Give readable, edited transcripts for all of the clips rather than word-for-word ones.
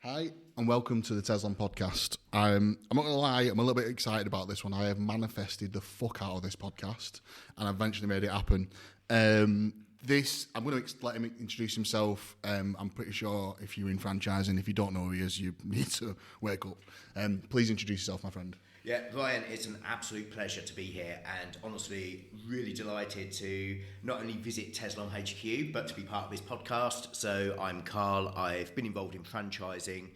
Hi, and welcome to the Tezlom podcast. I'm not going to lie, I'm a little bit excited about this one. I have manifested the fuck out of this podcast, and I've eventually made it happen. I'm going to let him introduce himself. I'm pretty sure if you're in franchising, if you don't know who he is, you need to wake up. Please introduce yourself, my friend. Yeah, Ryan, it's an absolute pleasure to be here, and honestly, really delighted to not only visit Tezlom HQ, but to be part of this podcast. So I'm Carl. I've been involved in franchising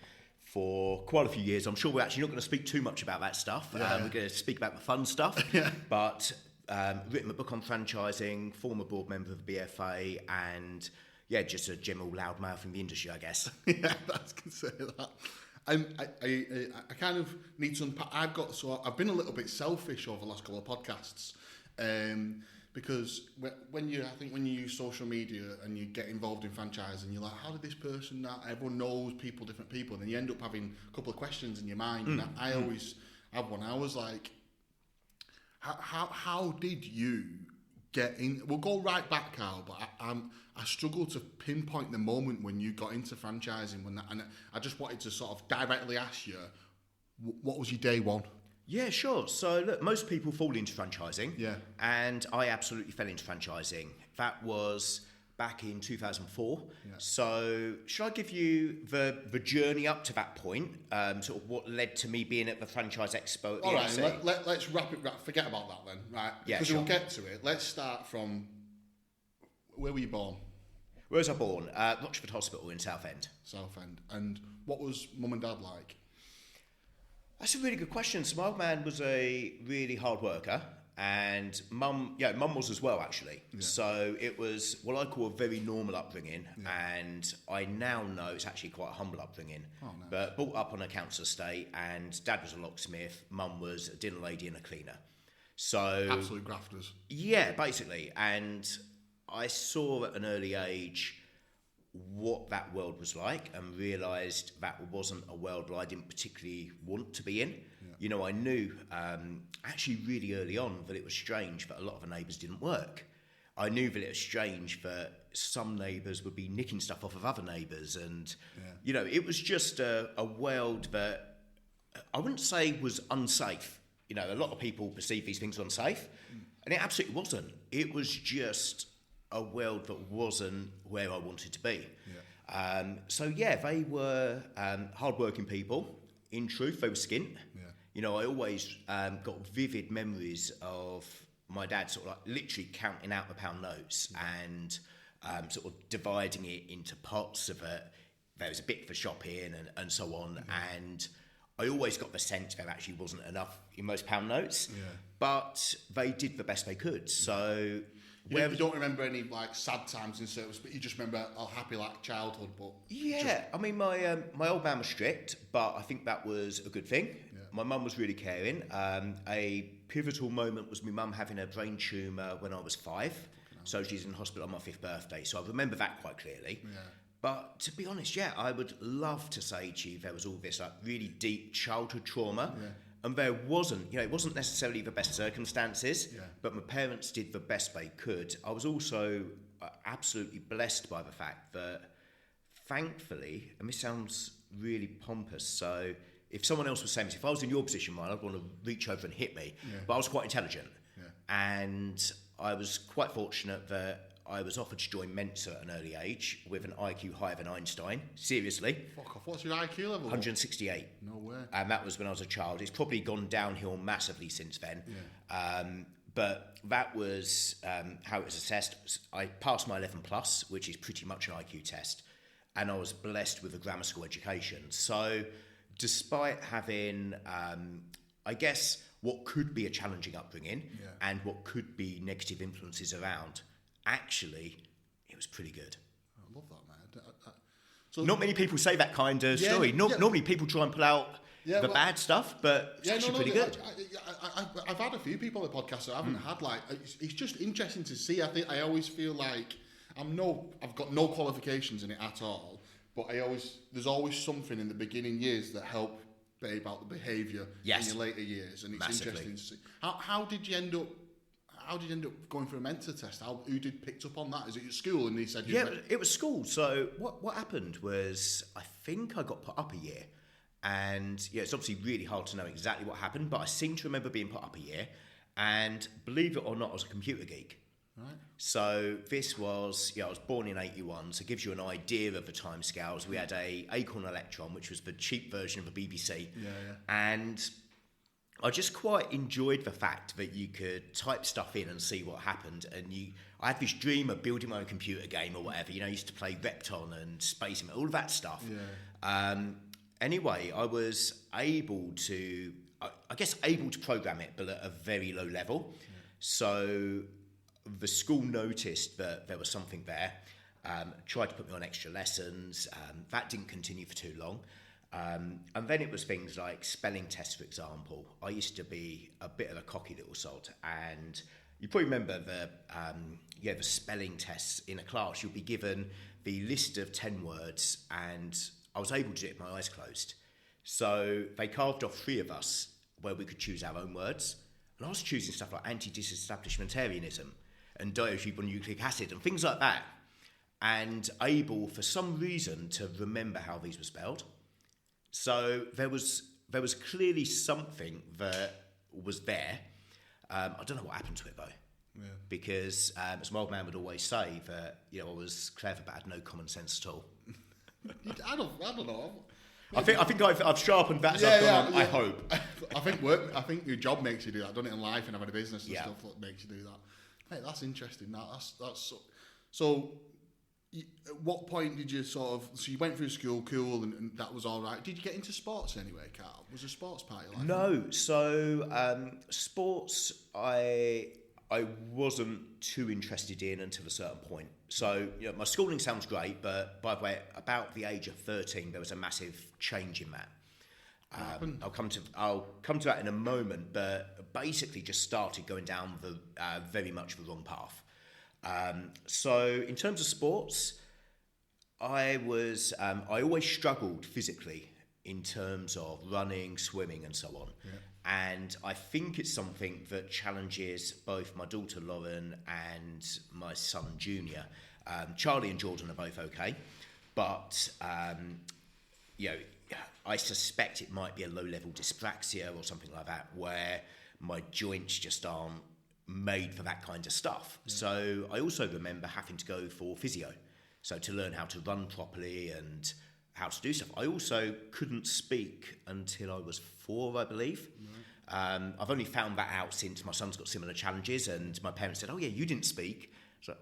for quite a few years. I'm sure we're actually not going to speak too much about that stuff. Yeah. We're going to speak about the fun stuff. Yeah. But written a book on franchising, former board member of the BFA, and yeah, just a general loudmouth in the industry, I guess. Yeah, I can say that. I kind of need to unpack. I've been a little bit selfish over the last couple of podcasts, because when you use social media and you get involved in franchising, you're like, how did this person that everyone knows different people, and then you end up having a couple of questions in your mind. And I always have one. I was like, how did you get in? We'll go right back, Carl, but I struggle to pinpoint the moment when you got into franchising. And I just wanted to sort of directly ask you, what was your day one? Yeah, sure. So look, most people fall into franchising. Yeah. And I absolutely fell into franchising. That was back in 2004. Yeah. So should I give you the journey up to that point, sort of what led to me being at the Franchise Expo at the All right, MC? let's forget about that then, right? Yeah, because sure. we'll get to it. Let's start from, where were you born? Where was I born? Rochford Hospital in Southend. Southend. And what was mum and dad like? That's a really good question. So my old man was a really hard worker, and mum was as well, actually. Yeah. So it was what I call a very normal upbringing, and I now know it's actually quite a humble upbringing. Oh, nice. But brought up on a council estate, and dad was a locksmith, mum was a dinner lady and a cleaner. So Absolute grafters. Yeah, basically. And I saw at an early age what that world was like, and realised that wasn't a world that I didn't particularly want to be in. Yeah. You know, I knew actually really early on that it was strange that a lot of the neighbours didn't work. I knew that it was strange that some neighbours would be nicking stuff off of other neighbours, and you know, it was just a world that I wouldn't say was unsafe. You know, a lot of people perceive these things as unsafe, and it absolutely wasn't. It was just a world that wasn't where I wanted to be. Yeah. They were hard-working people. In truth, they were skint. Yeah. You know, I always got vivid memories of my dad sort of like literally counting out the pound notes and sort of dividing it into pots so that there was a bit for shopping and so on. And I always got the sense there actually wasn't enough in most pound notes, but they did the best they could. So you don't remember any like sad times in service, but you just remember a happy like childhood. But I mean, my old man was strict, but I think that was a good thing. Yeah. My mum was really caring. A pivotal moment was my mum having a brain tumour when I was 5, so she's in hospital on my 5th birthday. So I remember that quite clearly. Yeah. But to be honest, I would love to say to you there was all this like really deep childhood trauma. Yeah. And there wasn't, you know, it wasn't necessarily the best circumstances, but my parents did the best they could. I was also absolutely blessed by the fact that, thankfully, and this sounds really pompous, so if someone else was saying this, if I was in your position, Ryan, I'd want to reach over and hit me, but I was quite intelligent. Yeah. And I was quite fortunate that I was offered to join Mensa at an early age with an IQ higher than Einstein. Seriously. Fuck off. What's your IQ level? 168. No way. And that was when I was a child. It's probably gone downhill massively since then. Yeah. But that was how it was assessed. I passed my 11 plus, which is pretty much an IQ test. And I was blessed with a grammar school education. So despite having, I guess, what could be a challenging upbringing and what could be negative influences around, actually, it was pretty good. I love that, man. So not many people say that kind of story. Normally people try and pull out the bad stuff, but it's actually pretty good. I've had a few people on the podcast that I haven't had. Like, it's just interesting to see. I always feel like I've got no qualifications in it at all, but there's always something in the beginning years that help babe out the behaviour in your later years, and it's interesting to see. How did you end up going for a mentor test? Who picked up on that? Is it your school? And he said, it was school. So what happened was, I think I got put up a year. And yeah, it's obviously really hard to know exactly what happened, but I seem to remember being put up a year. And believe it or not, I was a computer geek. Right. So this was, I was born in 81, so it gives you an idea of the timescales. We had a Acorn Electron, which was the cheap version of the BBC. And I just quite enjoyed the fact that you could type stuff in and see what happened. And I had this dream of building my own computer game or whatever. I used to play Repton and Space, all of that stuff. Anyway, I was able to, able to program it, but at a very low level. So the school noticed that there was something there, tried to put me on extra lessons. That didn't continue for too long. And then it was things like spelling tests, for example. I used to be a bit of a cocky little sod, and you probably remember the spelling tests in a class. You'll be given the list of 10 words, and I was able to do it with my eyes closed. So they carved off 3 of us where we could choose our own words, and I was choosing stuff like anti-disestablishmentarianism and diatribonucleic acid and things like that, and able, for some reason, to remember how these were spelled. So there was clearly something that was there. I don't know what happened to it though, because as my old man would always say, that I was clever but had no common sense at all. I don't know. I think I've sharpened that as I've gone on. I hope. I think your job makes you do that. I've done it in life and having a business and stuff that makes you do that. Hey, that's interesting. That's so. At what point did you so you went through school, cool, and that was all right. Did you get into sports anyway, Carl? Was there a sports part of your life? No. So sports, I wasn't too interested in until a certain point. So my schooling sounds great, but by the way, about the age of 13, there was a massive change in that. I'll come to that in a moment, but basically just started going down the very much the wrong path. So in terms of sports, I always struggled physically in terms of running, swimming, and so on. And I think it's something that challenges both my daughter Lauren and my son Junior. Charlie and Jordan are both okay, but I suspect it might be a low-level dyspraxia or something like that, where my joints just aren't made for that kind of stuff. So I also remember having to go for physio, so to learn how to run properly and how to do stuff. I also couldn't speak until I was 4, I believe. I've only found that out since my son's got similar challenges, and my parents said, "Oh yeah, you didn't speak." So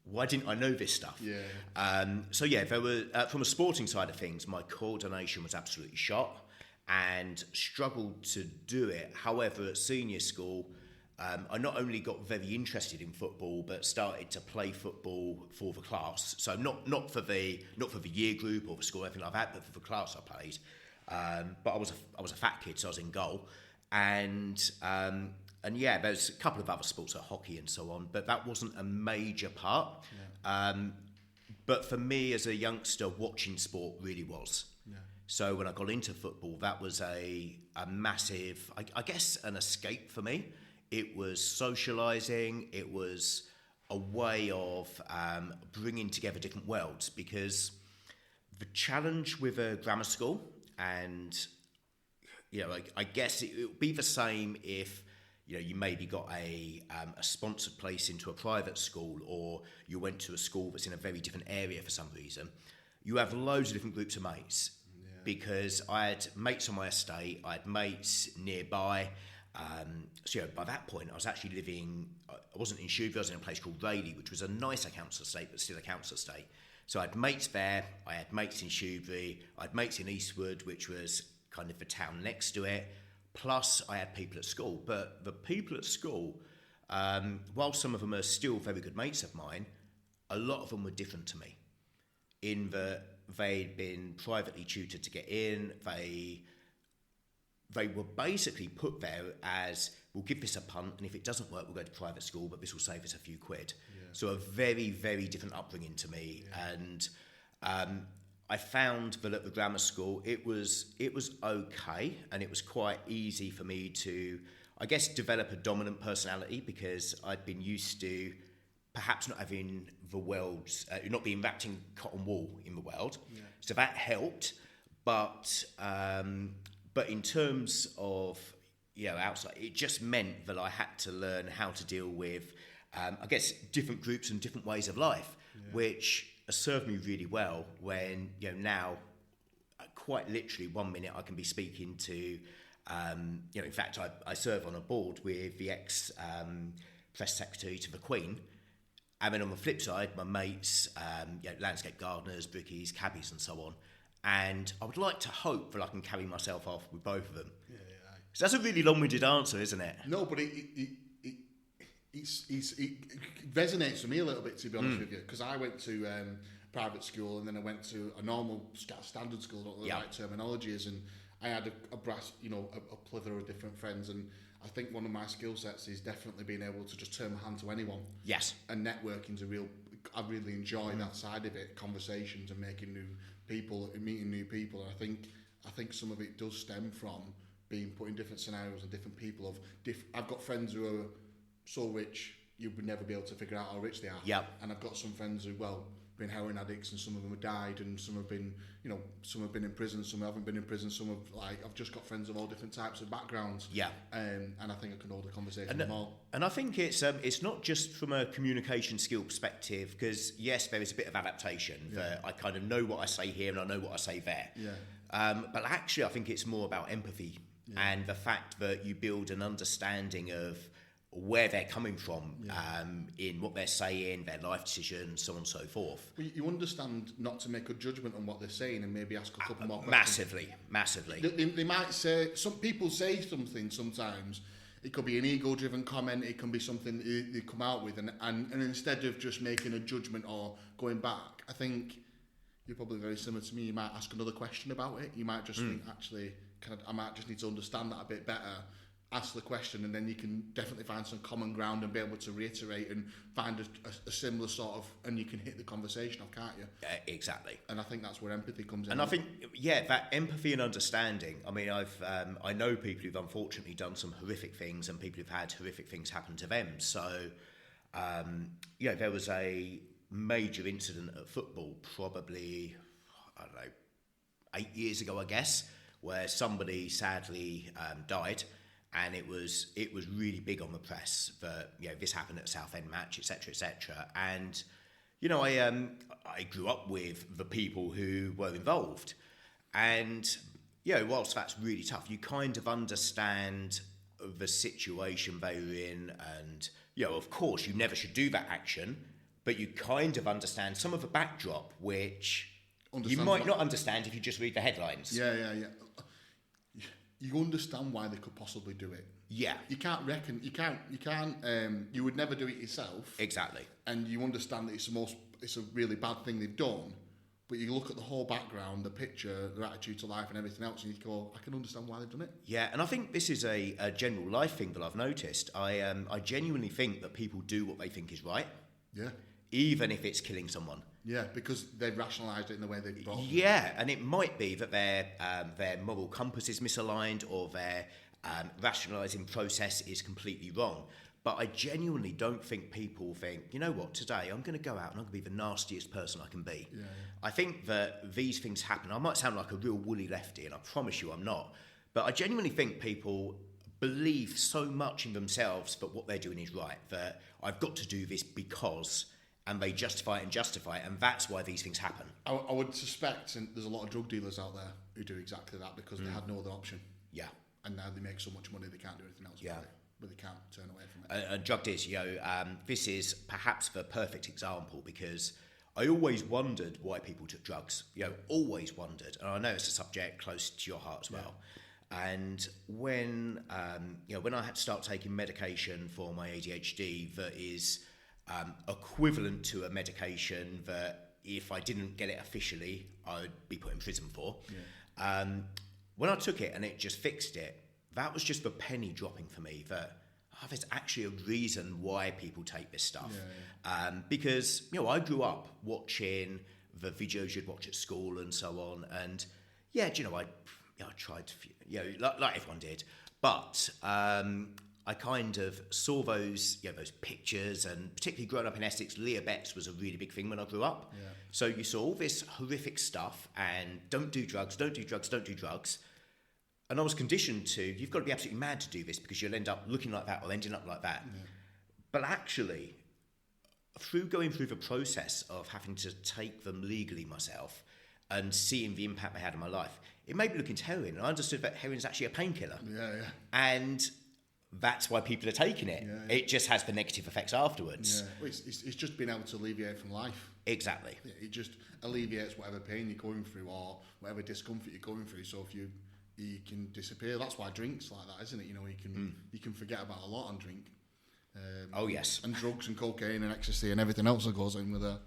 why didn't I know this stuff? There were from a sporting side of things, my coordination was absolutely shot and struggled to do it. However, at senior school, I not only got very interested in football, but started to play football for the class. So not for the year group or the school or anything like that, but for the class I played. But I was a fat kid, so I was in goal, and there's a couple of other sports like hockey and so on, but that wasn't a major part. But for me as a youngster, watching sport really was. So when I got into football, that was a massive, I guess, an escape for me. It was socialising. It was a way of bringing together different worlds, because the challenge with a grammar school, and I guess it would be the same if you maybe got a sponsored place into a private school, or you went to a school that's in a very different area for some reason. You have loads of different groups of mates, because I had mates on my estate, I had mates nearby. So by that point, I was actually living, I wasn't in Shrewsbury, I was in a place called Rayleigh, which was a nicer council estate, but still a council estate. So I had mates there, I had mates in Shrewsbury, I had mates in Eastwood, which was kind of the town next to it, plus I had people at school. But the people at school, while some of them are still very good mates of mine, a lot of them were different to me, in that they'd been privately tutored to get in, they were basically put there as, we'll give this a punt, and if it doesn't work, we'll go to private school, but this will save us a few quid. So a very, very different upbringing to me. And I found that at the grammar school, it was okay, and it was quite easy for me to, I guess, develop a dominant personality, because I'd been used to perhaps not having the world's, not being wrapped in cotton wool in the world. Yeah. So that helped. But in terms of, outside, it just meant that I had to learn how to deal with, I guess, different groups and different ways of life, which has served me really well when, now, quite literally 1 minute I can be speaking to, in fact, I serve on a board with the press secretary to the Queen. And then on the flip side, my mates, landscape gardeners, brickies, cabbies and so on. And I would like to hope that I can carry myself off with both of them. Yeah. So that's a really long-winded answer, isn't it? No, but it resonates with me a little bit, to be honest with you, because I went to private school and then I went to a normal standard school, I don't know what the right terminology is, and I had a plethora of different friends, and I think one of my skill sets is definitely being able to just turn my hand to anyone. Yes. And networking's I really enjoy that side of it, conversations and making new people, meeting new people. And I think some of it does stem from being put in different scenarios and different people. I've got friends who are so rich you would never be able to figure out how rich they are. Yep. And I've got some friends who, been heroin addicts, and some of them have died, and some have been, some have been in prison, some haven't been in prison, some have, I've just got friends of all different types of backgrounds. Yeah. And I think I can hold a conversation with them all. And I think it's not just from a communication skill perspective, because yes, there is a bit of adaptation. That I kind of know what I say here and I know what I say there. Yeah. But actually, I think it's more about empathy and the fact that you build an understanding of where they're coming from, in what they're saying, their life decisions, so on and so forth. Well, you understand not to make a judgment on what they're saying and maybe ask a couple more questions. Massively. They might say, some people say something sometimes, it could be an ego-driven comment, it can be something they come out with, and instead of just making a judgment or going back, I think you're probably very similar to me, you might ask another question about it, you might just think, actually, I might just need to understand that a bit better, ask the question, and then you can definitely find some common ground and be able to reiterate and find a similar sort of, and you can hit the conversation off, can't you? Exactly. And I think that's where empathy comes in. And I think, that empathy and understanding. I mean, I know people who've unfortunately done some horrific things, and people who've had horrific things happen to them. So, there was a major incident at football, probably, 8 years ago, I guess, where somebody sadly died. And it was really big on the press that this happened at a Southend match, etc., etc. And I grew up with the people who were involved, and whilst that's really tough, you kind of understand the situation they were in, and of course you never should do that action, but you kind of understand some of the backdrop, which you might not understand if you just read the headlines. Yeah. You understand why they could possibly do it. Yeah. You can't you would never do it yourself. Exactly. And you understand that it's a really bad thing they've done, but you look at the whole background, the picture, their attitude to life and everything else, and you go, I can understand why they've done it. Yeah, and I think this is a general life thing that I've noticed. I genuinely think that people do what they think is right. Yeah. Even if it's killing someone. Yeah, because they've rationalised it in the way they've brought. Yeah, and it might be that their moral compass is misaligned, or their rationalising process is completely wrong. But I genuinely don't think people think, you know what, today I'm going to go out and I'm going to be the nastiest person I can be. Yeah. I think that these things happen. I might sound like a real woolly lefty, and I promise you I'm not. But I genuinely think people believe so much in themselves that what they're doing is right, that I've got to do this because... and they justify it, and that's why these things happen. I would suspect, and there's a lot of drug dealers out there who do exactly that because they had no other option. Yeah. And now they make so much money they can't do anything else. Yeah. But they can't turn away from it. And drug dealers, this is perhaps the perfect example, because I always wondered why people took drugs. Always wondered, and I know it's a subject close to your heart as well. And when I had to start taking medication for my ADHD, that is equivalent to a medication that if I didn't get it officially, I would be put in prison for. Yeah. When I took it and it just fixed it, that was just the penny dropping for me that there's actually a reason why people take this stuff. Yeah. Because, I grew up watching the videos you'd watch at school and so on. And I tried to, like everyone did. But I I kind of saw those pictures, and particularly growing up in Essex, Leah Betts was a really big thing when I grew up. Yeah. So you saw all this horrific stuff, and don't do drugs, don't do drugs, don't do drugs. And I was conditioned to, you've got to be absolutely mad to do this because you'll end up looking like that or ending up like that. Yeah. But actually, through going through the process of having to take them legally myself and seeing the impact they had on my life, it made me look into heroin. And I understood that heroin is actually a painkiller. Yeah, yeah. And that's why people are taking it. Yeah. It just has the negative effects afterwards. Yeah. Well, it's just being able to alleviate from life. Exactly. It just alleviates whatever pain you're going through or whatever discomfort you're going through. So if you can disappear. That's why drink's like that, isn't it? You know, you can forget about a lot on drink. Oh yes. And drugs and cocaine and ecstasy and everything else that goes in with it.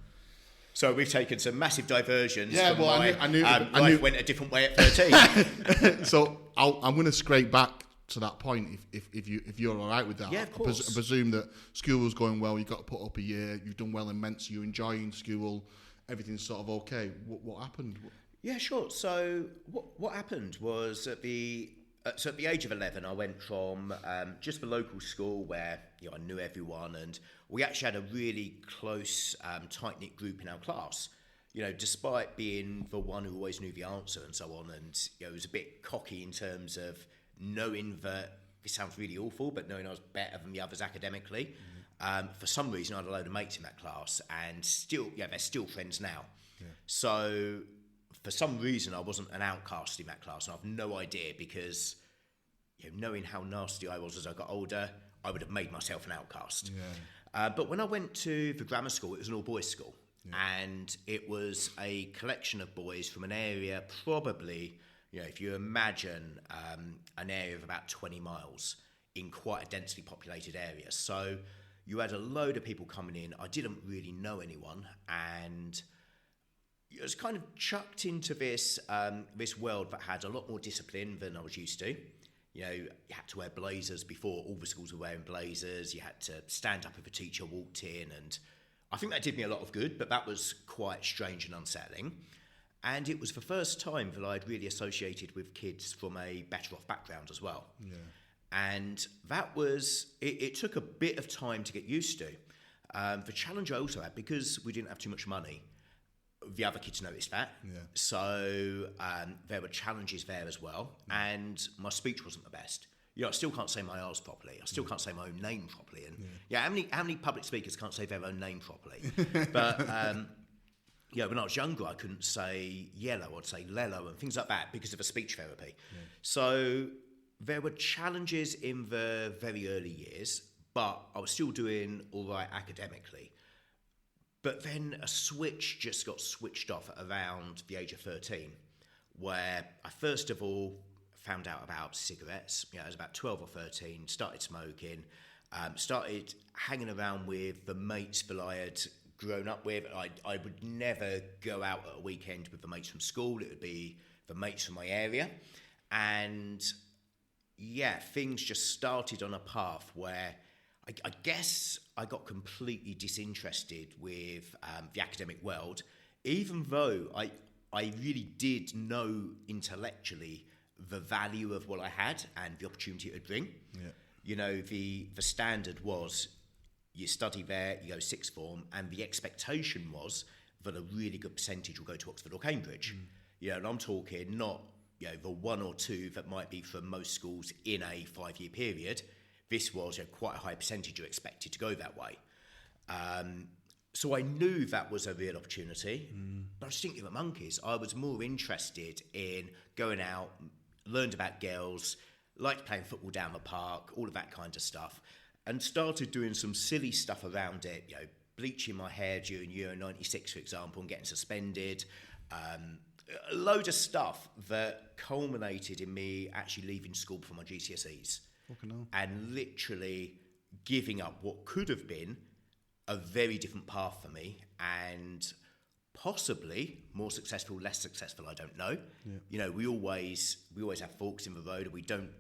So we've taken some massive diversions. Yeah, from well, I knew life went a different way at 13. So I'm going to scrape back to that point if you're all right with that. Yeah, of course. I presume that school was going well. You got to put up a year. You've done well in Ments. You're enjoying school. Everything's sort of okay. What happened? Yeah, sure. So what happened was at the age of 11, I went from just the local school where I knew everyone, and we actually had a really close, tight-knit group in our class. Despite being the one who always knew the answer and so on, and it was a bit cocky in terms of knowing that this sounds really awful, but knowing I was better than the others academically. For some reason, I had a load of mates in that class, and they're still friends now. Yeah. So for some reason, I wasn't an outcast in that class, and I've no idea because, knowing how nasty I was as I got older, I would have made myself an outcast. Yeah. But when I went to the grammar school, it was an all-boys school, and it was a collection of boys from an area probably, if you imagine an area of about 20 miles in quite a densely populated area. So you had a load of people coming in. I didn't really know anyone, and I was kind of chucked into this world that had a lot more discipline than I was used to. You had to wear blazers before. All the schools were wearing blazers. You had to stand up if a teacher walked in, and I think that did me a lot of good, but that was quite strange and unsettling. And it was the first time that I'd really associated with kids from a better off background as well. Yeah. And that was, it took a bit of time to get used to. The challenge I also had, because we didn't have too much money, the other kids noticed that. Yeah. So there were challenges there as well. And my speech wasn't the best. I still can't say my R's properly. I still can't say my own name properly. And how many public speakers can't say their own name properly? But when I was younger, I couldn't say yellow. I'd say lello and things like that because of a speech therapy. Yeah. So there were challenges in the very early years, but I was still doing all right academically. But then a switch just got switched off at around the age of 13, where I first of all found out about cigarettes. I was about 12 or 13, started smoking, started hanging around with the mates that I had grown up with. I would never go out at a weekend with the mates from school. It would be the mates from my area. And things just started on a path where I guess I got completely disinterested with the academic world, even though I really did know intellectually the value of what I had and the opportunity it would bring. Yeah. The standard was you study there, you go sixth form, and the expectation was that a really good percentage will go to Oxford or Cambridge. And I'm talking not the one or two that might be from most schools in a 5-year period. This was quite a high percentage you expected to go that way. So I knew that was a real opportunity, but I just didn't give it monkeys. I was more interested in going out, learned about girls, liked playing football down the park, all of that kind of stuff, and started doing some silly stuff around it, bleaching my hair during Euro 96, for example, and getting suspended. A load of stuff that culminated in me actually leaving school for my GCSEs. And literally giving up what could have been a very different path for me, and possibly more successful, less successful, I don't know. Yeah. We always have forks in the road, and we don't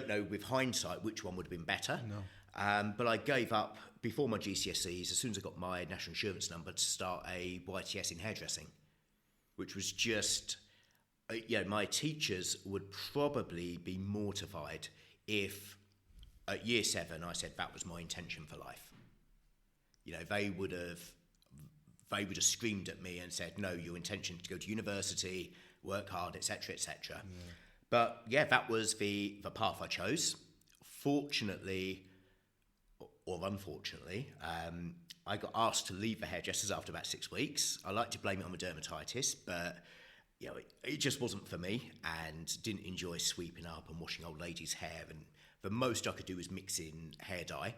know with hindsight which one would have been better. No. But I gave up before my GCSEs as soon as I got my national insurance number to start a YTS in hairdressing, which was just, my teachers would probably be mortified if at year 7, I said that was my intention for life. You know, they would have screamed at me and said, no, your intention is to go to university, work hard, etc., etc. Yeah. But yeah, that was the path I chose. Fortunately, or unfortunately, I got asked to leave the hairdressers after about 6 weeks. I like to blame it on the dermatitis, but you know, it just wasn't for me, and didn't enjoy sweeping up and washing old ladies' hair. And the most I could do was mix in hair dye.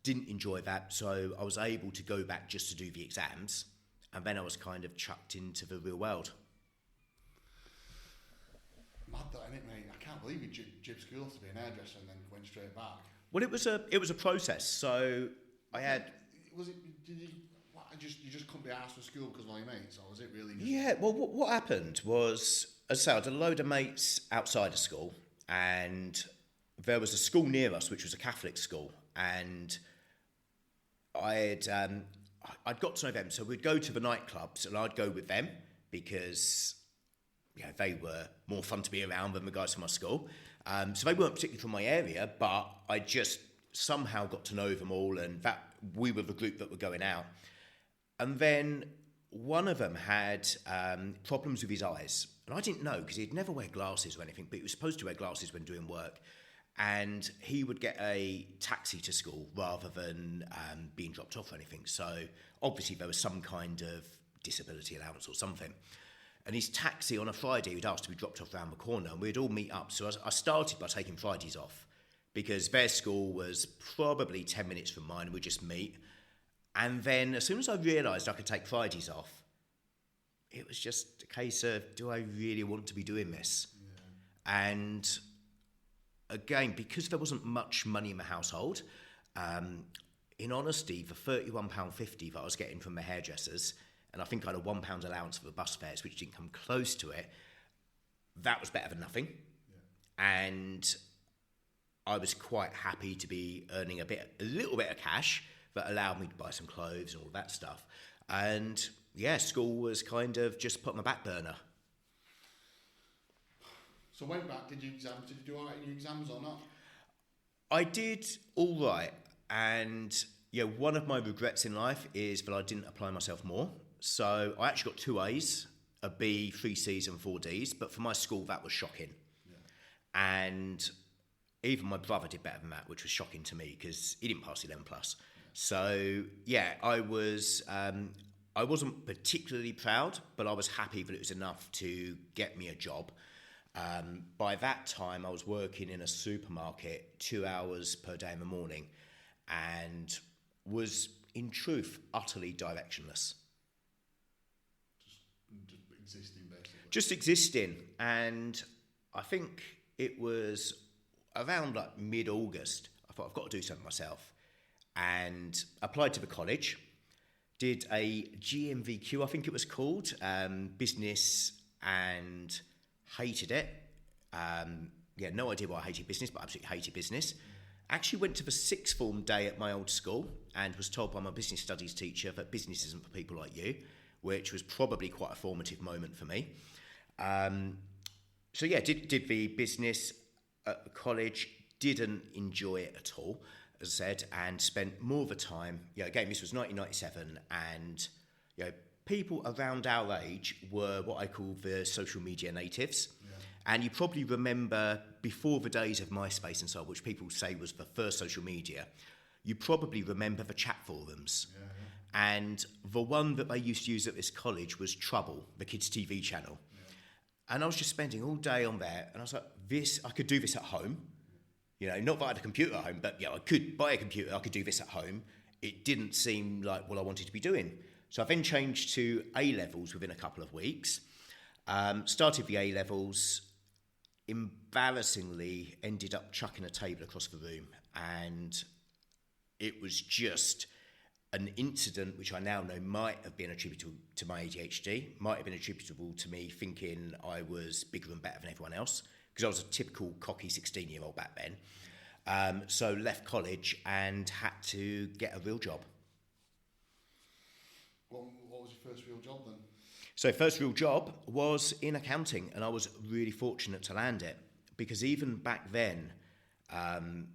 Didn't enjoy that, so I was able to go back just to do the exams, and then I was kind of chucked into the real world. Mad that, isn't it, mate? I can't believe you jibbed school to be an hairdresser and then went straight back. Well, it was a process. So I had. Was it? Did you? What, you just couldn't be asked for school because of all your mates, or was it really? Yeah. Well, what happened was, as I said, I had a load of mates outside of school, and there was a school near us which was a Catholic school, and I'd got to know them, so we'd go to the nightclubs, and I'd go with them because they were more fun to be around than the guys from my school. So they weren't particularly from my area, but I just somehow got to know them all, and that we were the group that were going out. And then one of them had problems with his eyes, and I didn't know because he'd never wear glasses or anything, but he was supposed to wear glasses when doing work. And he would get a taxi to school rather than being dropped off or anything. So obviously there was some kind of disability allowance or something. And his taxi on a Friday, he'd asked to be dropped off around the corner, and we'd all meet up. So I started by taking Fridays off because their school was probably 10 minutes from mine, and we'd just meet. And then as soon as I realised I could take Fridays off, it was just a case of, do I really want to be doing this? Yeah. And again, because there wasn't much money in the household, in honesty, the £31.50 that I was getting from the hairdressers, and I think I had a £1 allowance for the bus fares, which didn't come close to it, that was better than nothing. Yeah. And I was quite happy to be earning a little bit of cash that allowed me to buy some clothes and all that stuff. And yeah, school was kind of just put on the back burner. So went back, did you do all right in your exams or not? I did all right. And one of my regrets in life is that I didn't apply myself more. So I actually got 2 A's, a B, 3 C's and 4 D's. But for my school, that was shocking. Yeah. And even my brother did better than that, which was shocking to me because he didn't pass 11+. Yeah. So I wasn't particularly proud, but I was happy that it was enough to get me a job. By that time, I was working in a supermarket 2 hours per day in the morning and was, in truth, utterly directionless. Just existing, basically. Just existing. And I think it was around like mid-August, I thought I've got to do something myself. And applied to the college, did a GMVQ, I think it was called, business, and hated it. No idea why I hated business, but absolutely hated business. Actually went to the sixth form day at my old school and was told by my business studies teacher that business isn't for people like you, which was probably quite a formative moment for me. Did the business at college, didn't enjoy it at all, as I said, and spent more of the time, again, this was 1997, and people around our age were what I call the social media natives. Yeah. And you probably remember before the days of MySpace and so on, which people say was the first social media, you probably remember the chat forums. Yeah, yeah. And the one that they used to use at this college was Trouble, the kids' TV channel. Yeah. And I was just spending all day on there, and I was like, I could do this at home. Not that I had a computer at home, but I could buy a computer, I could do this at home. It didn't seem like what I wanted to be doing. So I then changed to A-levels within a couple of weeks. Started the A-levels, embarrassingly ended up chucking a table across the room. And it was just an incident which I now know might have been attributable to my ADHD, might have been attributable to me thinking I was bigger and better than everyone else, because I was a typical cocky 16-year-old back then. So left college and had to get a real job. What was your first real job then? So first real job was in accounting, and I was really fortunate to land it, because even back then,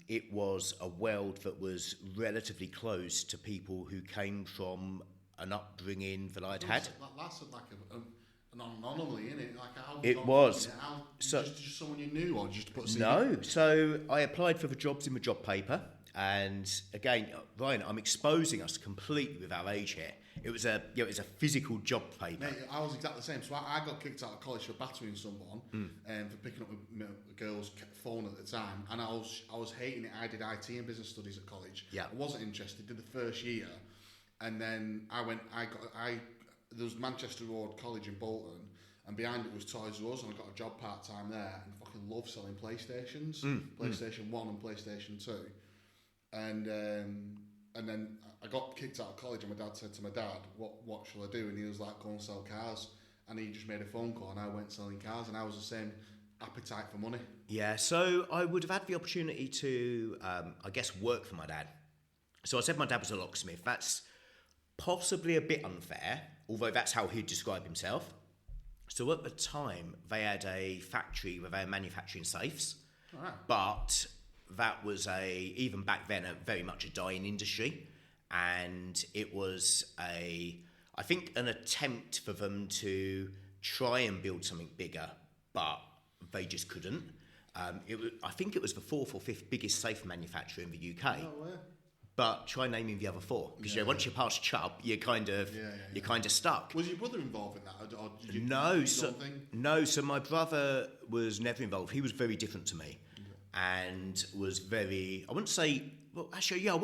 It was a world that was relatively close to people who came from an upbringing that I'd had. That's like an anomaly, isn't it? Like how it was. So just someone you knew, or just put a CV? No. So I applied for the jobs in the job paper, and again, Ryan, I'm exposing us completely with our age here. It was a physical job paper. Mate, I was exactly the same. So I got kicked out of college for battering someone, for picking up a girl's phone at the time, and I was hating it. I did IT and business studies at college. Yeah. I wasn't interested. Did the first year, and then there was Manchester Road College in Bolton, and behind it was Toys R Us, and I got a job part time there, and fucking love selling PlayStations, PlayStation 1 and PlayStation 2, and then I got kicked out of college, and my dad said to my dad, what shall I do? And he was like, go and sell cars. And he just made a phone call, and I went selling cars, and I was the same appetite for money. Yeah, so I would have had the opportunity to, I guess, work for my dad. So I said my dad was a locksmith. That's possibly a bit unfair, although that's how he'd describe himself. So at the time, they had a factory where they were manufacturing safes, but that was even back then, very much a dying industry. And it was I think an attempt for them to try and build something bigger, but they just couldn't. I think it was the fourth or fifth biggest safe manufacturer in the UK. Oh, yeah. But try naming the other four, because once you pass Chubb, you're kind of stuck. Was your brother involved in that, or did you? No. So my brother was never involved. He was very different to me, and was very. I would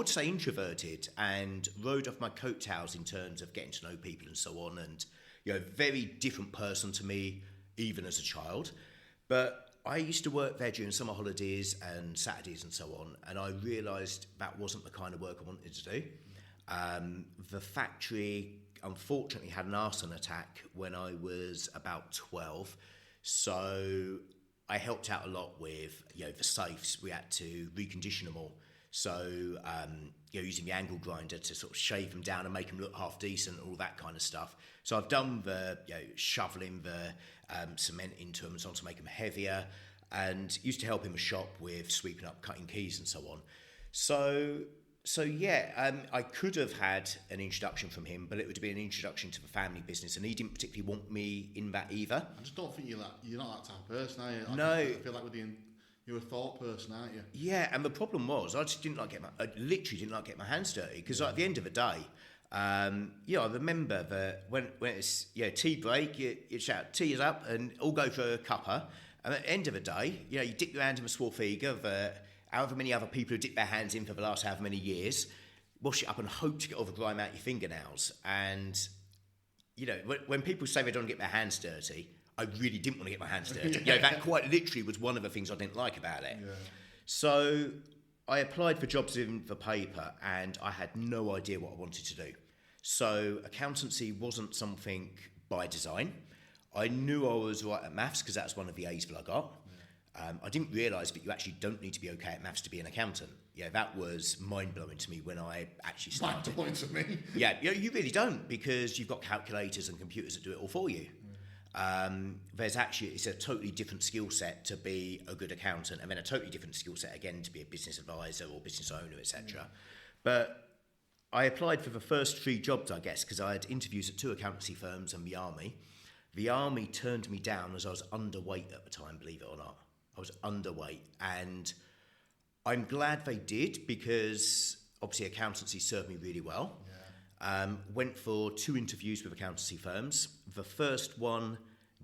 say introverted, and rode off my coattails in terms of getting to know people and so on, and very different person to me, even as a child. But I used to work there during summer holidays and Saturdays and so on, and I realised that wasn't the kind of work I wanted to do. The factory, unfortunately, had an arson attack when I was about 12, so I helped out a lot with the safes. We had to recondition them all. So, using the angle grinder to sort of shave them down and make them look half decent, all that kind of stuff. So I've done the shoveling the cement into them so on to make them heavier, and used to help in the shop with sweeping up, cutting keys and so on. So I could have had an introduction from him, but it would have been an introduction to the family business, and he didn't particularly want me in that either. I just don't think you're not that type of person, are you? No. I feel like you're a thought person, aren't you? Yeah, and the problem was I literally didn't like getting my hands dirty, because at the end of the day, I remember that when it's tea break, you shout tea is up and all go for a cuppa, and at the end of the day, you dip your hand in the Swarthega of however many other people who dip their hands in for the last however many years, wash it up and hope to get all the grime out your fingernails. And when people say they don't get their hands dirty, I really didn't want to get my hands dirty. That quite literally was one of the things I didn't like about it. Yeah. So I applied for jobs in the paper, and I had no idea what I wanted to do. So accountancy wasn't something by design. I knew I was right at maths, because that's one of the A's that I got. Yeah. I didn't realise that you actually don't need to be okay at maths to be an accountant. That was mind-blowing to me when I actually started. Mind-blowing to me? Yeah, you really don't, because you've got calculators and computers that do it all for you. It's a totally different skill set to be a good accountant, and then a totally different skill set again to be a business advisor or business owner, etc. But I applied for the first 3 jobs, I guess, because I had interviews at 2 accountancy firms and the Army. The Army turned me down as I was underweight at the time, believe it or not. I was underweight, and I'm glad they did, because obviously accountancy served me really well. Went for 2 interviews with accountancy firms. The first one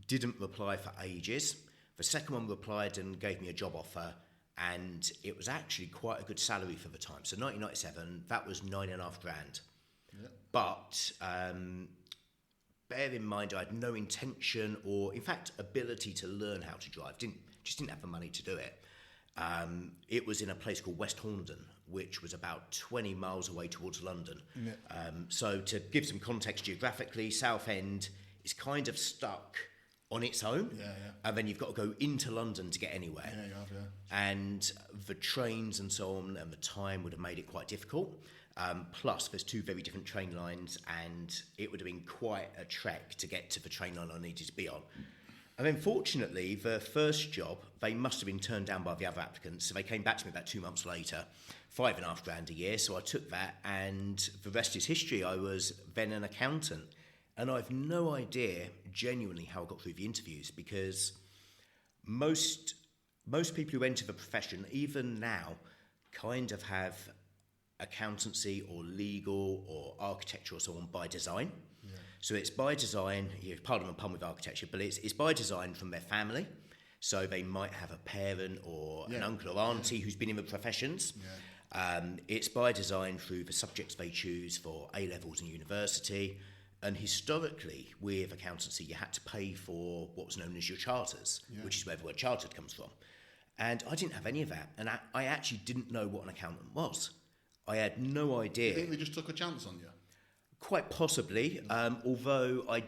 didn't reply for ages. The second one replied and gave me a job offer, and it was actually quite a good salary for the time. So 1997, that was $9,500. Yeah. But bear in mind, I had no intention or, in fact, ability to learn how to drive. Just didn't have the money to do it. It was in a place called West Horndon, which was about 20 miles away towards London. Yeah. So to give some context geographically, Southend is kind of stuck on its own, and then you've got to go into London to get anywhere. Yeah, you have, yeah. And the trains and so on and the time would have made it quite difficult. Plus, there's 2 very different train lines, and it would have been quite a trek to get to the train line I needed to be on. And then fortunately, the first job, they must have been turned down by the other applicants. So they came back to me about 2 months later, $5,500 a year. So I took that, and the rest is history. I was then an accountant. And I've no idea genuinely how I got through the interviews, because most people who enter the profession, even now, kind of have accountancy or legal or architecture or so on by design. Yeah. So it's by design, pardon the pun with architecture, but it's by design from their family. So they might have a parent or an uncle or auntie who's been in the professions. Yeah. It's by design through the subjects they choose for A-levels and university. And historically, with accountancy, you had to pay for what was known as your charters, which is where the word chartered comes from. And I didn't have any of that. And I actually didn't know what an accountant was. I had no idea. You think they just took a chance on you? Quite possibly. Although I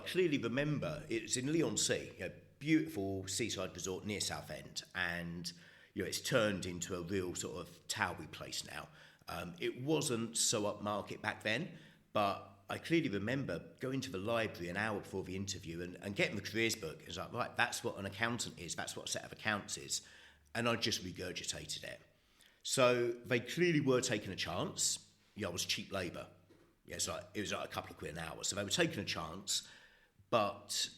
clearly remember it was in Leigh-on-Sea, beautiful seaside resort near Southend. And it's turned into a real sort of Towery place now. It wasn't so upmarket back then, but I clearly remember going to the library an hour before the interview and getting the careers book. It's like, right, that's what an accountant is. That's what a set of accounts is. And I just regurgitated it. So they clearly were taking a chance. I was cheap labour. It was like a couple of quid an hour. So they were taking a chance. But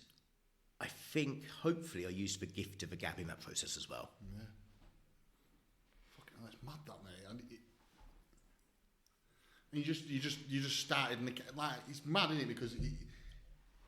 I think, hopefully, I used the gift of the gab in that process as well. Yeah. Fucking hell, that's mad, that, mate. And you just started, it's mad, isn't it? Because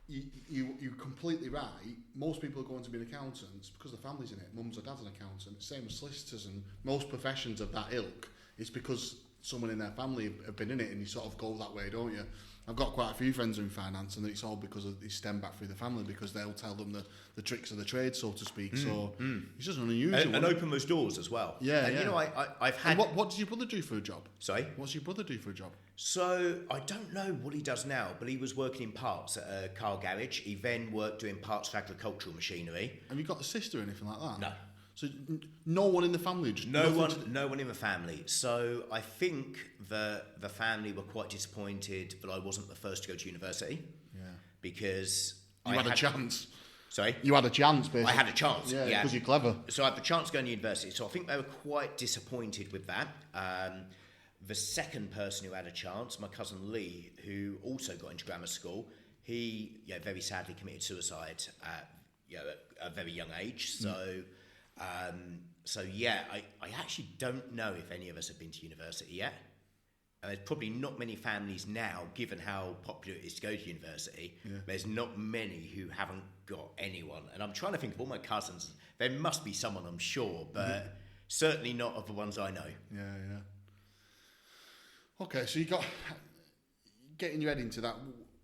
you're completely right. Most people are going to be accountants because the family's in it. Mums or dad's an accountant. Same as solicitors and most professions of that ilk. It's because someone in their family have been in it, and you sort of go that way, don't you? I've got quite a few friends in finance, and it's all because they stem back through the family, because they'll tell them the tricks of the trade, so to speak. So it's just unusual. And open those doors as well. Yeah, and I've had. And what does your brother do for a job? Sorry? What's your brother do for a job? So I don't know what he does now, but he was working in parts at a car garage. He then worked doing parts for agricultural machinery. Have you got a sister or anything like that? No. So no one in the family? Just no one in the family. So I think the family were quite disappointed that I wasn't the first to go to university. Yeah. Because you had a chance. Sorry? You had a chance, basically. I had a chance, yeah. Because you're clever. So I had the chance to go to university. So I think they were quite disappointed with that. The second person who had a chance, my cousin Lee, who also got into grammar school, he very sadly committed suicide at a very young age. So... I actually don't know if any of us have been to university yet. There's probably not many families now, given how popular it is to go to university. Yeah. There's not many who haven't got anyone. And I'm trying to think of all my cousins. There must be someone, I'm sure, but certainly not of the ones I know. Yeah. Okay, so you got... Getting your head into that...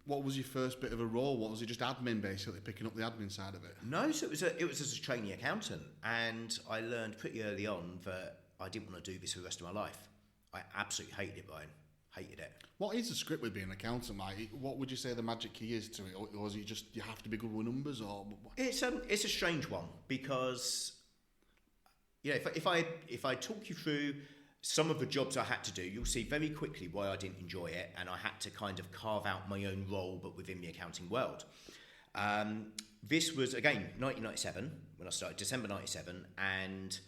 What was your first bit of a role? What was it? Just admin, basically, picking up the admin side of it? No, so it was as a trainee accountant, and I learned pretty early on that I didn't want to do this for the rest of my life. I absolutely hated it, Brian. Hated it. What is the script with being an accountant, Mike? What would you say the magic key is to it, or is it just you have to be good with numbers, or? It's a strange one, because if I talk you through some of the jobs I had to do, you'll see very quickly why I didn't enjoy it, and I had to kind of carve out my own role, but within the accounting world. This was, again, 1997, when I started, December 97, and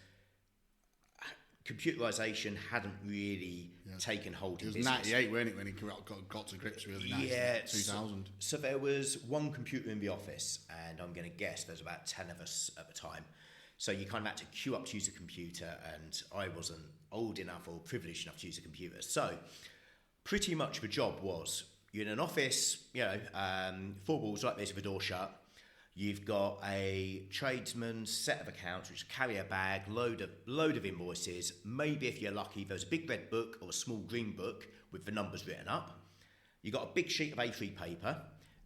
computerisation hadn't really taken hold in business. It was 98, wasn't it, when he got to grips with it? 2000. So there was one computer in the office, and I'm going to guess there's about 10 of us at the time. So you kind of had to queue up to use a computer, and I wasn't old enough or privileged enough to use a computer. So pretty much the job was, you're in an office, 4 walls like this with a door shut. You've got a tradesman's set of accounts, which carry a bag, load of invoices. Maybe if you're lucky, there's a big red book or a small green book with the numbers written up. You've got a big sheet of A3 paper,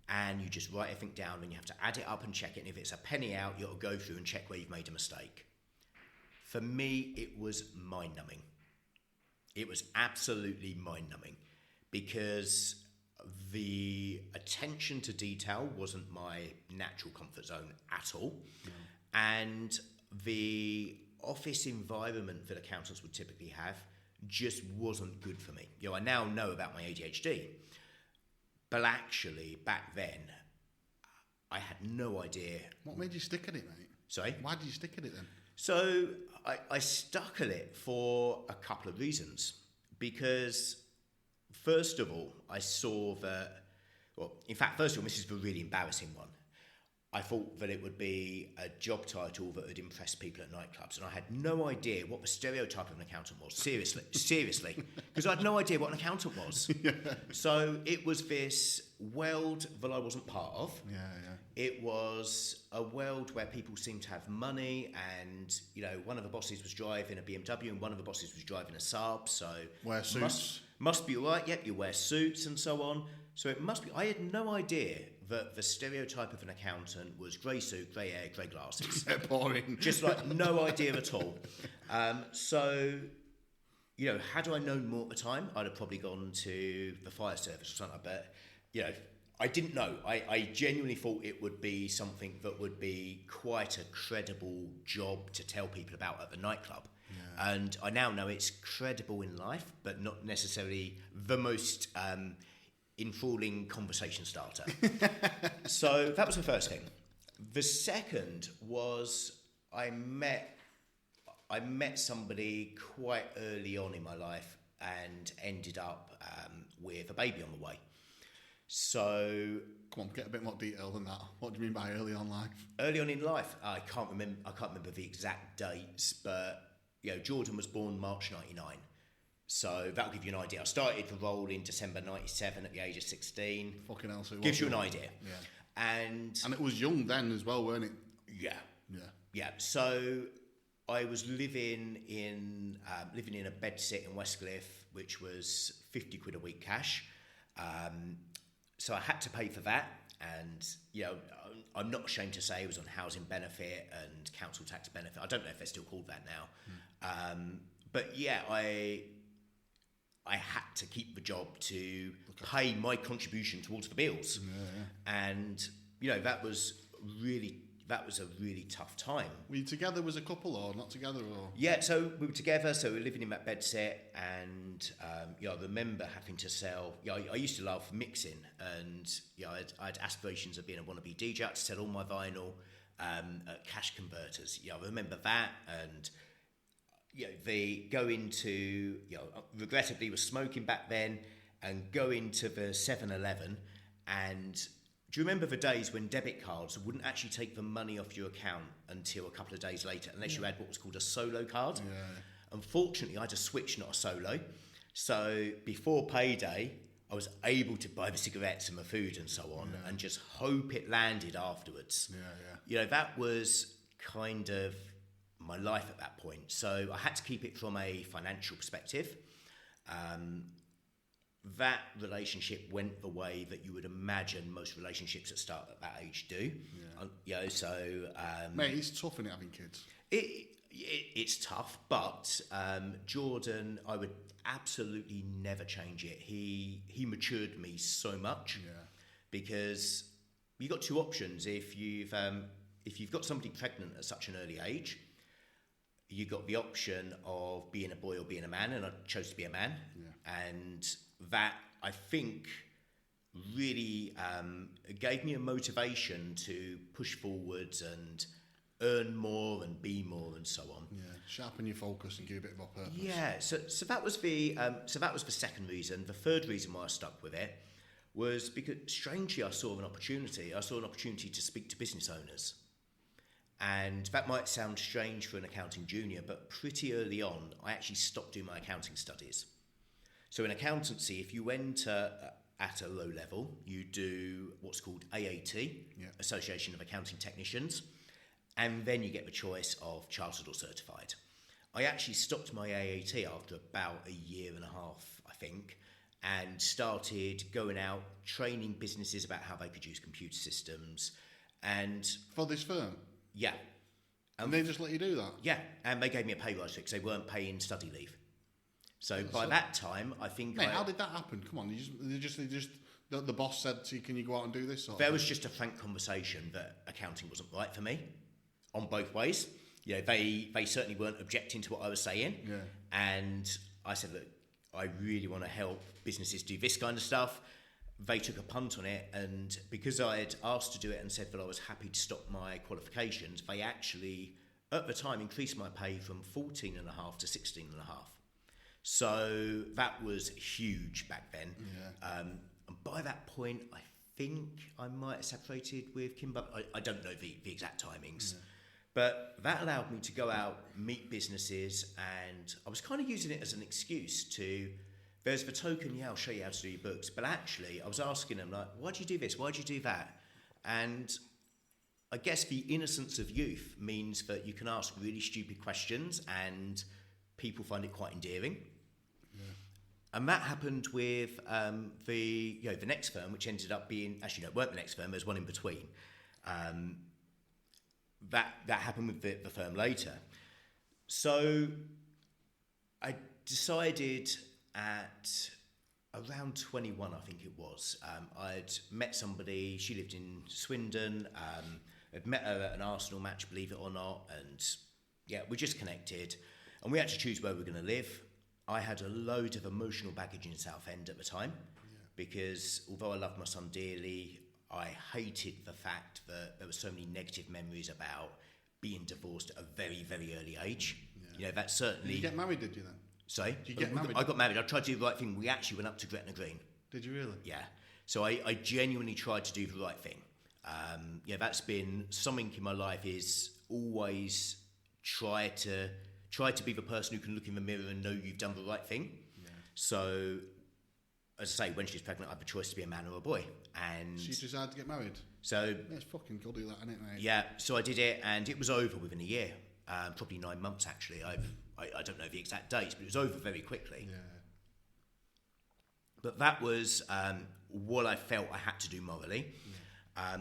and you just write everything down, and you have to add it up and check it. And if it's a penny out, you'll go through and check where you've made a mistake. For me, it was mind-numbing. It was absolutely mind-numbing, because the attention to detail wasn't my natural comfort zone at all. No. And the office environment that accountants would typically have just wasn't good for me. I now know about my ADHD. But actually, back then, I had no idea. What made you stick at it, mate? Sorry? Why did you stick at it then? So I stuck at it for a couple of reasons. Because, first of all, I saw that... Well, in fact, first of all, this is a really embarrassing one. I thought that it would be a job title that would impress people at nightclubs, and I had no idea what the stereotype of an accountant was. Seriously, because I had no idea what an accountant was. Yeah. So it was this world that I wasn't part of. Yeah. It was a world where people seemed to have money, and one of the bosses was driving a BMW, and one of the bosses was driving a Saab. So wear suits. Must be all right. Yep, you wear suits and so on. So it must be. I had no idea that the stereotype of an accountant was grey suit, grey hair, grey glasses. Boring. Just like no idea at all. So, had I known more at the time, I'd have probably gone to the fire service or something. But, I didn't know. I genuinely thought it would be something that would be quite a credible job to tell people about at the nightclub. Yeah. And I now know it's credible in life, but not necessarily the most... enthralling conversation starter. So that was the first thing. The second was I met somebody quite early on in my life and ended up with a baby on the way. So come on, get a bit more detail than that. What do you mean by early on life? Early on in life, I can't remember the exact dates, but Jordan was born March 99. So that'll give you an idea. I started the role in December 97 at the age of 16. Fucking hell, so gives you an idea. Yeah. And it was young then as well, weren't it? Yeah. So I was living in a bedsit in Westcliff, which was 50 quid a week cash. So I had to pay for that, and I'm not ashamed to say it was on housing benefit and council tax benefit. I don't know if they're still called that now. But yeah, I had to keep the job to pay my contribution towards the bills. And that was a really tough time. Were you together as a couple or not together? Or yeah, so we were together, so we were living in that bedsit, and I remember having to sell. I used to love mixing, and I had aspirations of being a wannabe DJ. I had to sell all my vinyl at cash converters. I remember that, and they go into, regrettably was smoking back then, and go into the 7-Eleven, and do you remember the days when debit cards wouldn't actually take the money off your account until a couple of days later, unless you had what was called a solo card? Yeah. Unfortunately, I had a switch, not a solo. So before payday, I was able to buy the cigarettes and the food and so on, and just hope it landed afterwards. Yeah. That was kind of my life at that point. So I had to keep it from a financial perspective. That relationship went the way that you would imagine most relationships that start at that age do. Mate, it's tough, isn't it, having kids? It's tough, but Jordan, I would absolutely never change it. He matured me so much. Because you've got two options. If you've got somebody pregnant at such an early age, you got the option of being a boy or being a man, and I chose to be a man. And that, I think, really gave me a motivation to push forwards and earn more and be more and so on. Sharpen your focus and give a bit of a purpose. So that was the second reason. The third reason why I stuck with it was because, strangely, I saw an opportunity. I saw an opportunity to speak to business owners. And that might sound strange for an accounting junior, but pretty early on, I actually stopped doing my accounting studies. So in accountancy, if you went at a low level, you do what's called AAT, Association of Accounting Technicians, and then you get the choice of chartered or certified. I actually stopped my AAT after about a year and a half, I think, and started going out, training businesses about how they produce computer systems. And for this firm? Yeah. And they just let you do that? Yeah, and they gave me a pay rise because they weren't paying study leave. So by that time, I think... Mate, how did that happen? Come on, the boss said to you, can you go out and do this? There was just a frank conversation that accounting wasn't right for me, on both ways. They certainly weren't objecting to what I was saying. And I said, look, I really want to help businesses do this kind of stuff. they took a punt on it, and because I had asked to do it and said that I was happy to stop my qualifications, they actually, at the time, increased my pay from 14.5 to 16.5. So that was huge back then. Yeah. And by that point, I think I might have separated with Kim, but I don't know the exact timings. Yeah. But that allowed me to go out, meet businesses, and I was kind of using it as an excuse to, there's the token, yeah, I'll show you how to do your books. But actually, I was asking them, like, why do you do this? Why do you do that? And I guess the innocence of youth means that you can ask really stupid questions and people find it quite endearing. Yeah. And that happened with the next firm, which ended up being, actually, no, it weren't the next firm, there's one in between. That happened with the firm later. So I decided at around 21, I think it was, I'd met somebody, she lived in Swindon, I'd met her at an Arsenal match, believe it or not, and yeah, we just connected, and we had to choose where we were going to live. I had a load of emotional baggage in Southend at the time, because although I loved my son dearly, I hated the fact that there were so many negative memories about being divorced at a very, very early age. Yeah. You know, that certainly... Did you get married, did you then? Sorry? Did you get married? I got married. I tried to do the right thing. We actually went up to Gretna Green. Did you really? Yeah. So I genuinely tried to do the right thing. That's been something in my life, is always try to be the person who can look in the mirror and know you've done the right thing. Yeah. So... as I say, when she was pregnant, I had the choice to be a man or a boy. And she decided to get married? So... yeah, it's fucking cool to do that, isn't it, mate? Yeah, so I did it, and it was over within a year. Probably 9 months, actually. I don't know the exact dates, but it was over very quickly. Yeah. But that was what I felt I had to do morally. Yeah.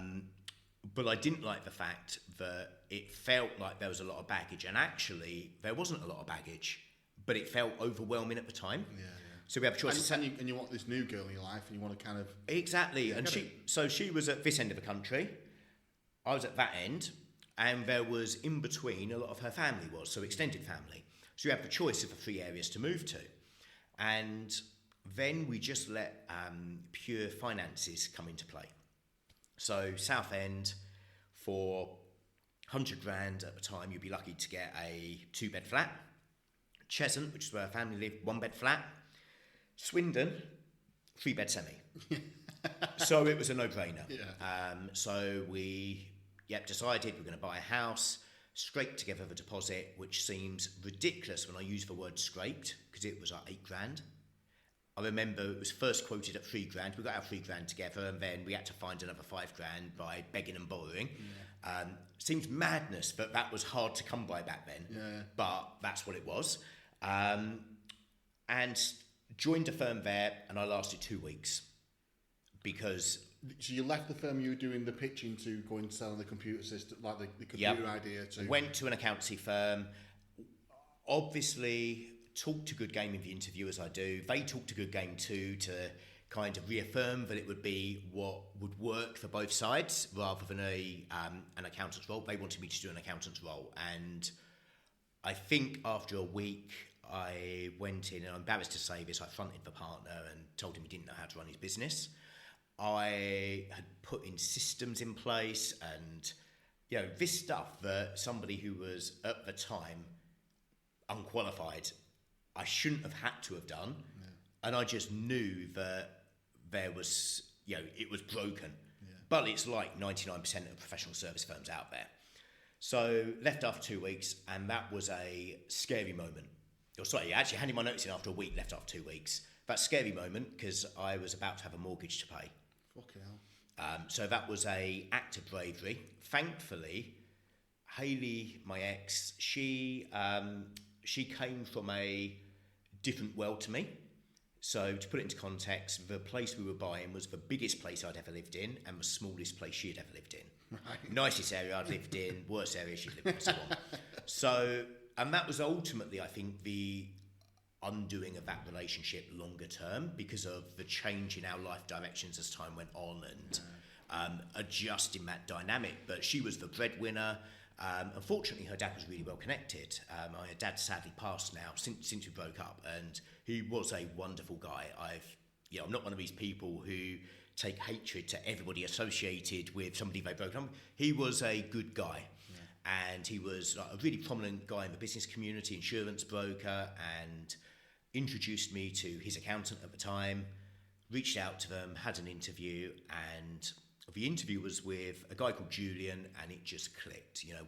But I didn't like the fact that it felt like there was a lot of baggage. And actually, there wasn't a lot of baggage, but it felt overwhelming at the time. Yeah. So we have a choice. And you want this new girl in your life, and you want to kind of... Exactly. And she was at this end of the country. I was at that end. And there was, in between, a lot of her family was, so extended family. So you have the choice of the 3 areas to move to. And then we just let pure finances come into play. So Southend, for 100 grand at the time, you'd be lucky to get a 2-bed flat. Cheshunt, which is where her family lived, 1-bed flat. Swindon, 3-bed semi. So it was a no-brainer. Yeah. So we decided we're going to buy a house, scrape together the deposit, which seems ridiculous when I use the word scraped, because it was like 8 grand. I remember it was first quoted at 3 grand. We got our 3 grand together, and then we had to find another 5 grand by begging and borrowing. Yeah. Seems madness, but that was hard to come by back then. Yeah. But that's what it was. And joined a firm there, and I lasted 2 weeks because... So you left the firm you were doing the pitching to go and sell the computer system, like the computer idea to... Went to an accountancy firm. Obviously, talked a good game in the interview, as I do. They talked a good game too, to kind of reaffirm that it would be what would work for both sides rather than an accountant's role. They wanted me to do an accountant's role, and I think after a week... I went in, and I'm embarrassed to say this, I fronted the partner and told him he didn't know how to run his business. I had put in systems in place and, this stuff that somebody who was, at the time, unqualified, I shouldn't have had to have done. Yeah. And I just knew that there was, it was broken. Yeah. But it's like 99% of professional service firms out there. So left after 2 weeks, and that was a scary moment. Sorry, I actually handed my notice in after a week, left after 2 weeks. That scary moment, because I was about to have a mortgage to pay. Fucking hell. So that was a act of bravery. Thankfully, Hayley, my ex, she came from a different world to me. So to put it into context, the place we were buying was the biggest place I'd ever lived in and the smallest place she'd ever lived in. Right. Nicest area I'd lived in, worst area she'd lived in, and so on. So... and that was ultimately, I think, the undoing of that relationship longer term because of the change in our life directions as time went on and adjusting that dynamic. But she was the breadwinner. Unfortunately, her dad was really well connected. My dad sadly passed now since we broke up, and he was a wonderful guy. I'm not one of these people who take hatred to everybody associated with somebody very broken. He was a good guy. And he was like a really prominent guy in the business community, insurance broker, and introduced me to his accountant at the time, reached out to them, had an interview, and the interview was with a guy called Julian, and it just clicked. You know,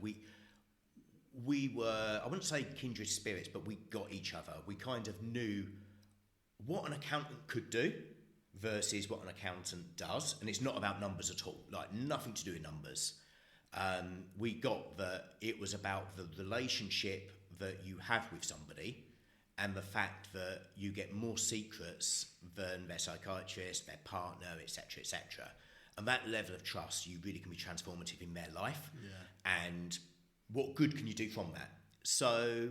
we were, I wouldn't say kindred spirits, but we got each other. We kind of knew what an accountant could do versus what an accountant does, and it's not about numbers at all, like nothing to do with numbers. We got that it was about the relationship that you have with somebody and the fact that you get more secrets than their psychiatrist, their partner, etc., etc. And that level of trust, you really can be transformative in their life. Yeah. And what good can you do from that? So,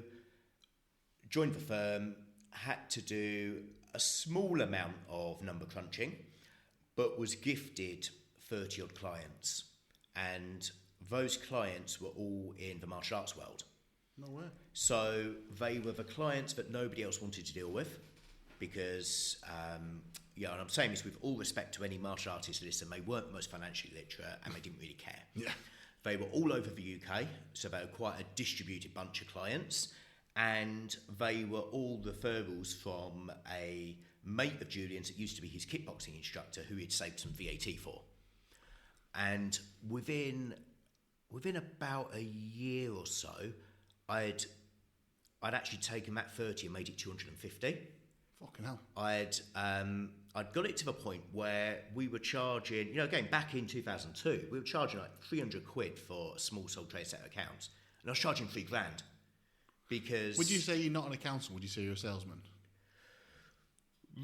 joined the firm, had to do a small amount of number crunching, but was gifted 30 odd clients. And those clients were all in the martial arts world. No way. So they were the clients that nobody else wanted to deal with because, and I'm saying this with all respect to any martial artist listener, they weren't the most financially literate and they didn't really care. Yeah. They were all over the UK, so they were quite a distributed bunch of clients, and they were all referrals from a mate of Julian's that used to be his kickboxing instructor who he'd saved some VAT for. And within about a year or so, I'd actually taken that 30 and made it 250. Fucking hell. I'd got it to the point where we were charging, again, back in 2002, we were charging like 300 quid for a small sole trade set of accounts. And I was charging $3,000 because... Would you say you're not an accountant? Would you say you're a salesman?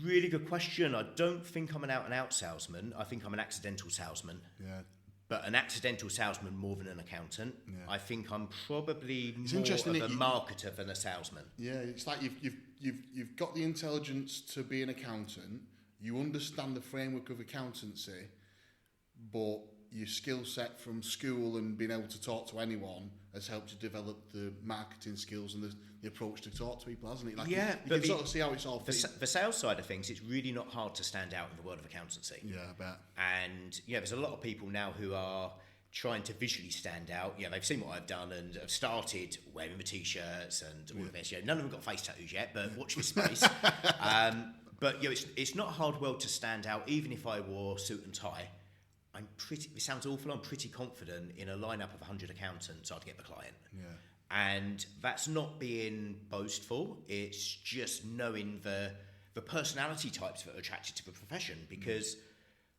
Really good question. I don't think I'm an out-and-out salesman. I think I'm an accidental salesman. Yeah. But an accidental salesman more than an accountant. Yeah. I think I'm probably it's more of a marketer than a salesman. Yeah, it's like you've got the intelligence to be an accountant. You understand the framework of accountancy, but your skill set from school and being able to talk to anyone has helped you develop the marketing skills and the approach to talk to people, hasn't it? Like yeah, you can sort of see how it's all the sales side of things, it's really not hard to stand out in the world of accountancy. Yeah, I bet. And there's a lot of people now who are trying to visually stand out. They've seen what I've done and have started wearing the t-shirts and all of this. None of them got face tattoos yet, but watch this space. But it's not a hard world to stand out, even if I wore suit and tie. It sounds awful, I'm pretty confident in a lineup of 100 accountants I'd get the client. Yeah. And that's not being boastful, it's just knowing the personality types that are attracted to the profession, because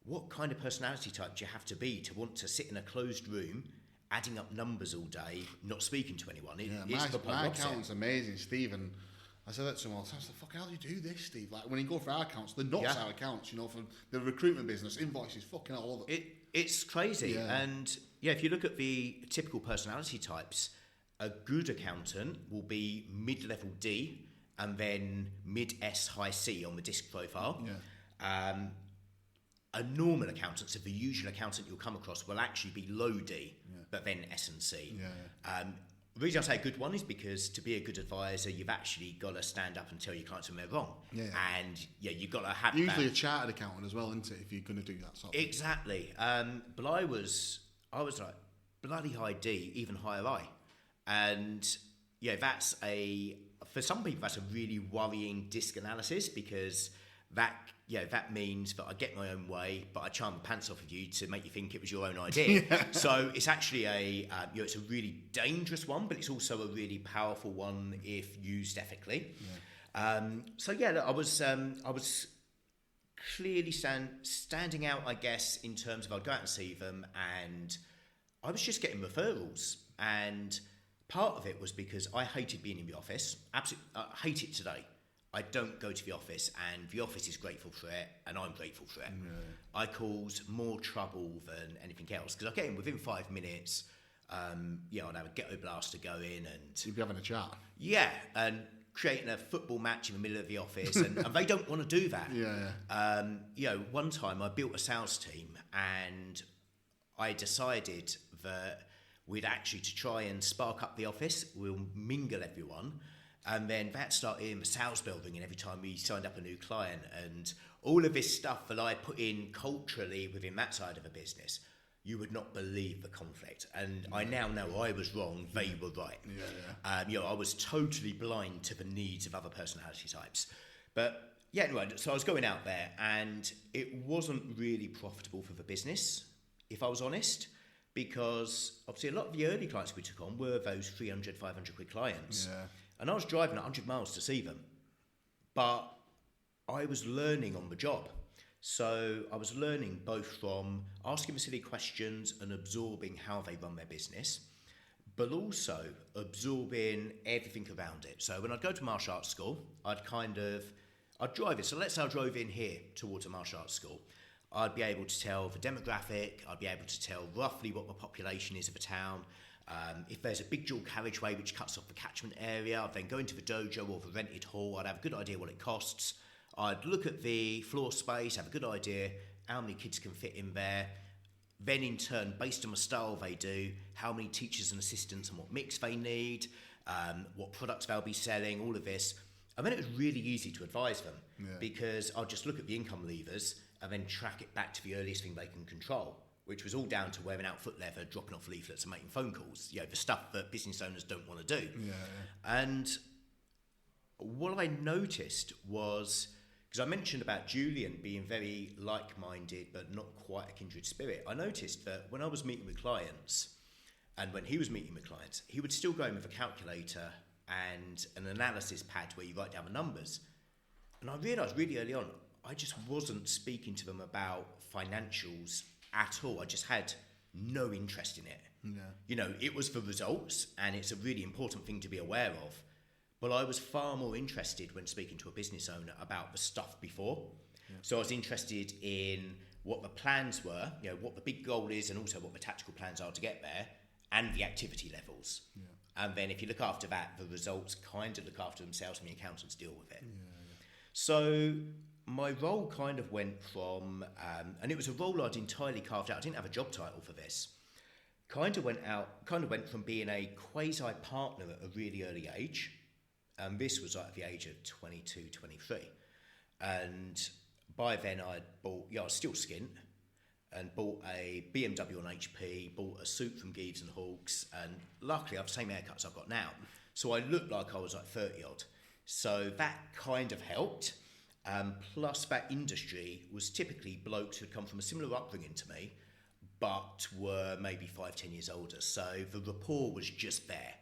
what kind of personality type do you have to be to want to sit in a closed room adding up numbers all day, not speaking to anyone? My accountant's amazing, Stephen. I said that to him all the time. I said, fuck, how do you do this, Steve? Like, when you go for our accounts, they're not our accounts, for the recruitment business, invoices, fucking all over. It's crazy. Yeah. And, if you look at the typical personality types, a good accountant will be mid-level D and then mid-S, high C on the disc profile. Yeah. A normal accountant, so the usual accountant you'll come across, will actually be low D, but then S and C. Yeah. The reason I say a good one is because to be a good advisor, you've actually got to stand up and tell your clients when they're wrong. Yeah. And you've got to have usually a chartered accountant as well, isn't it? If you're going to do that sort of exactly. But I was like bloody high D, even higher I, and that's for some people that's a really worrying disc analysis, because that means that I get my own way, but I charm the pants off of you to make you think it was your own idea. So it's actually it's a really dangerous one, but it's also a really powerful one if used ethically. Yeah. I was clearly standing out, I guess, in terms of I'd go out and see them, and I was just getting referrals. And part of it was because I hated being in the office. Absolutely, I hate it today. I don't go to the office, and the office is grateful for it, and I'm grateful for it. Yeah. I cause more trouble than anything else, because I get in within 5 minutes. I'd have a ghetto blaster go in, and you'd be having a chat. Yeah, and creating a football match in the middle of the office, and they don't want to do that. Yeah. One time I built a sales team, and I decided that we'd actually, to try and spark up the office, we'll mingle everyone. And then that started in the sales building, and every time we signed up a new client, and all of this stuff that I put in culturally within that side of the business, you would not believe the conflict. And I now know I was wrong, they were right. I was totally blind to the needs of other personality types. But yeah, anyway, so I was going out there, and it wasn't really profitable for the business, if I was honest, because obviously a lot of the early clients we took on were those 300, 500 quid clients. Yeah. And I was driving 100 miles to see them. But I was learning on the job. So I was learning both from asking the silly questions and absorbing how they run their business, but also absorbing everything around it. So when I'd go to martial arts school, I'd drive it. So let's say I drove in here towards a martial arts school. I'd be able to tell the demographic, I'd be able to tell roughly what the population is of a town. If there's a big dual carriageway which cuts off the catchment area, I'd then go into the dojo or the rented hall. I'd have a good idea what it costs. I'd look at the floor space, have a good idea how many kids can fit in there. Then in turn, based on the style they do, how many teachers and assistants and what mix they need, what products they'll be selling, all of this. And then it was really easy to advise them because I'll just look at the income levers and then track it back to the earliest thing they can control, which was all down to wearing out foot leather, dropping off leaflets and making phone calls, the stuff that business owners don't want to do. And what I noticed was, because I mentioned about Julian being very like-minded but not quite a kindred spirit, I noticed that when I was meeting with clients and when he was meeting with clients, he would still go in with a calculator and an analysis pad where you write down the numbers. And I realised really early on, I just wasn't speaking to them about financials at all. I just had no interest in it. It was for results, and it's a really important thing to be aware of. But I was far more interested when speaking to a business owner about the stuff before. So I was interested in what the plans were, what the big goal is, and also what the tactical plans are to get there, and the activity levels. And then if you look after that, the results kind of look after themselves, and the accountants deal with it. So my role kind of went from, and it was a role I'd entirely carved out. I didn't have a job title for this. Kind of went from being a quasi-partner at a really early age. And this was like at the age of 22, 23. And by then I was still skint, and bought a BMW on HP, bought a suit from Gives and Hawkes, and luckily I have the same haircuts I've got now. So I looked like I was like 30 odd. So that kind of helped. Plus that industry was typically blokes who'd come from a similar upbringing to me, but were maybe 5-10 years older. So the rapport was just there.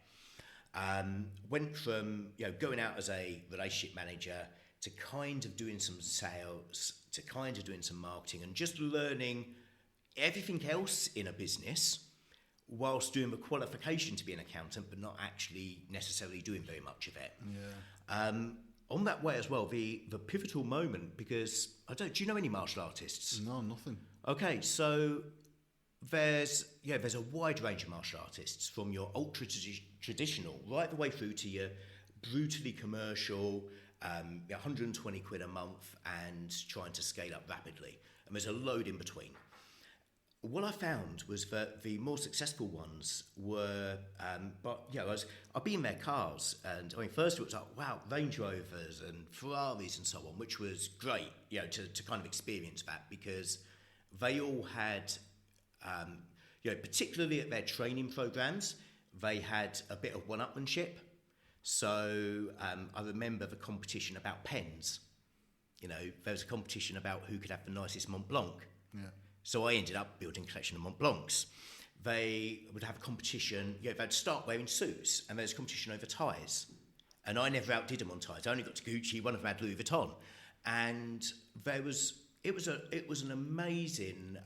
Went from going out as a relationship manager to kind of doing some sales, to kind of doing some marketing, and just learning everything else in a business whilst doing the qualification to be an accountant, but not actually necessarily doing very much of it. On that way as well, the pivotal moment, because do you know any martial artists? No, nothing. Okay, so there's a wide range of martial artists, from your ultra traditional right the way through to your brutally commercial, 120 quid a month and trying to scale up rapidly. And there's a load in between. What I found was that the more successful ones were, I'd be in their cars, and first it was like, wow, Range Rovers and Ferraris and so on, which was great, to kind of experience that, because they all had, particularly at their training programs, they had a bit of one-upmanship. So I remember the competition about pens. There was a competition about who could have the nicest Mont Blanc. So I ended up building a collection of Mont Blancs. They would have a competition, they'd start wearing suits, and there was a competition over ties. And I never outdid them on ties. I only got to Gucci, one of them had Louis Vuitton. And it was an amazing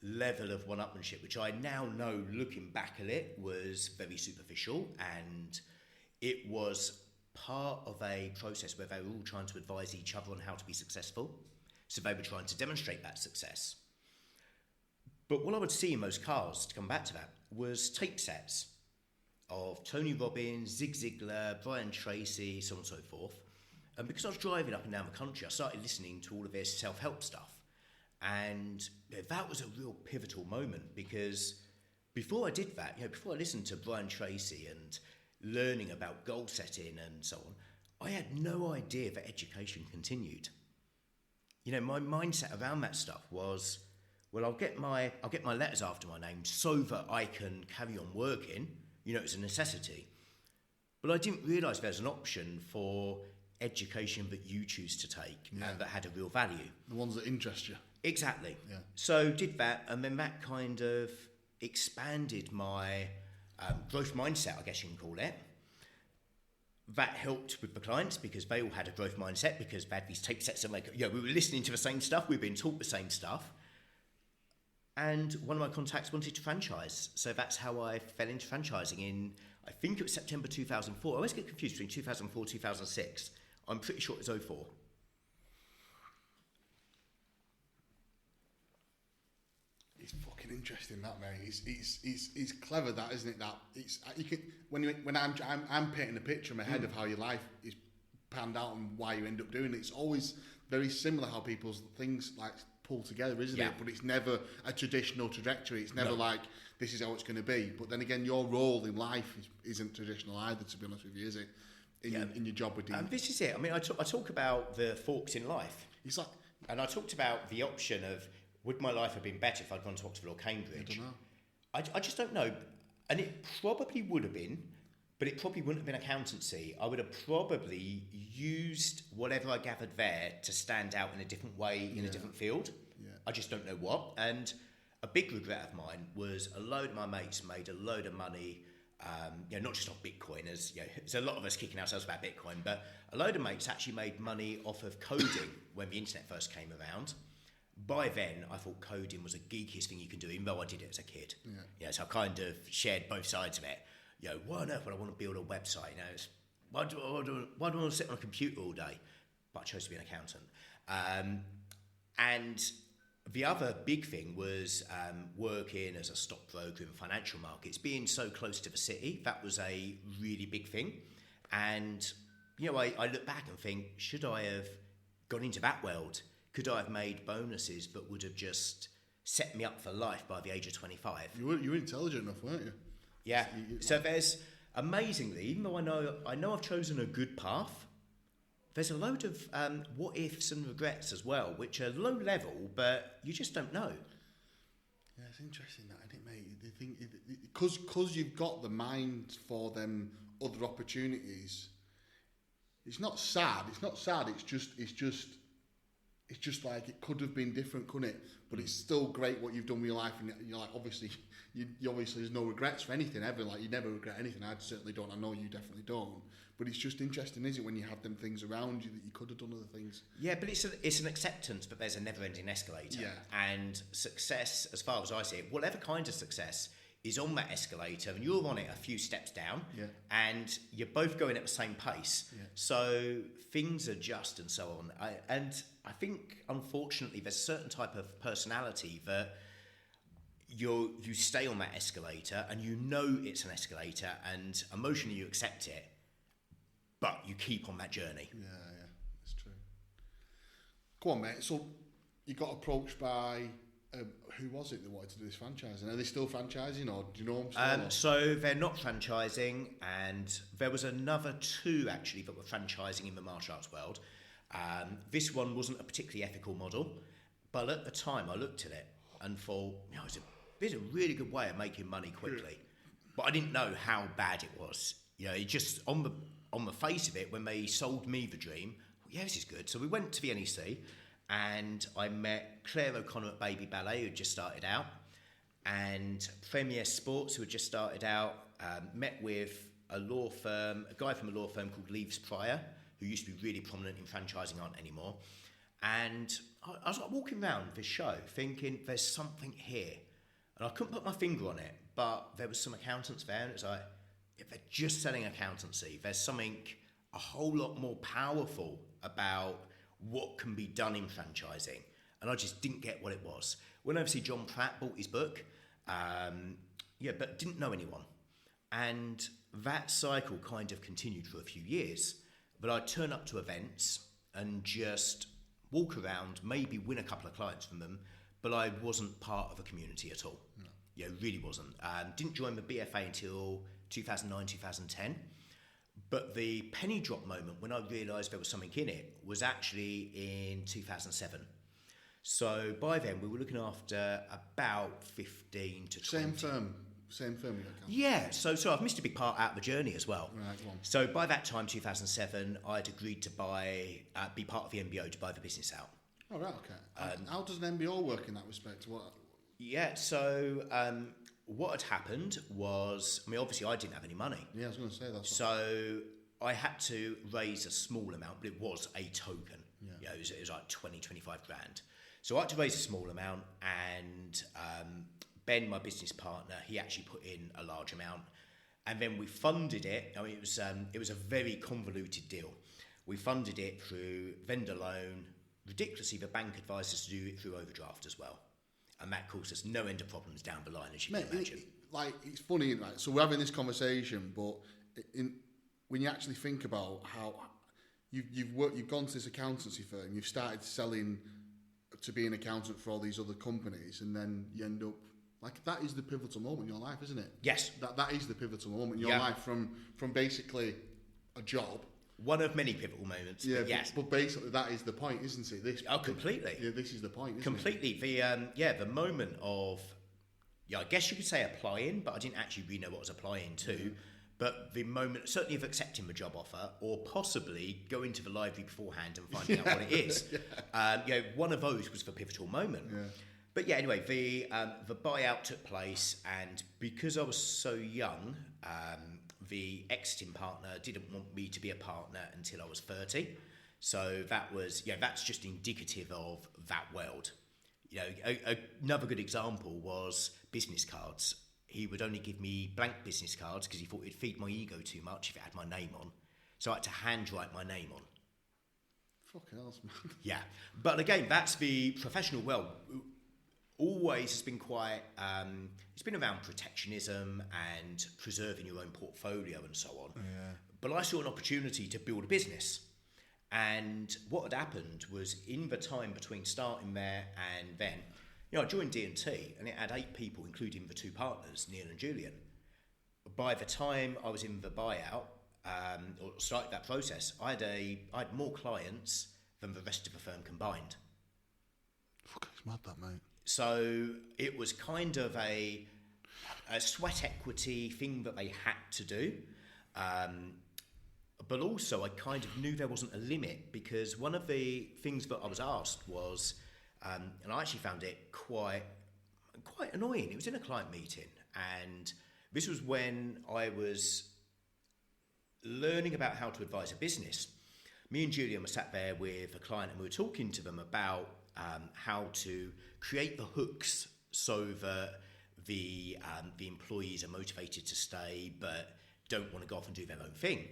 level of one-upmanship, which I now know, looking back at it, was very superficial, and it was part of a process where they were all trying to advise each other on how to be successful. So they were trying to demonstrate that success. But what I would see in most cars, to come back to that, was tape sets of Tony Robbins, Zig Ziglar, Brian Tracy, so on and so forth. And because I was driving up and down the country, I started listening to all of this self-help stuff. And that was a real pivotal moment, because before I did that, before I listened to Brian Tracy and learning about goal setting and so on, I had no idea that education continued. You know, my mindset around that stuff was, well, I'll get my letters after my name so that I can carry on working. You know, it's a necessity. But I didn't realise there's an option for education that you choose to take and that had a real value. The ones that interest you. Exactly. Yeah. So did that, and then that kind of expanded my growth mindset, I guess you can call it. That helped with the clients because they all had a growth mindset because they had these tape sets and we were listening to the same stuff, we were being taught the same stuff. And one of my contacts wanted to franchise. So that's how I fell into franchising in, I think it was September 2004. I always get confused between 2004 and 2006. I'm pretty sure it was 04. It's fucking interesting, that, mate. It's clever, that, isn't it? That it's you can when I'm painting a picture in my head of how your life is panned out and why you end up doing it. It's always very similar how people's things like pull together, isn't it? But it's never a traditional trajectory. It's never like this is how it's going to be. But then again, your role in life isn't traditional either. To be honest with you, is it? In your job with Dean. This is it. I mean, I talk about the forks in life. It's like, and I talked about the option of, would my life have been better if I'd gone to Oxford or Cambridge? I don't know. I just don't know. And it probably would have been, but it probably wouldn't have been accountancy. I would have probably used whatever I gathered there to stand out in a different way, in a different field. Yeah. I just don't know what. And a big regret of mine was a load of my mates made a load of money, not just off Bitcoin, as there's a lot of us kicking ourselves about Bitcoin, but a load of mates actually made money off of coding when the internet first came around. By then, I thought coding was the geekiest thing you can do, even though I did it as a kid. So I kind of shared both sides of it. Why on earth would I want to build a website? Why do I want to sit on a computer all day? But I chose to be an accountant. And the other big thing was working as a stockbroker in financial markets, being so close to the city. That was a really big thing. And, I look back and think, should I have gone into that world? Could I have made bonuses that would have just set me up for life by the age of 25? You were intelligent enough, weren't you? Yeah. So there's, amazingly, even though I know I've chosen a good path, there's a load of what ifs and regrets as well, which are low level, but you just don't know. Yeah, it's interesting that, isn't it, mate? The thing, because you've got the mind for them other opportunities. It's not sad. It's just like it could have been different, couldn't it? But it's still great what you've done with your life, and you're like, obviously, you obviously there's no regrets for anything ever. Like, you never regret anything. I certainly don't. I know you definitely don't. But it's just interesting, isn't it, when you have them things around you that you could have done other things. Yeah, but it's an acceptance, but there's a never-ending escalator. Yeah. And success, as far as I see it, whatever kind of success, is on that escalator, and you're on it a few steps down, and you're both going at the same pace. Yeah. So things adjust and so on. I think, unfortunately, there's a certain type of personality that you stay on that escalator, and it's an escalator, and emotionally you accept it, but you keep on that journey. Yeah, that's true. Go on, mate. So you got approached by... who was it that wanted to do this franchising? Are they still franchising, or do you know them still? So they're not franchising, and there was another two actually that were franchising in the martial arts world. This one wasn't a particularly ethical model, but at the time I looked at it and thought, it's a really good way of making money quickly. But I didn't know how bad it was. It just on the face of it, when they sold me the dream, this is good. So we went to the NEC. And I met Claire O'Connor at Baby Ballet, who had just started out, and Premier Sports, who had just started out. Met with a guy from a law firm called Leaves Pryor, who used to be really prominent in franchising, aren't anymore. And I was like walking around this show thinking, there's something here. And I couldn't put my finger on it, but there was some accountants there, and it's like, if they're just selling accountancy, there's something a whole lot more powerful about what can be done in franchising, and I just didn't get what it was. When obviously John Pratt bought his book, but didn't know anyone, and that cycle kind of continued for a few years. But I'd turn up to events and just walk around, maybe win a couple of clients from them, but I wasn't part of a community at all. No. Really wasn't. Didn't join the BFA until 2009, 2010. But the penny drop moment when I realised there was something in it was actually in 2007. So by then we were looking after about 15 to 20. Same firm. Yeah, so I've missed a big part out of the journey as well. Right, go on. So by that time, 2007, I'd agreed to be part of the MBO to buy the business out. Oh, right, okay. How does an MBO work in that respect? Yeah, so what had happened was, obviously I didn't have any money. Yeah, I was going to say that. So I had to raise a small amount, but it was a token. Yeah. It was like 20, 25 grand. So I had to raise a small amount, and Ben, my business partner, he actually put in a large amount, and then we funded it. It was a very convoluted deal. We funded it through vendor loan. Ridiculously, the bank advised us to do it through overdraft as well, and that caused us no end of problems down the line, as you can imagine. It's funny, right? So we're having this conversation, but when you actually think about how you've gone to this accountancy firm, you've started selling to be an accountant for all these other companies, and then you end up that is the pivotal moment in your life, isn't it? Yes. That is the pivotal moment in your life from basically a job. One of many pivotal moments. Yeah, yes. But basically that is the point, isn't it? Completely. This is the point, isn't completely. It? The moment of, I guess you could say applying, but I didn't actually really know what I was applying to. Mm-hmm. But the moment, certainly of accepting the job offer, or possibly going to the library beforehand and finding out what it is. One of those was the pivotal moment. Yeah. But yeah, anyway, the buyout took place, and because I was so young, the exiting partner didn't want me to be a partner until I was 30. So that's just indicative of that world. Another good example was business cards. He would only give me blank business cards because he thought it'd feed my ego too much if it had my name on. So I had to handwrite my name on. Fucking hell, man. Yeah. But again, that's the professional world. Always has been quite, it's been around protectionism and preserving your own portfolio and so on. Yeah. But I saw an opportunity to build a business. And what had happened was in the time between starting there and then, I joined D&T and it had 8 people, including the 2 partners, Neil and Julian. By the time I was in the buyout, or started that process, I had more clients than the rest of the firm combined. Fuck, it's mad that, mate. So it was kind of a sweat equity thing that they had to do. But also I kind of knew there wasn't a limit, because one of the things that I was asked was, and I actually found it quite annoying. It was in a client meeting, and this was when I was learning about how to advise a business. Me and Julian were sat there with a client, and we were talking to them about how to create the hooks so that the employees are motivated to stay but don't want to go off and do their own thing.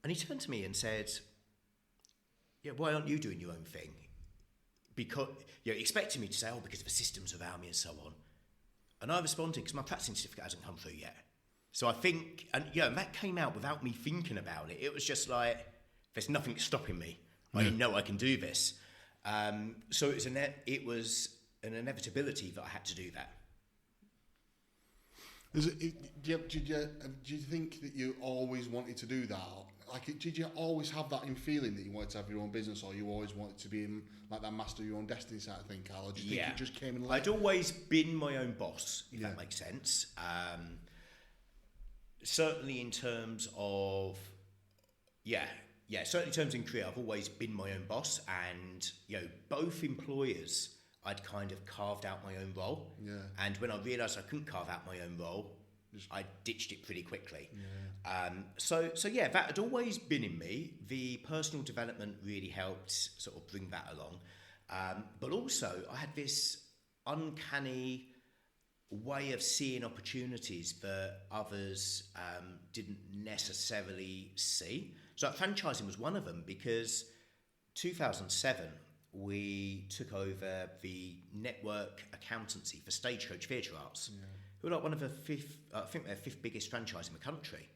And he turned to me and said, why aren't you doing your own thing? Because expecting me to say, because of the systems around me and so on. And I responded, because my practicing certificate hasn't come through yet. So I think, and that came out without me thinking about it. It was just like, there's nothing stopping me. I know I can do this. So it was an inevitability that I had to do that. Do you think that you always wanted to do that? Did you always have that in feeling that you wanted to have your own business, or you always wanted to be in that master of your own destiny side of thing, Carl? Or do you think it just came in later? I'd always been my own boss, if that makes sense. Certainly in terms of, certainly in terms in career, I've always been my own boss, and both employers, I'd kind of carved out my own role. Yeah. And when I realised I couldn't carve out my own role, I ditched it pretty quickly. Yeah. So that had always been in me. The personal development really helped sort of bring that along. But also I had this uncanny way of seeing opportunities that others didn't necessarily see. So franchising was one of them, because 2007 we took over the network accountancy for Stagecoach Theatre Arts, who were like one of the fifth biggest franchise in the country.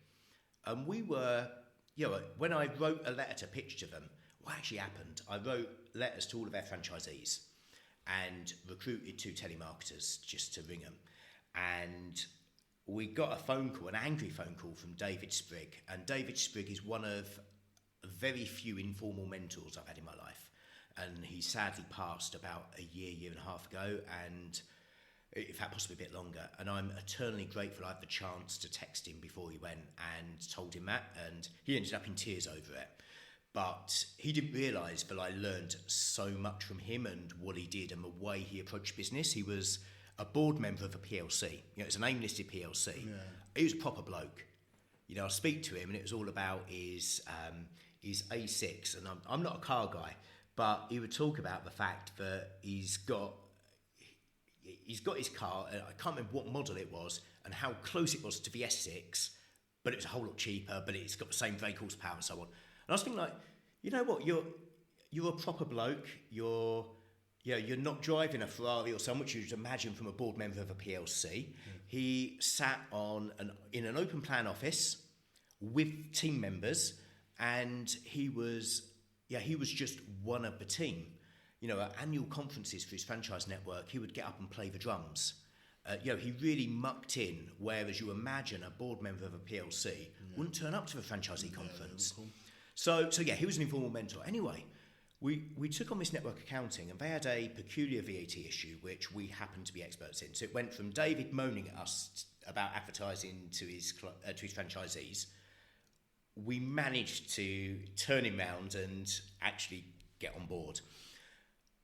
And we were, when I wrote a letter to pitch to them, what actually happened, I wrote letters to all of their franchisees and recruited 2 telemarketers just to ring them. And we got a phone call, an angry phone call from David Sprigg. And David Sprigg is one of very few informal mentors I've had in my life. And he sadly passed about a year and a half ago, and in fact, possibly a bit longer. And I'm eternally grateful I had the chance to text him before he went and told him that. And he ended up in tears over it. But he didn't realise that I learned so much from him and what he did and the way he approached business. He was a board member of a PLC. You know, it's an AIM-listed PLC. Yeah. He was a proper bloke. You know, I speak to him and it was all about his A6. And I'm not a car guy, but he would talk about the fact that he's got his car, I can't remember what model it was and how close it was to the S6, but it was a whole lot cheaper, but it's got the same brake horsepower and so on. And I was thinking, like, you know what, you're a proper bloke, you're not driving a Ferrari or something, which you'd imagine from a board member of a PLC. He sat in an open plan office with team members, and he was just one of the team. You know, at annual conferences for his franchise network, he would get up and play the drums. He really mucked in, whereas you imagine a board member of a PLC wouldn't turn up to a franchisee conference. So he was an informal mentor. Anyway, we took on this network accounting, and they had a peculiar VAT issue, which we happened to be experts in. So it went from David moaning at us about advertising to his franchisees. We managed to turn him round and actually get on board.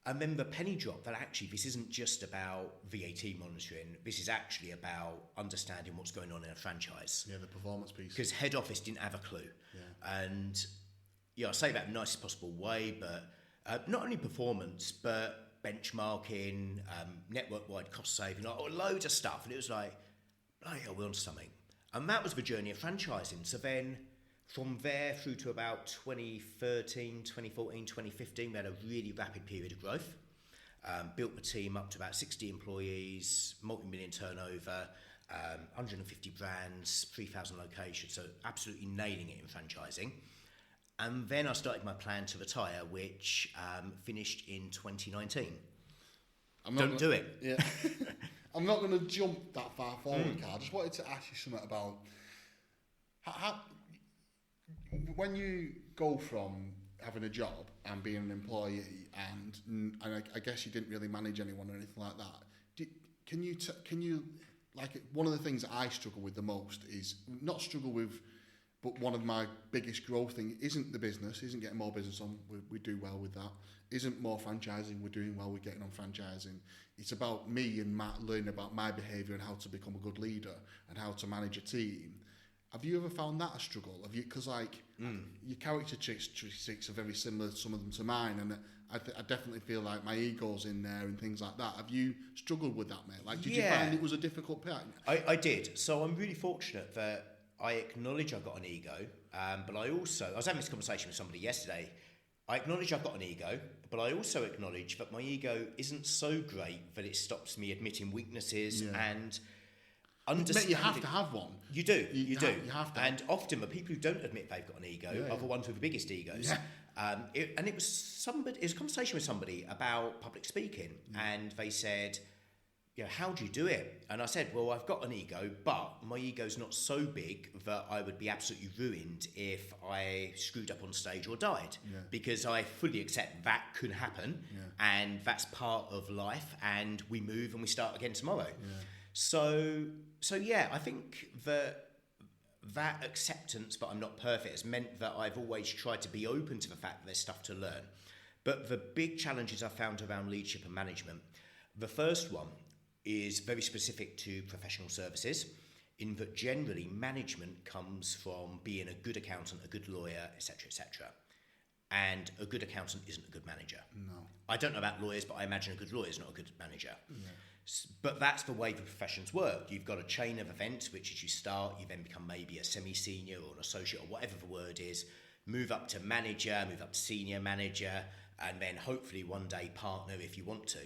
And then the penny dropped that actually this isn't just about VAT monitoring, this is actually about understanding what's going on in a franchise. Yeah, the performance piece. Because head office didn't have a clue. Yeah. And I say that in the nicest possible way, but not only performance, but benchmarking, network-wide cost saving, loads of stuff. And it was like, oh yeah, we're on something. And that was the journey of franchising. So then from there through to about 2013, 2014, 2015, we had a really rapid period of growth. Built the team up to about 60 employees, multi-million turnover, 150 brands, 3,000 locations, so absolutely nailing it in franchising. And then I started my plan to retire, which finished in 2019. Don't do it. Yeah. I'm not going to jump that far forward, Carl. I just wanted to ask you something about how when you go from having a job and being an employee, and I guess you didn't really manage anyone or anything like that. Can you like, one of the things that I struggle with the most is not struggle with, but one of my biggest growth thing isn't the business, isn't getting more business on. We do well with that. Isn't more franchising. We're doing well with getting on franchising. It's about me and Matt learning about my behaviour and how to become a good leader and how to manage a team. Have you ever found that a struggle? Have you? Because your characteristics are very similar, some of them to mine, and I definitely feel like my ego's in there and things like that. Have you struggled with that, mate? Like, did you find it was a difficult part? I did. So I'm really fortunate that I acknowledge I've got an ego, but I was having this conversation with somebody yesterday. I acknowledge I've got an ego, but I also acknowledge that my ego isn't so great that it stops me admitting weaknesses and understanding. You have to have one. You do. You do. You have to. And often the people who don't admit they've got an ego are the ones with the biggest egos. Yeah. It was a conversation with somebody about public speaking, and they said, how do you do it? And I said, well, I've got an ego, but my ego's not so big that I would be absolutely ruined if I screwed up on stage or died. Yeah. Because I fully accept that could happen, and that's part of life, and we move and we start again tomorrow. Yeah. So I think that acceptance, but I'm not perfect, has meant that I've always tried to be open to the fact that there's stuff to learn. But the big challenges I found around leadership and management, the first one is very specific to professional services, in that generally management comes from being a good accountant, a good lawyer, etc., etc. And a good accountant isn't a good manager. No. I don't know about lawyers, but I imagine a good lawyer is not a good manager. Yeah. But that's the way the professions work. You've got a chain of events, which is you start, you then become maybe a semi-senior or an associate or whatever the word is, move up to manager, move up to senior manager, and then hopefully one day partner if you want to.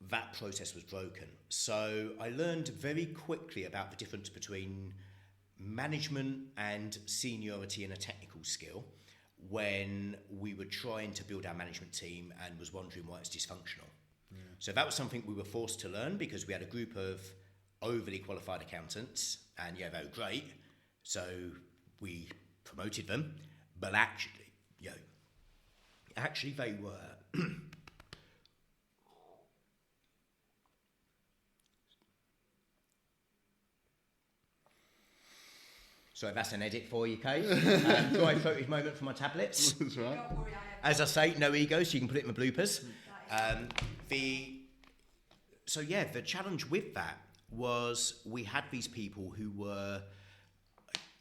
That process was broken. So I learned very quickly about the difference between management and seniority and a technical skill when we were trying to build our management team and was wondering why it's dysfunctional. So that was something we were forced to learn because we had a group of overly qualified accountants, and they were great, so we promoted them, but actually they were so that's an edit for you, Kate. Dry throated moment for my tablets. That's right. Don't worry, As I say, no ego, so you can put it in my bloopers. The challenge with that was we had these people who were,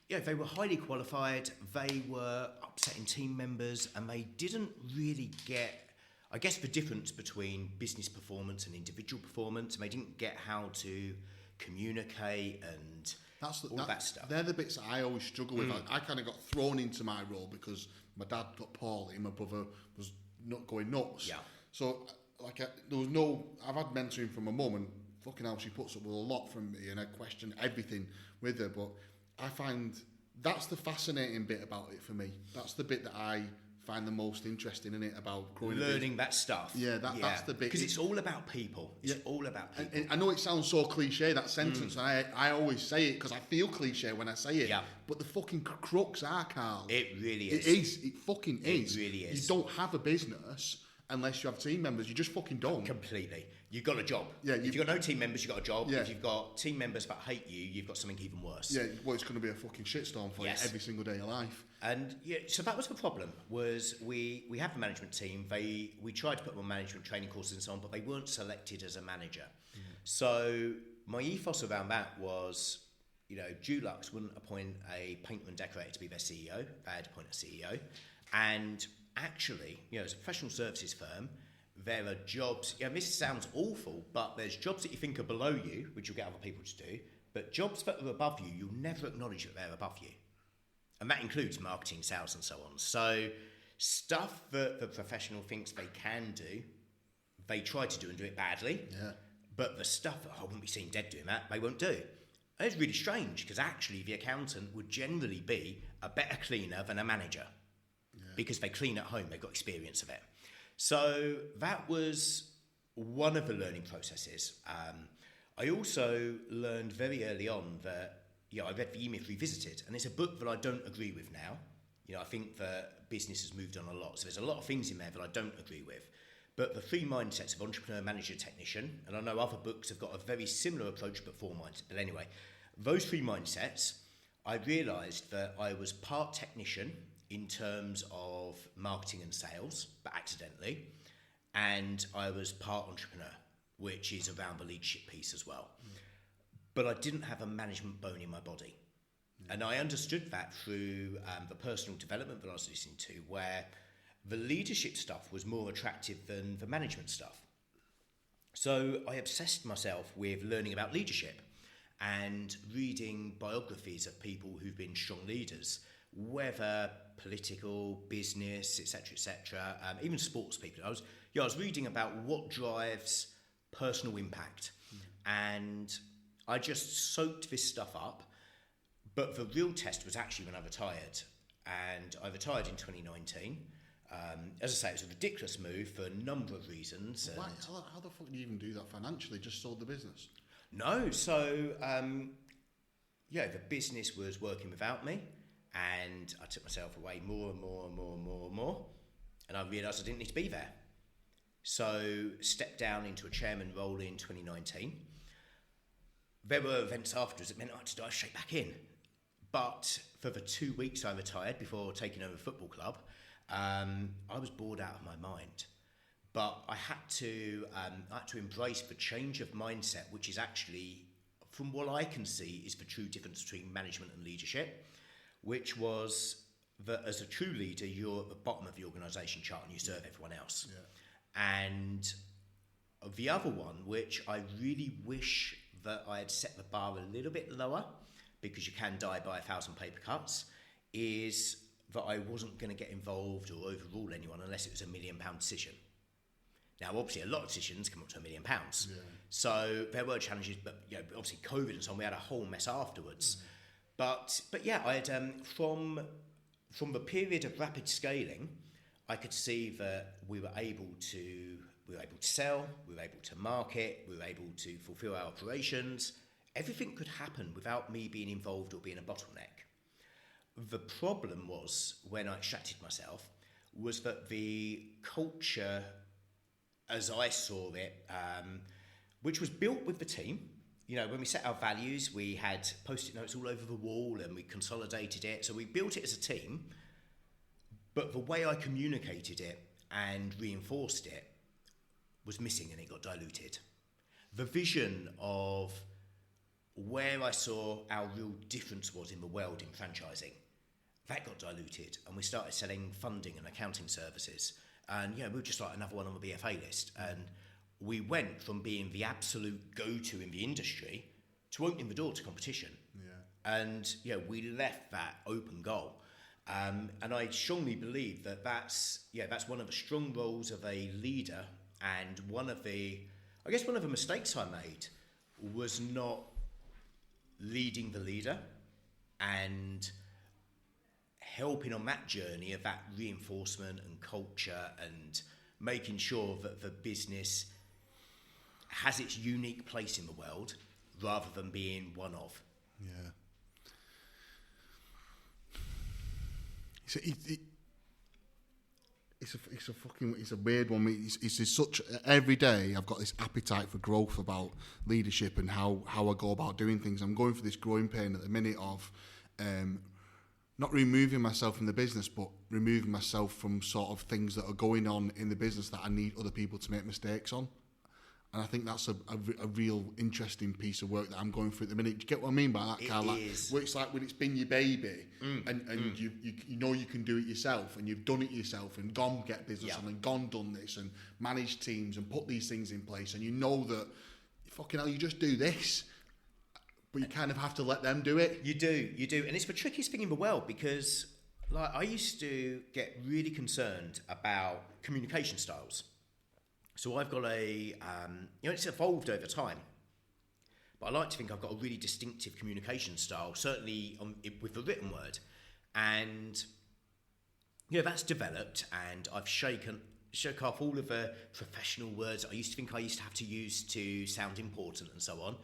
they were highly qualified, they were upsetting team members, and they didn't really get, I guess, the difference between business performance and individual performance. They didn't get how to communicate and all that stuff. They're the bits that I always struggle with. I kind of got thrown into my role because my dad got poorly and my brother was not going nuts. Yeah. So, I've had mentoring from my mum, and fucking hell, she puts up with a lot from me, and I question everything with her, but I find that's the fascinating bit about it for me. That's the bit that I find the most interesting in it, about growing learning that stuff. That's the bit. Because it's all about people. It's all about people. And I know it sounds so cliche, that sentence, and I always say it because I feel cliche when I say it. Yeah. But the fucking crux are, Carl. It really is. It is. It fucking is. It really is. You don't have a business unless you have team members. You just fucking don't. Completely. You've got a job. Yeah, if you've got no team members, you've got a job. Yeah. If you've got team members that hate you, you've got something even worse. Yeah, well, it's going to be a fucking shitstorm for you every single day of life. And so that was the problem, was we have a management team. We tried to put them on management training courses and so on, but they weren't selected as a manager. So my ethos around that was, Dulux wouldn't appoint a painter and decorator to be their CEO. They had to appoint a CEO. And actually, as a professional services firm, there are jobs, this sounds awful, but there's jobs that you think are below you, which you'll get other people to do, but jobs that are above you, you'll never acknowledge that they're above you. And that includes marketing, sales, and so on. So stuff that the professional thinks they can do, they try to do and do it badly. Yeah. But the stuff that I wouldn't be seen dead doing that, they won't do. And it's really strange, because actually the accountant would generally be a better cleaner than a manager. Because they clean at home, they've got experience of it. So that was one of the learning processes. I also learned very early on that, I read The E-Myth Revisited, and it's a book that I don't agree with now. I think that business has moved on a lot, so there's a lot of things in there that I don't agree with. But the 3 mindsets of entrepreneur, manager, technician, and I know other books have got a very similar approach, but 4 mindsets. But anyway, those 3 mindsets, I realised that I was part technician in terms of marketing and sales, but accidentally, and I was part entrepreneur, which is around the leadership piece as well. But I didn't have a management bone in my body. And I understood that through the personal development that I was listening to, where the leadership stuff was more attractive than the management stuff. So I obsessed myself with learning about leadership and reading biographies of people who've been strong leaders, whether political, business, etc., even sports people. I was reading about what drives personal impact, and I just soaked this stuff up. But the real test was actually when I retired, and I retired in 2019. As I say, it was a ridiculous move for a number of reasons. Why, how the fuck do you even do that financially? Just sold the business? No, so the business was working without me. And I took myself away more and more, and I realised I didn't need to be there. So stepped down into a chairman role in 2019. There were events afterwards that meant I had to dive straight back in. But for the 2 weeks I retired before taking over a football club, I was bored out of my mind. But I had to embrace the change of mindset, which is actually, from what I can see, is the true difference between management and leadership. Which was that as a true leader, you're at the bottom of the organisation chart and you serve everyone else. Yeah. And the other one, which I really wish that I had set the bar a little bit lower, because you can die by 1,000 paper cuts, is that I wasn't going to get involved or overrule anyone unless it was £1 million decision. Now, obviously, a lot of decisions come up to £1 million. Yeah. So there were challenges, but obviously COVID and so on, we had a whole mess afterwards. But yeah, I had from the period of rapid scaling, I could see that we were able to sell, we were able to market, we were able to fulfil our operations, everything could happen without me being involved or being a bottleneck. The problem was, when I extracted myself, was that the culture, as I saw it, which was built with the team. You know, when we set our values, we had post-it notes all over the wall and we consolidated it. So we built it as a team, but the way I communicated it and reinforced it was missing, and it got diluted. The vision of where I saw our real difference was in the world in franchising, that got diluted, and we started selling funding and accounting services. And, you know, we were just like another one on the BFA list. And we went from being the absolute go-to in the industry to opening the door to competition. Yeah. And, you know, we left that open goal. And I strongly believe that that's one of the strong roles of a leader, and one of the mistakes I made was not leading the leader and helping on that journey of that reinforcement and culture, and making sure that the business has its unique place in the world rather than being one of. Yeah. It's a weird one. It's such, every day I've got this appetite for growth about leadership and how I go about doing things. I'm going for this growing pain at the minute of not removing myself from the business, but removing myself from sort of things that are going on in the business that I need other people to make mistakes on. And I think that's a real interesting piece of work that I'm going through at the minute. Do you get what I mean by that, Carl? Like, where it's like when it's been your baby, and you know you can do it yourself, and you've done it yourself, and gone get business on, and gone done this, and managed teams, and put these things in place, and you know that, fucking hell, you just do this. But you kind of have to let them do it. You do. And it's the trickiest thing in the world, because like I used to get really concerned about communication styles. So I've got it's evolved over time, but I like to think I've got a really distinctive communication style, certainly with the written word. And, you know, that's developed, and I've shook off all of the professional words I used to think I used to have to use to sound important and so on.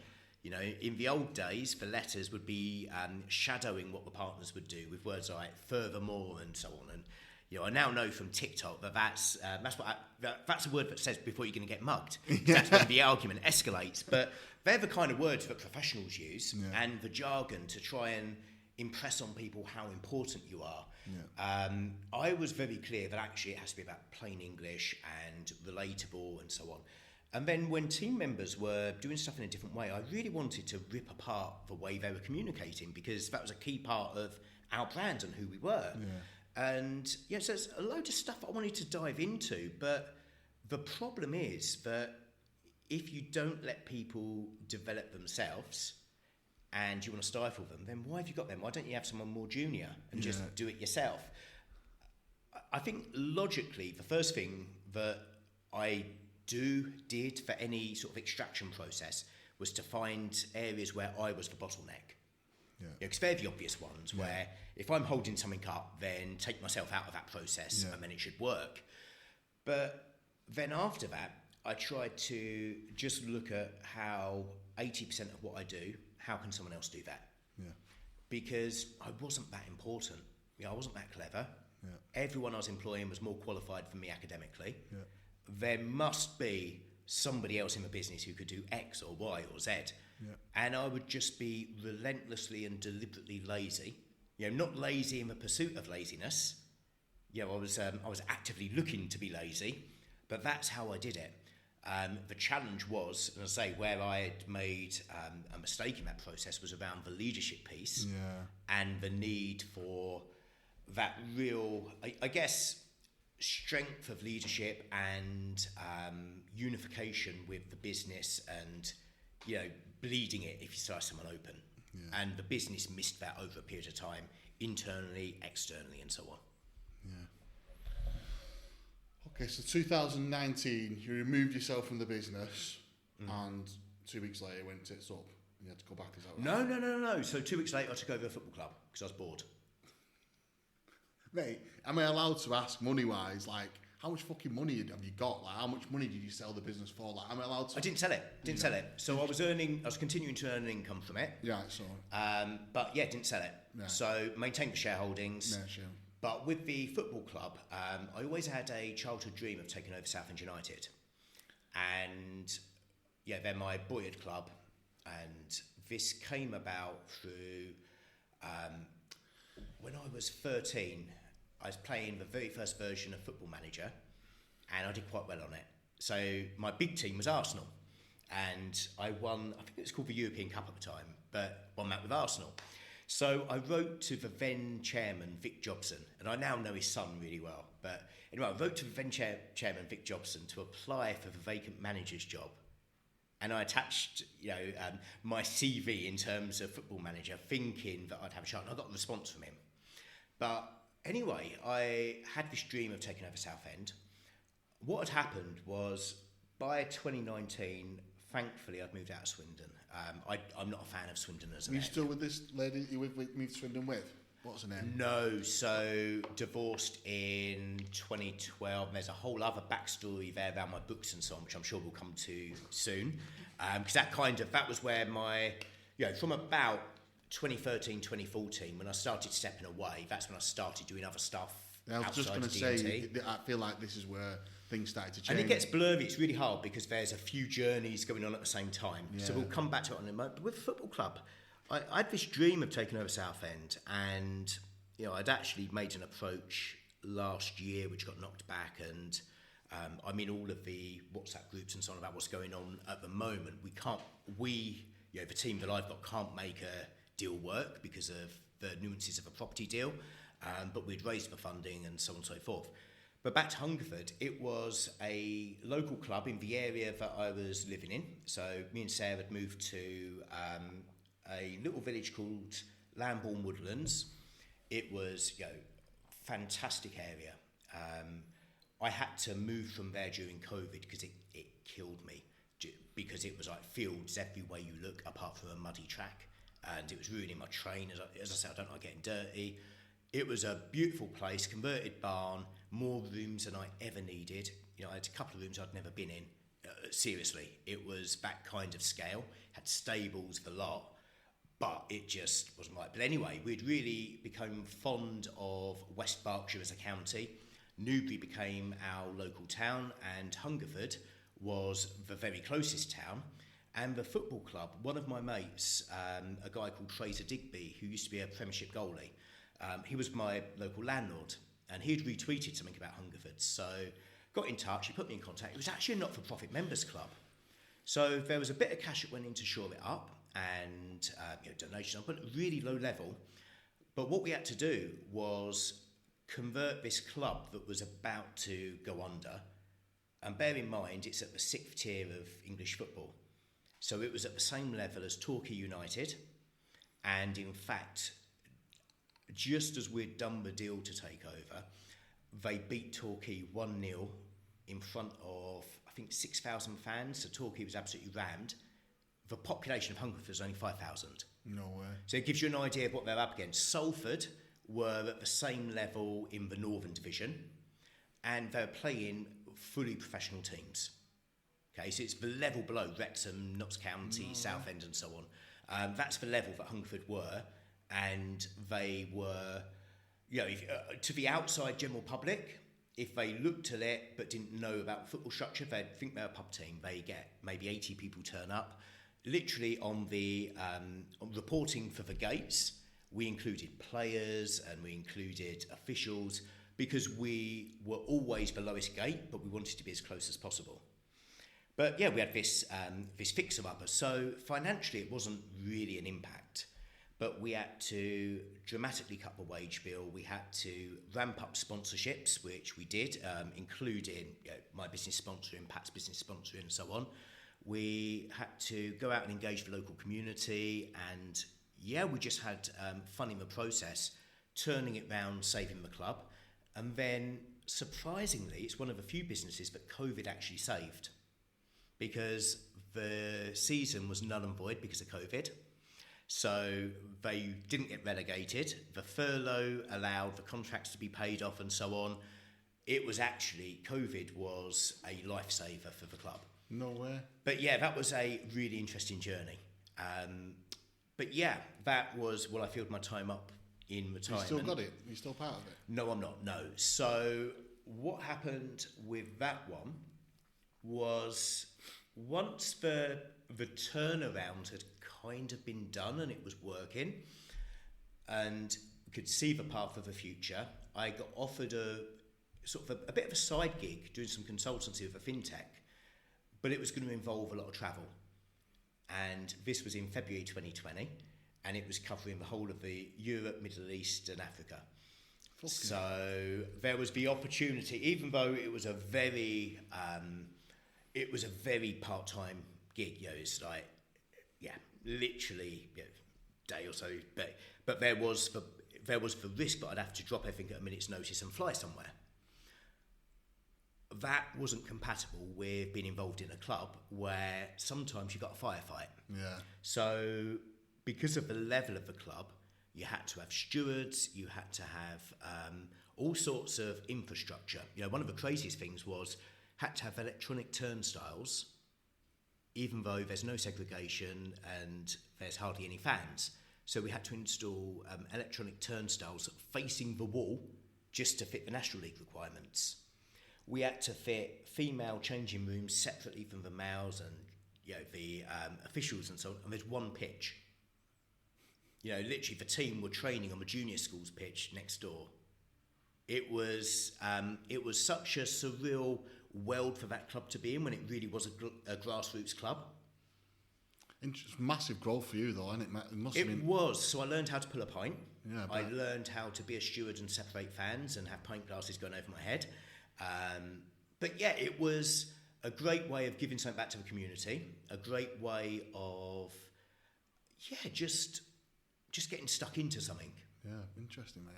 You know, in the old days, the letters would be shadowing what the partners would do with words like furthermore and so on. And, you know, I now know from TikTok that that's a word that says before you're going to get mugged. That's when the argument escalates. But they're the kind of words that professionals use, and the jargon to try and impress on people how important you are. Yeah. I was very clear that actually it has to be about plain English and relatable and so on. And then when team members were doing stuff in a different way, I really wanted to rip apart the way they were communicating, because that was a key part of our brand and who we were. Yeah. And so there's a load of stuff I wanted to dive into, but the problem is that if you don't let people develop themselves and you want to stifle them, then why have you got them? Why don't you have someone more junior and just do it yourself? I think logically, the first thing that I did for any sort of extraction process was to find areas where I was the bottleneck. Because they're the obvious ones where if I'm holding something up, then take myself out of that process and then it should work. But then after that, I tried to just look at how 80% of what I do, how can someone else do that? Yeah. Because I wasn't that important. I wasn't that clever. Yeah. Everyone I was employing was more qualified than me academically. Yeah. There must be somebody else in the business who could do X or Y or Z. Yeah. And I would just be relentlessly and deliberately lazy. Not lazy in the pursuit of laziness. I was actively looking to be lazy, but that's how I did it. The challenge was, as I say, where I had made a mistake in that process was around the leadership piece and the need for that real, I guess, strength of leadership and unification with the business and, bleeding it if you saw someone open. Yeah. And the business missed that over a period of time, internally, externally, and so on. Yeah. Okay, so 2019, you removed yourself from the business, and 2 weeks later went tits up. You had to go back, is that right? No. So 2 weeks later, I took over a football club because I was bored. Mate, am I allowed to ask money-wise, like, how much fucking money have you got? Like, how much money did you sell the business for? Like, am I allowed to? I didn't sell it. So I was continuing to earn an income from it. Yeah, so. But yeah, didn't sell it. Yeah. So maintained the shareholdings. Yeah, sure. But with the football club, I always had a childhood dream of taking over Southend United. And yeah, they're my boyhood club. And this came about through when I was 13, I was playing the very first version of Football Manager, and I did quite well on it. So my big team was Arsenal, and I won, I think it was called the European Cup at the time, but won that with Arsenal. So I wrote to the then chairman, Vic Jobson, and I now know his son really well. But anyway, I wrote to the then chairman, Vic Jobson, to apply for the vacant manager's job. And I attached, my CV in terms of Football Manager, thinking that I'd have a shot. And I got a response from him. But anyway, I had this dream of taking over Southend. What had happened was, by 2019, thankfully, I'd moved out of Swindon. I'm not a fan of Swindon as a name. Are you still with this lady you moved to Swindon with? What's her name? No, so divorced in 2012. There's a whole other backstory there around my books and so on, which I'm sure we'll come to soon. Because that was where from about 2013, 2014, when I started stepping away, that's when I started doing other stuff. I was just going to say, I feel like this is where things started to change. And it gets blurry. It's really hard because there's a few journeys going on at the same time. Yeah. So we'll come back to it in a moment. But with the football club, I had this dream of taking over Southend, and I'd actually made an approach last year which got knocked back, and I'm in all of the WhatsApp groups and so on about what's going on at the moment. The team that I've got can't make a deal work because of the nuances of a property deal, but we'd raised the funding and so on and so forth. But back to Hungerford, it was a local club in the area that I was living in. So me and Sarah had moved to a little village called Lambourne Woodlands. It was, fantastic area. I had to move from there during COVID because it killed me, because it was like fields everywhere you look apart from a muddy track, and it was ruining my train. As I said, I don't like getting dirty. It was a beautiful place, converted barn, more rooms than I ever needed. I had a couple of rooms I'd never been in. Seriously, it was that kind of scale. Had stables, the lot. But it just wasn't right. But anyway, we'd really become fond of West Berkshire as a county. Newbury became our local town, and Hungerford was the very closest town. And the football club, one of my mates, a guy called Fraser Digby, who used to be a Premiership goalie, he was my local landlord, and he'd retweeted something about Hungerford. So got in touch, he put me in contact. It was actually a not-for-profit members club. So there was a bit of cash that went in to shore it up, and donations, but really low level. But what we had to do was convert this club that was about to go under, and bear in mind it's at the 6th tier of English football. So it was at the same level as Torquay United, and in fact, just as we'd done the deal to take over, they beat Torquay 1-0 in front of, I think, 6,000 fans. So Torquay was absolutely rammed. The population of Hungerford was only 5,000. No way. So it gives you an idea of what they're up against. Salford were at the same level in the Northern Division, and they're playing fully professional teams. Okay, so it's the level below Wrexham, Notts County, Southend, and so on. That's the level that Hungerford were, and they were, to the outside general public, if they looked at it but didn't know about football structure, they'd think they're a pub team. They get maybe 80 people turn up. Literally on the on reporting for the gates, we included players and we included officials because we were always the lowest gate, but we wanted to be as close as possible. But yeah, we had this fixer-upper. So financially, it wasn't really an impact, but we had to dramatically cut the wage bill. We had to ramp up sponsorships, which we did, including my business sponsoring, Pat's business sponsoring, and so on. We had to go out and engage the local community, and we just had fun in the process, turning it round, saving the club. And then, surprisingly, it's one of the few businesses that COVID actually saved, because the season was null and void because of COVID. So they didn't get relegated. The furlough allowed the contracts to be paid off and so on. it was actually, COVID was a lifesaver for the club. No way. But yeah, that was a really interesting journey. But yeah, that was, well, I filled my time up in retirement. You still got it? You still part of it? No, I'm not, no. So what happened with that one was once the turnaround had kind of been done and it was working and could see the path of the future, I got offered a bit of a side gig doing some consultancy with a fintech, but it was going to involve a lot of travel. And this was in February 2020, and it was covering the whole of the Europe, Middle East and Africa. So there was the opportunity, even though it was a very part-time gig, it's like, literally day or so, but there was the risk that I'd have to drop everything at a minute's notice and fly somewhere. That wasn't compatible with being involved in a club where sometimes you got a firefight. Yeah. So because of the level of the club, you had to have stewards, you had to have all sorts of infrastructure. One of the craziest things was had to have electronic turnstiles, even though there's no segregation and there's hardly any fans. So we had to install electronic turnstiles facing the wall just to fit the National League requirements. We had to fit female changing rooms separately from the males and the officials and so on. And there's one pitch. Literally the team were training on the junior school's pitch next door. It was such a surreal world for that club to be in when it really was a grassroots club. It's massive growth for you, though, isn't it? It must have been. Was. So I learned how to pull a pint. Yeah, I learned how to be a steward and separate fans and have pint glasses going over my head. But yeah, it was a great way of giving something back to the community, a great way of, just getting stuck into something. Yeah, interesting, mate.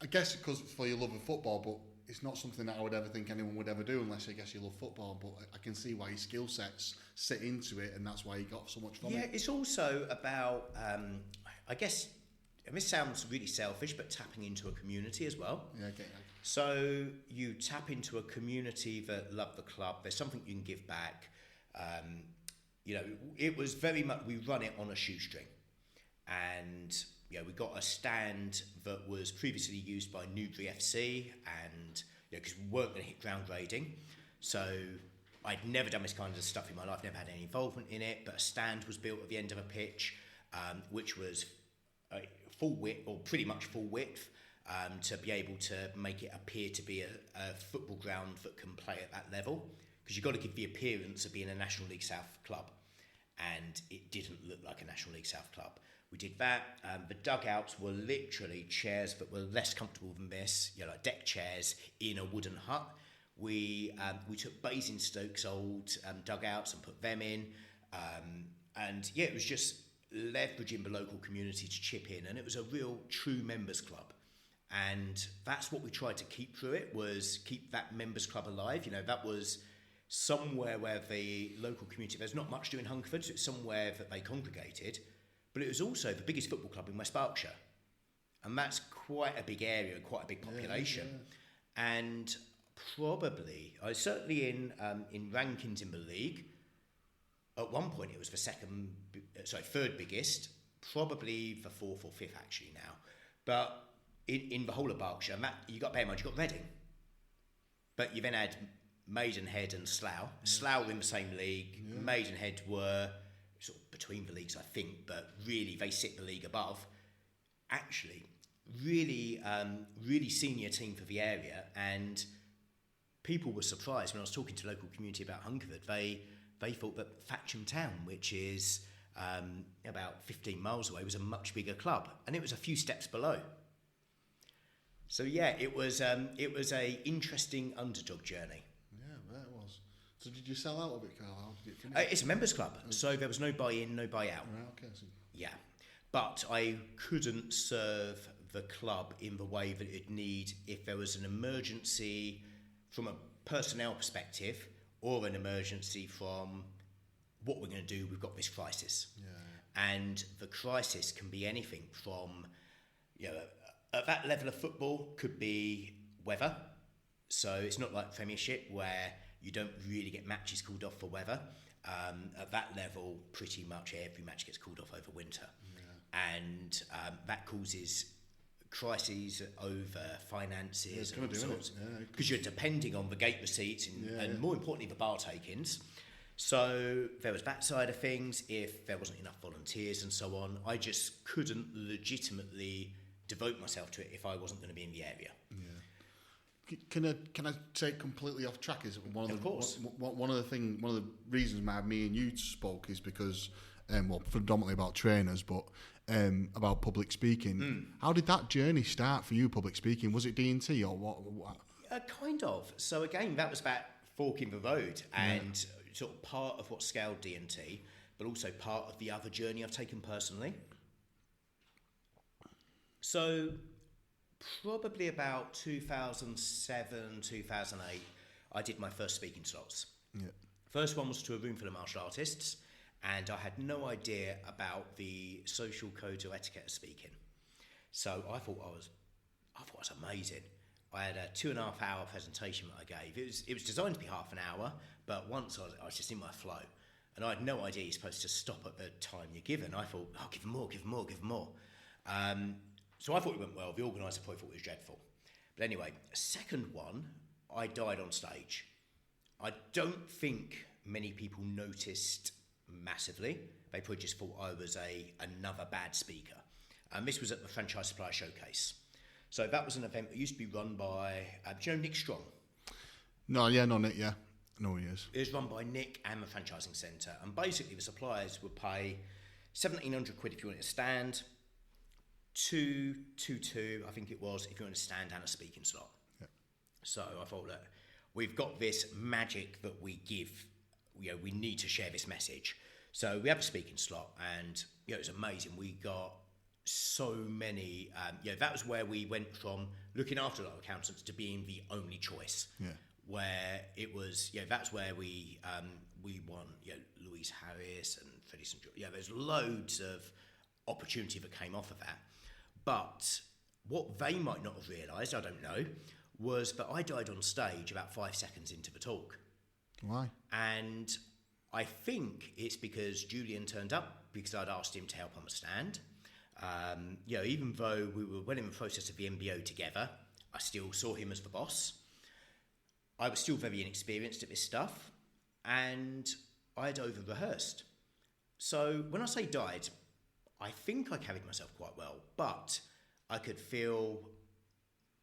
I guess because for your love of football, but it's not something that I would ever think anyone would ever do unless I guess you love football. But I can see why your skill sets sit into it, and that's why you got so much from it. Yeah, it's also about, I guess, and this sounds really selfish, but tapping into a community as well. Yeah, okay. So you tap into a community that love the club. There's something you can give back. It was very much, we run it on a shoestring. And we got a stand that was previously used by Newbury FC, and because we weren't going to hit ground grading. So I'd never done this kind of stuff in my life, never had any involvement in it, but a stand was built at the end of a pitch, which was full width, or pretty much full width, to be able to make it appear to be a football ground that can play at that level, because you've got to give the appearance of being a National League South club, and it didn't look like a National League South club. We did that. The dugouts were literally chairs that were less comfortable than this, like deck chairs in a wooden hut. We took Basingstoke's old dugouts and put them in, and it was just leveraging the local community to chip in, and it was a real true members club. And that's what we tried to keep through it, was keep that members club alive. That was somewhere where the local community, there's not much doing Hungerford, so it's somewhere that they congregated, but it was also the biggest football club in West Berkshire. And that's quite a big area, quite a big population. Yeah. And probably, certainly in rankings in the league, at one point it was the third biggest, probably the fourth or fifth actually now. But in the whole of Berkshire, you got to bear in mind, you got Reading. But you then had Maidenhead and Slough. Yeah. Slough were in the same league. Yeah. Maidenhead were sort of between the leagues, I think, but really they sit the league above. Actually, really senior team for the area, and people were surprised when I was talking to the local community about Hungerford. They thought that Thatcham Town, which is about 15 miles away, was a much bigger club, and it was a few steps below. So yeah, it was a interesting underdog journey. Yeah, that was. So did you sell out of it, Carl? How did it finish? It's a members club, so there was no buy-in, no buy-out. Right, okay. So. Yeah, but I couldn't serve the club in the way that it'd need if there was an emergency from a personnel perspective, or an emergency from what we're going to do. We've got this crisis, and the crisis can be anything from At that level of football could be weather. So it's not like Premiership where you don't really get matches called off for weather. At that level, pretty much every match gets called off over winter. And that causes crises over finances and all sorts. Because you're depending on the gate receipts and more importantly, the bar takings. So there was that side of things. If there wasn't enough volunteers and so on, I just couldn't legitimately devote myself to it if I wasn't going to be in the area. Can I take completely off track? Is one of course. One of the reasons me and you spoke is because predominantly about trainers, but about public speaking. How did that journey start for you? Public speaking, was it D&T or what? Kind of. So again, that was about forking the road and sort of part of what scaled D&T, but also part of the other journey I've taken personally. So probably about 2007, 2008, I did my first speaking slots. First one was to a room full of martial artists, and I had no idea about the social codes or etiquette of speaking. So I thought I was amazing. I had a 2.5 hour presentation that I gave. It was designed to be half an hour, but once I was just in my flow, and I had no idea you're supposed to stop at the time you're given. I thought, give them more. So I thought it went well. The organiser probably thought it was dreadful. But anyway, second one, I died on stage. I don't think many people noticed massively. They probably just thought I was another bad speaker. And this was at the Franchise Supplier Showcase. So that was an event that used to be run by, do you know Nick Strong? No, Nick, yeah. I know who he is. It was run by Nick and the Franchising Centre. And basically the suppliers would pay £1,700 if you wanted to stand, two, I think it was, if you want to stand and a speaking slot. So I thought that we've got this magic that we give, we need to share this message. So we have a speaking slot, and it was amazing. We got so many, that was where we went from looking after a lot of accountants to being the only choice. Where it was, that's where we won, Louise Harris and Freddie St. George. There's loads of opportunity that came off of that. But what they might not have realised, I don't know, was that I died on stage about 5 seconds into the talk. Why? And I think it's because Julian turned up because I'd asked him to help on the stand. Even though we were well in the process of the MBO together, I still saw him as the boss. I was still very inexperienced at this stuff, and I'd over-rehearsed. So when I say died, I think I carried myself quite well, but I could feel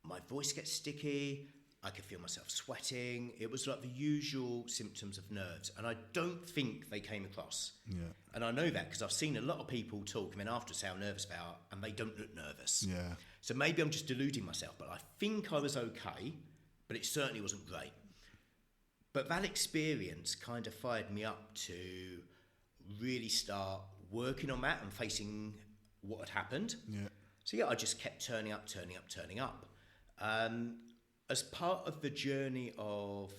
my voice get sticky, I could feel myself sweating. It was like the usual symptoms of nerves, and I don't think they came across. And I know that because I've seen a lot of people talk and then after say how nervous they are, and they don't look nervous. So maybe I'm just deluding myself, but I think I was okay, but it certainly wasn't great. But that experience kind of fired me up to really start working on that and facing what had happened. So I just kept turning up. As part of the journey of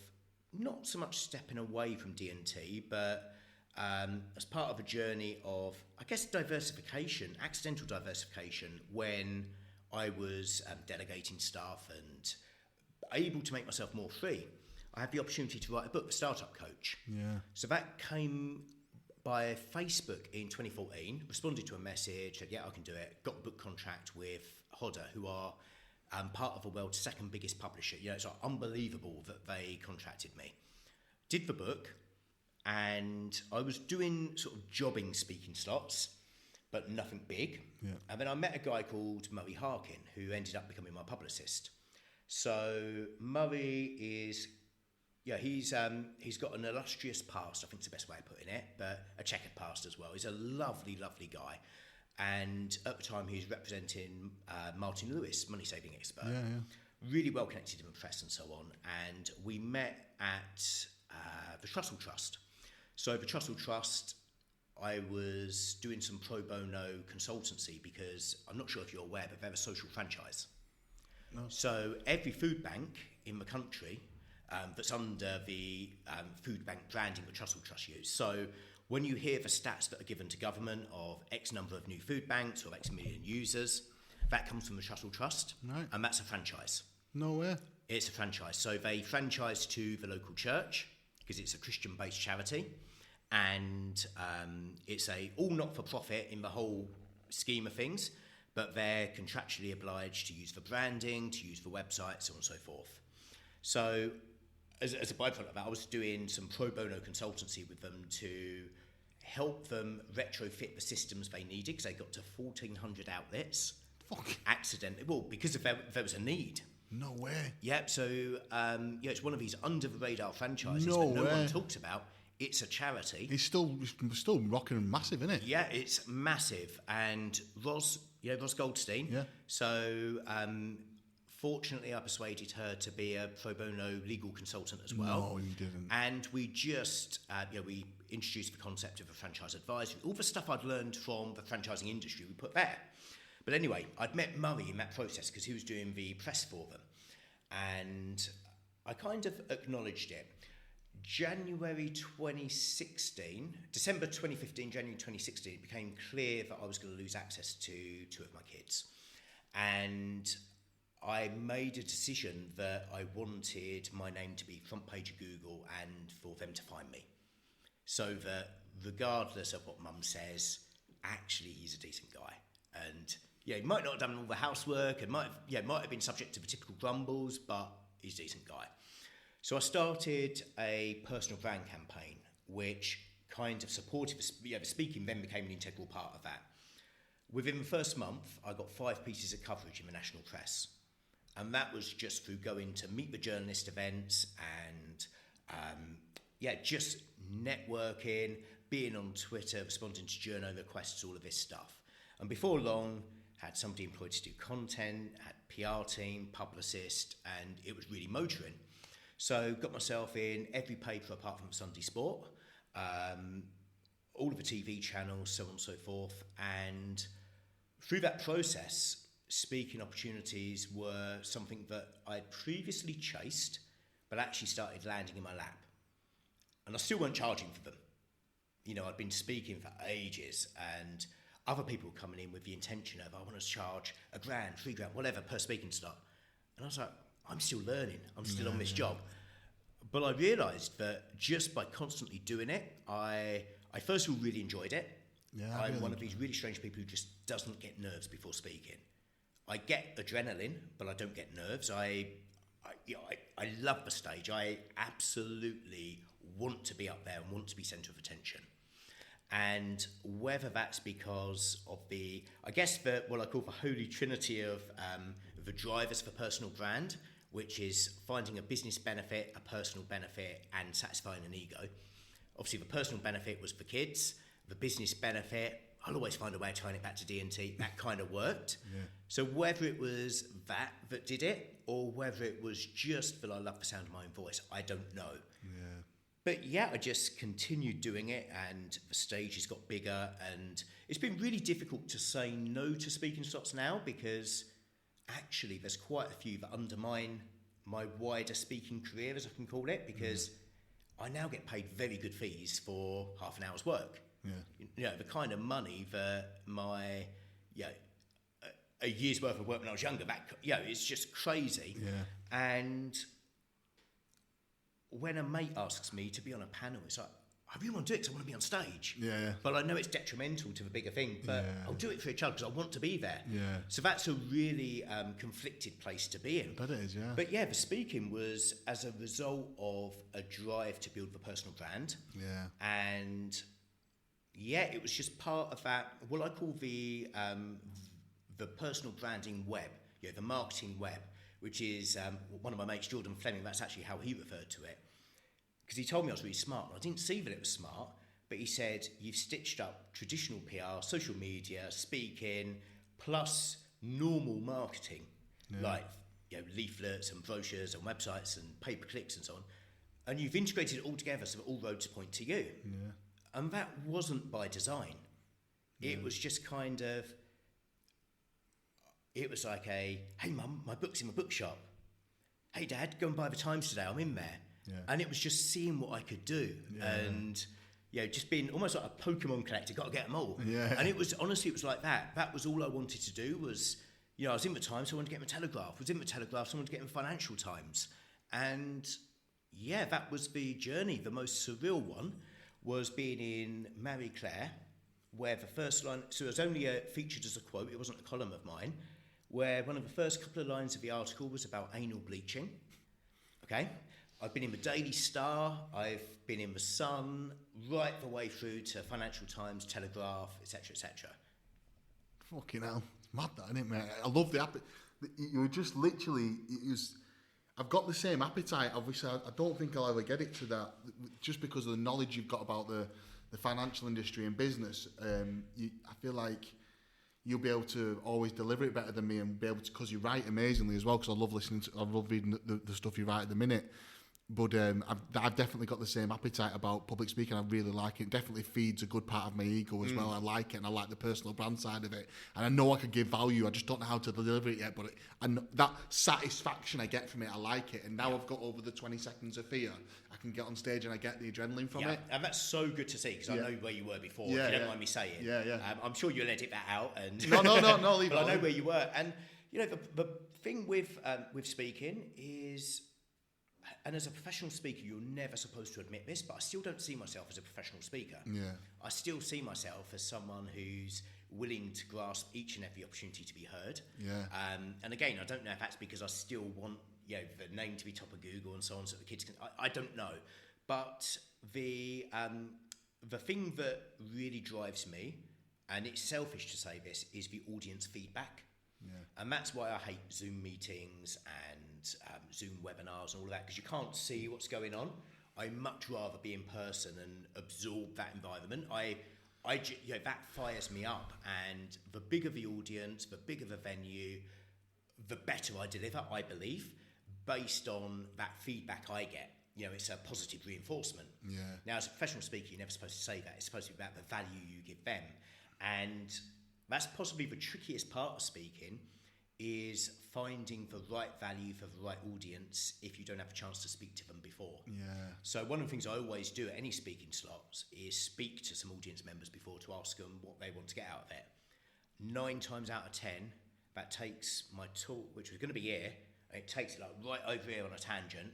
not so much stepping away from D&T, but as part of a journey of, I guess, diversification, accidental diversification, when I was delegating staff and able to make myself more free, I had the opportunity to write a book, The Startup Coach. So that came by Facebook in 2014, responded to a message, said, I can do it, got a book contract with Hodder, who are part of the world's second biggest publisher. It's like unbelievable that they contracted me. Did the book, and I was doing sort of jobbing speaking slots, but nothing big. And then I met a guy called Murray Harkin, who ended up becoming my publicist. So Murray is... he's got an illustrious past, I think is the best way of putting it, but a checkered past as well. He's a lovely, lovely guy. And at the time, he was representing Martin Lewis, money saving expert. Really well connected in the press and so on. And we met at the Trussell Trust. So the Trussell Trust, I was doing some pro bono consultancy because I'm not sure if you're aware, but they're a social franchise. So every food bank in the country that's under the food bank branding that Trussell Trust use. So when you hear the stats that are given to government of X number of new food banks or X million users, That comes from the Shuttle Trust, Right. and that's a franchise. No way. It's a franchise. So they franchise to the local church because it's a Christian-based charity, and it's a all not-for-profit in the whole scheme of things, but they're contractually obliged to use the branding, to use the website, so on and so forth. So as a byproduct of that, I was doing some pro bono consultancy with them to help them retrofit the systems they needed because they got to 1,400 outlets. Accidentally, well, because there was a need. No way. Yeah, so it's one of these under the radar franchises No that no way. one talks about. It's a charity. It's still rocking and massive, isn't it? Yeah, it's massive. And Ros Goldstein. Yeah. So fortunately, I persuaded her to be a pro bono legal consultant as well. No, you didn't. And we just we introduced the concept of a franchise advisory. All the stuff I'd learned from the franchising industry, we put there. But anyway, I'd met Murray in that process because he was doing the press for them. And I kind of acknowledged it. December 2015, January 2016, it became clear that I was going to lose access to two of my kids. And I made a decision that I wanted my name to be front page of Google and for them to find me. So that regardless of what Mum says, actually he's a decent guy. And he might not have done all the housework and might have been subject to the typical grumbles, but he's a decent guy. So I started a personal brand campaign, which kind of supported the speaking then became an integral part of that. Within the first month, I got 5 pieces of coverage in the national press. And that was just through going to meet the journalist events and, just networking, being on Twitter, responding to journal requests, all of this stuff. And before long, had somebody employed to do content, had PR team, publicist, and it was really motoring. So got myself in every paper apart from Sunday Sport, all of the TV channels, so on and so forth. And through that process, speaking opportunities were something that I'd previously chased, but actually started landing in my lap. And I still weren't charging for them. I'd been speaking for ages, and other people coming in with the intention of, I want to charge $1,000, $3,000, whatever, per speaking slot. And I was like, I'm still learning. I'm still on this job. But I realised that just by constantly doing it, I first of all really enjoyed it. Yeah, I'm one of these really strange people who just doesn't get nerves before speaking. I get adrenaline, but I don't get nerves. I love the stage. I absolutely want to be up there and want to be centre of attention. And whether that's because of what I call the holy trinity of the drivers for personal brand, which is finding a business benefit, a personal benefit, and satisfying an ego. Obviously, the personal benefit was for kids. The business benefit, I'll always find a way of tying it back to D&T. That kind of worked. Yeah. So whether it was that did it, or whether it was just that I love the sound of my own voice, I don't know. Yeah. But I just continued doing it, and the stage has got bigger, and it's been really difficult to say no to speaking slots now because actually there's quite a few that undermine my wider speaking career, as I can call it, because I now get paid very good fees for half an hour's work. Yeah. The kind of money that my a year's worth of work when I was younger, it's just crazy. Yeah. And when a mate asks me to be on a panel, it's like, I really want to do it because I want to be on stage. Yeah. But I know it's detrimental to the bigger thing, but I'll do it for a child because I want to be there. Yeah. So that's a really conflicted place to be in. But it is, yeah. But the speaking was as a result of a drive to build the personal brand. Yeah. And it was just part of that, what I call the personal branding web, the marketing web, which is one of my mates, Jordan Fleming, that's actually how he referred to it. Because he told me I was really smart, and I didn't see that it was smart, but he said, you've stitched up traditional PR, social media, speaking, plus normal marketing, like leaflets and brochures and websites and pay-per-clicks and so on, and you've integrated it all together so that all roads point to you. Yeah. And that wasn't by design. It was just kind of, it was like hey Mum, my book's in my bookshop. Hey Dad, go and buy the Times today, I'm in there. Yeah. And it was just seeing what I could do. Yeah. And just being almost like a Pokemon collector, got to get them all. Yeah. And it was, honestly, it was like that. That was all I wanted to do was, I was in the Times, so I wanted to get in the Telegraph. I was in the Telegraph, so I wanted to get in the Financial Times. And yeah, that was the journey. The most surreal one was being in Marie Claire, where the first line, so it was only featured as a quote, it wasn't a column of mine, where one of the first couple of lines of the article was about anal bleaching. Okay? I've been in the Daily Star, I've been in the Sun, right the way through to Financial Times, Telegraph, etc., etc. Fucking hell. It's mad that, isn't it, mate? I love the appetite. You were just literally... I've got the same appetite. Obviously, I don't think I'll ever get it to that, just because of the knowledge you've got about the financial industry and business. I feel like you'll be able to always deliver it better than me, and be able to, because you write amazingly as well, because I love reading the stuff you write at the minute. But I've definitely got the same appetite about public speaking. I really like it. It definitely feeds a good part of my ego as well. I like it, and I like the personal brand side of it. And I know I could give value. I just don't know how to deliver it yet. But that satisfaction I get from it, I like it. And now I've got over the 20 seconds of fear. I can get on stage and I get the adrenaline from it. And that's so good to see, because I know where you were before. Yeah, if you don't mind me saying. Yeah. I'm sure you'll edit that out. And No, leave it. But I know where you were. And the thing with speaking is. And as a professional speaker, you're never supposed to admit this, but I still don't see myself as a professional speaker. Yeah. I still see myself as someone who's willing to grasp each and every opportunity to be heard. Yeah. And again, I don't know if that's because I still want the name to be top of Google and so on, so the kids can. I don't know, but the thing that really drives me, and it's selfish to say this, is the audience feedback. Yeah. And that's why I hate Zoom meetings and Zoom webinars and all of that, because you can't see what's going on. I much rather be in person and absorb that environment. That fires me up, and the bigger the audience, the bigger the venue, the better I deliver, I believe, based on that feedback I get. It's a positive reinforcement. Yeah. Now, as a professional speaker, you're never supposed to say that. It's supposed to be about the value you give them. And that's possibly the trickiest part of speaking, is finding the right value for the right audience if you don't have a chance to speak to them before. Yeah. So one of the things I always do at any speaking slots is speak to some audience members before to ask them what they want to get out of it. 9 times out of 10, that takes my talk, which was going to be here, and it takes it right over here on a tangent,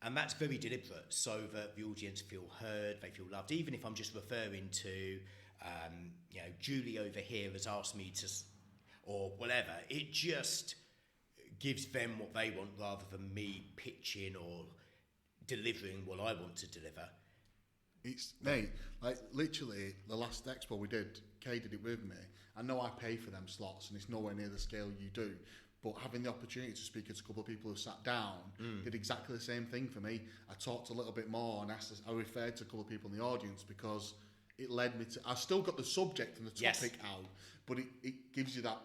and that's very deliberate, so that the audience feel heard, they feel loved, even if I'm just referring to Julie over here has asked me to, or whatever. It just gives them what they want rather than me pitching or delivering what I want to deliver. It's, mate, like literally the last expo we did, Kay did it with me. I know I pay for them slots and it's nowhere near the scale you do, but having the opportunity to speak to a couple of people who sat down did exactly the same thing for me. I talked a little bit more and I referred to a couple of people in the audience, because it led me to... I still got the subject and the topic out, but it gives you that,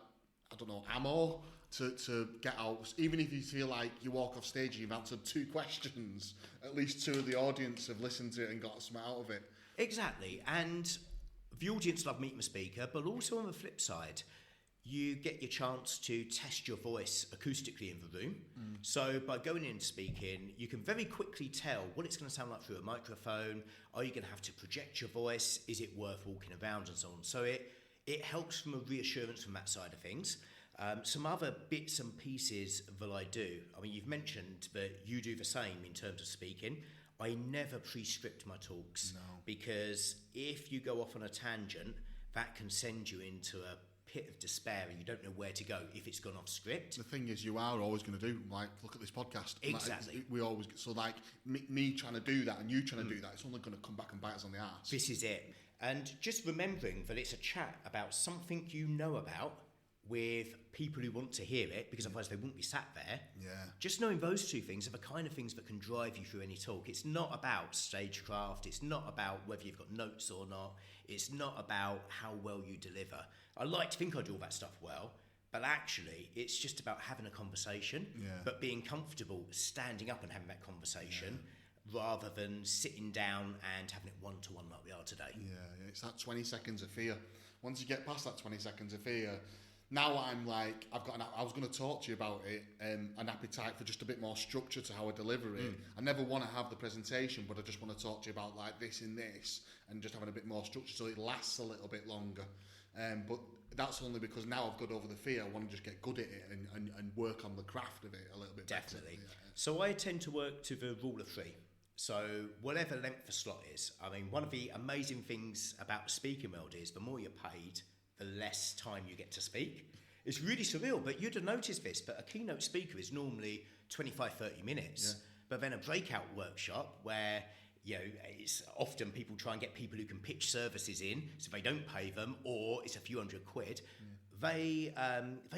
I don't know, ammo to get out. Even if you feel like you walk off stage and you've answered 2 questions, at least 2 of the audience have listened to it and got something out of it. Exactly. And the audience love meeting the speaker, but also on the flip side, you get your chance to test your voice acoustically in the room. So by going in and speaking, you can very quickly tell what it's going to sound like through a microphone. Are you going to have to project your voice? Is it worth walking around and so on? So it helps from a reassurance from that side of things. Some other bits and pieces that I do. I mean, you've mentioned that you do the same in terms of speaking. I never pre-script my talks, because if you go off on a tangent, that can send you into a pit of despair and you don't know where to go if it's gone off script. The thing is, you are always going to do, like, look at this podcast. Exactly. Like, we always, so like me trying to do that and you trying to do that, it's only going to come back and bite us on the arse. This is it. And just remembering that it's a chat about something you know about with people who want to hear it, because otherwise they wouldn't be sat there. Yeah. Just knowing those 2 things are the kind of things that can drive you through any talk. It's not about stagecraft. It's not about whether you've got notes or not. It's not about how well you deliver. I like to think I do all that stuff well, but actually it's just about having a conversation, but being comfortable standing up and having that conversation rather than sitting down and having it one-to-one like we are today. Yeah, it's that 20 seconds of fear. Once you get past that 20 seconds of fear, now I'm like, I was going to talk to you about it, an appetite for just a bit more structure to how I deliver it. I never want to have the presentation, but I just want to talk to you about like this and this, and just having a bit more structure so it lasts a little bit longer. But that's only because now I've got over the fear. I want to just get good at it and work on the craft of it a little bit Definitely. better. Yeah. So I tend to work to the rule of three. So whatever length the slot is, I mean, one of the amazing things about the speaking world is the more you're paid, the less time you get to speak. It's really surreal, but you'd have noticed this, but a keynote speaker is normally 25, 30 minutes. Yeah. But then a breakout workshop where, it's often people try and get people who can pitch services in, so they don't pay them, or it's a few £100. They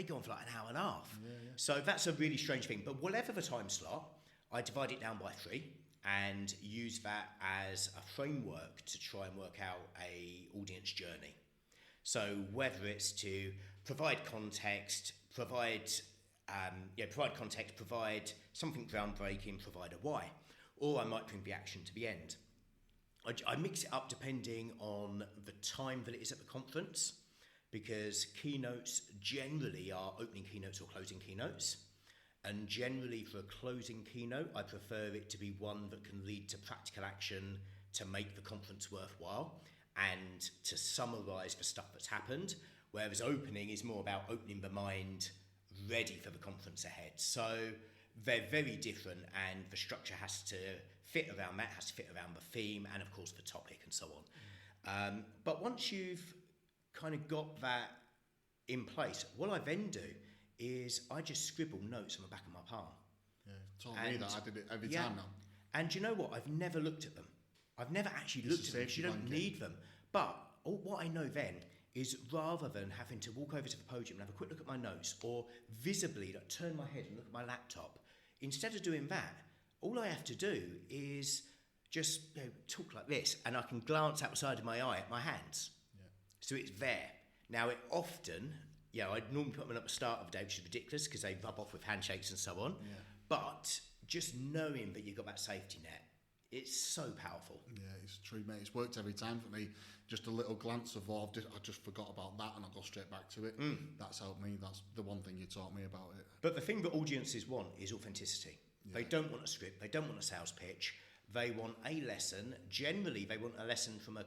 go on for like an hour and a half. So that's a really strange thing. But whatever the time slot, I divide it down by 3 and use that as a framework to try and work out a audience journey. So whether it's to provide context, provide something groundbreaking, provide a why, or I might bring the action to the end. I mix it up depending on the time that it is at the conference, because keynotes generally are opening keynotes or closing keynotes. And generally for a closing keynote, I prefer it to be one that can lead to practical action to make the conference worthwhile and to summarise the stuff that's happened, whereas opening is more about opening the mind ready for the conference ahead. So they're very different, and the structure has to fit around that, has to fit around the theme and, of course, the topic and so on. But once you've kind of got that in place, what I then do is I just scribble notes on the back of my palm. Yeah, told me that. I did it every time now. And you know what? I've never looked at them. I've never actually looked at them because you don't need them. But what I know then is, rather than having to walk over to the podium and have a quick look at my notes or visibly turn my head and look at my laptop, instead of doing that, all I have to do is just talk like this, and I can glance outside of my eye at my hands. Yeah. So it's there. Now, it often, I'd normally put them at the start of the day, which is ridiculous because they rub off with handshakes and so on. Yeah. But just knowing that you've got that safety net, it's so powerful. Yeah, it's true, mate. It's worked every time for me. Just a little glance of, I just forgot about that, and I go straight back to it. That's helped me. That's the one thing you taught me about it. But the thing that audiences want is authenticity. Yeah. They don't want a script. They don't want a sales pitch. They want a lesson. Generally, they want a lesson from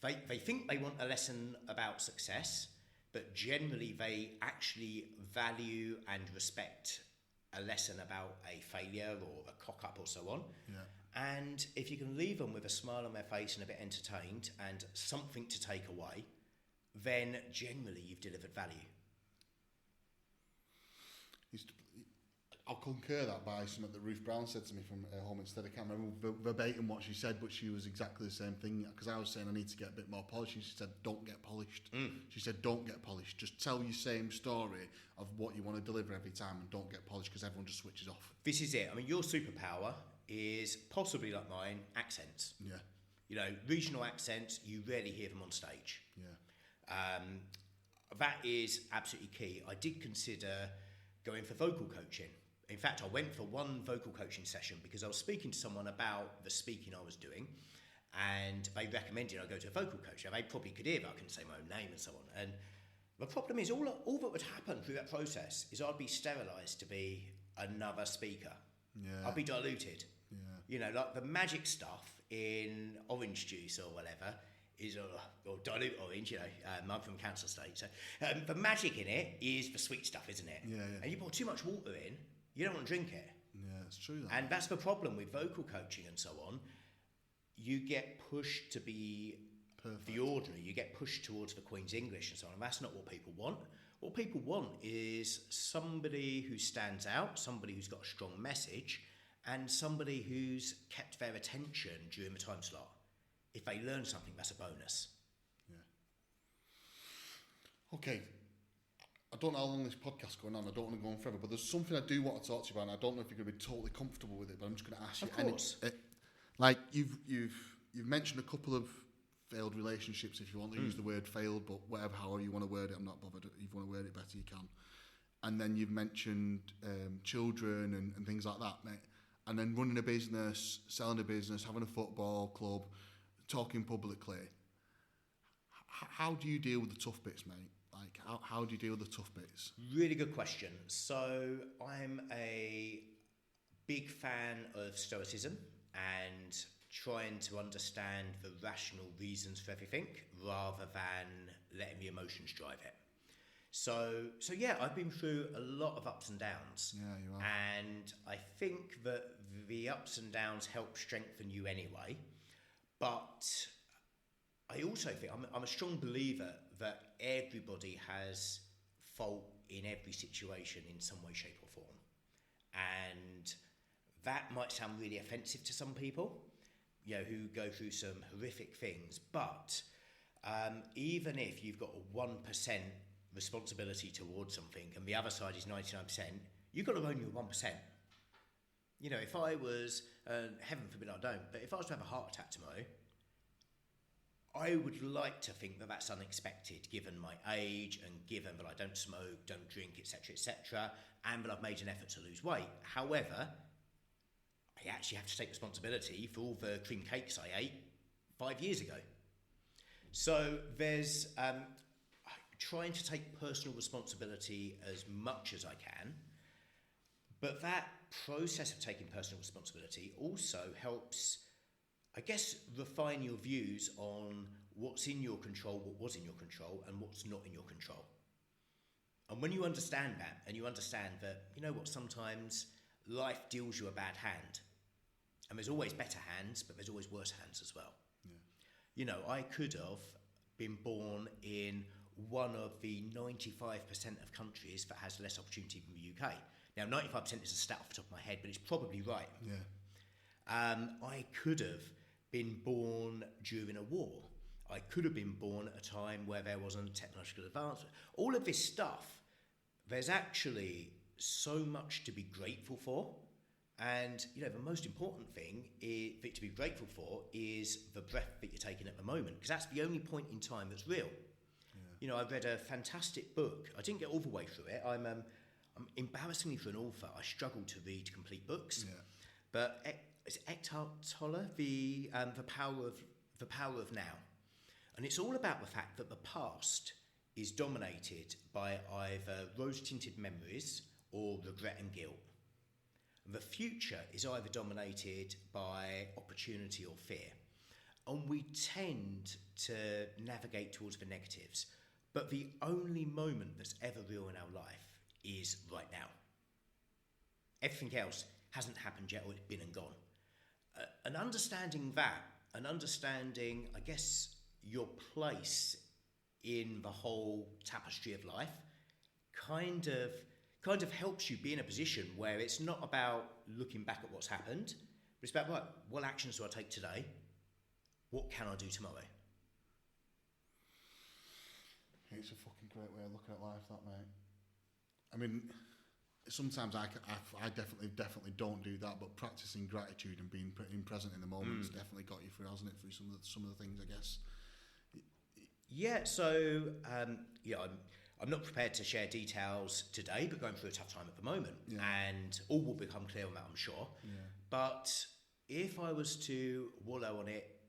they think they want a lesson about success, but generally they actually value and respect a lesson about a failure or a cock-up or so on. Yeah. And if you can leave them with a smile on their face and a bit entertained and something to take away, then generally you've delivered value. I'll concur that by something that Ruth Brown said to me from home instead. I can't remember verbatim what she said, but she was exactly the same thing. Because I was saying I need to get a bit more polished. She said, don't get polished. She said, don't get polished. Just tell your same story of what you want to deliver every time, and don't get polished, because everyone just switches off. This is it. I mean, your superpower is possibly like mine, accents. Yeah. Regional accents, you rarely hear them on stage. Yeah. That is absolutely key. I did consider going for vocal coaching. In fact, I went for one vocal coaching session because I was speaking to someone about the speaking I was doing, and they recommended I go to a vocal coach. Now, they probably could hear that I couldn't say my own name and so on. And the problem is, all that would happen through that process is I'd be sterilised to be another speaker. Yeah. I'd be diluted. Yeah. Like the magic stuff in orange juice or whatever is, or dilute orange, I'm from Council Estate. So the magic in it is the sweet stuff, isn't it? Yeah. And you pour too much water in, you don't want to drink it. Yeah, it's true. And that's the problem with vocal coaching and so on. You get pushed to be perfect. The ordinary. You get pushed towards the Queen's English and so on. And that's not what people want. What people want is somebody who stands out, somebody who's got a strong message, and somebody who's kept their attention during the time slot. If they learn something, that's a bonus. Yeah. Okay. I don't know how long this podcast's going on. I don't want to go on forever, but there's something I do want to talk to you about, and I don't know if you're going to be totally comfortable with it, but I'm just going to ask you. Of course. Like you've mentioned a couple of failed relationships, if you want to use the word failed, but whatever, however you want to word it, I'm not bothered. If you want to word it better, you can. And then you've mentioned children and things like that, mate. And then running a business, selling a business, having a football club, talking publicly. How do you deal with the tough bits, mate? Like, how do you deal with the tough bits? Really good question. So I'm a big fan of Stoicism and trying to understand the rational reasons for everything rather than letting the emotions drive it. So yeah, I've been through a lot of ups and downs. Yeah, you are. And I think that the ups and downs help strengthen you anyway. But I also think I'm a strong believer that everybody has fault in every situation in some way, shape, or form. And that might sound really offensive to some people, who go through some horrific things. But even if you've got a 1% responsibility towards something and the other side is 99%, you've got to own your 1%. If I was, heaven forbid I don't, but if I was to have a heart attack tomorrow, I would like to think that that's unexpected, given my age and given that I don't smoke, don't drink, etc., and that I've made an effort to lose weight. However, I actually have to take responsibility for all the cream cakes I ate 5 years ago. So there's trying to take personal responsibility as much as I can, but that process of taking personal responsibility also helps, I guess, refine your views on what's in your control, what was in your control, and what's not in your control. And when you understand that, and you understand that, sometimes life deals you a bad hand, and there's always better hands, but there's always worse hands as well. Yeah. I could have been born in one of the 95% of countries that has less opportunity than the UK. Now, 95% is a stat off the top of my head, but it's probably right. Yeah. I could have been born during a war. I could have been born at a time where there wasn't technological advancement. All of this stuff, there's actually so much to be grateful for. And, the most important thing to be grateful for is the breath that you're taking at the moment, because that's the only point in time that's real. Yeah. I read a fantastic book. I didn't get all the way through it. I'm embarrassingly for an author, I struggle to read complete books. Yeah. But it's Eckhart Tolle, the power of now, and it's all about the fact that the past is dominated by either rose-tinted memories or regret and guilt. The future is either dominated by opportunity or fear, and we tend to navigate towards the negatives. But the only moment that's ever real in our life is right now. Everything else hasn't happened yet, or it's been and gone. And understanding that, and understanding, I guess, your place in the whole tapestry of life, kind of helps you be in a position where it's not about looking back at what's happened, but it's about, right, what actions do I take today? What can I do tomorrow? It's a fucking great way of looking at life, that, mate. I mean, sometimes I definitely don't do that, but practicing gratitude and being present in the moment has definitely got you through, hasn't it? Through some of the things, I guess. Yeah. So I'm not prepared to share details today, but going through a tough time at the moment, and all will become clear on that, I'm sure. Yeah. But if I was to wallow on it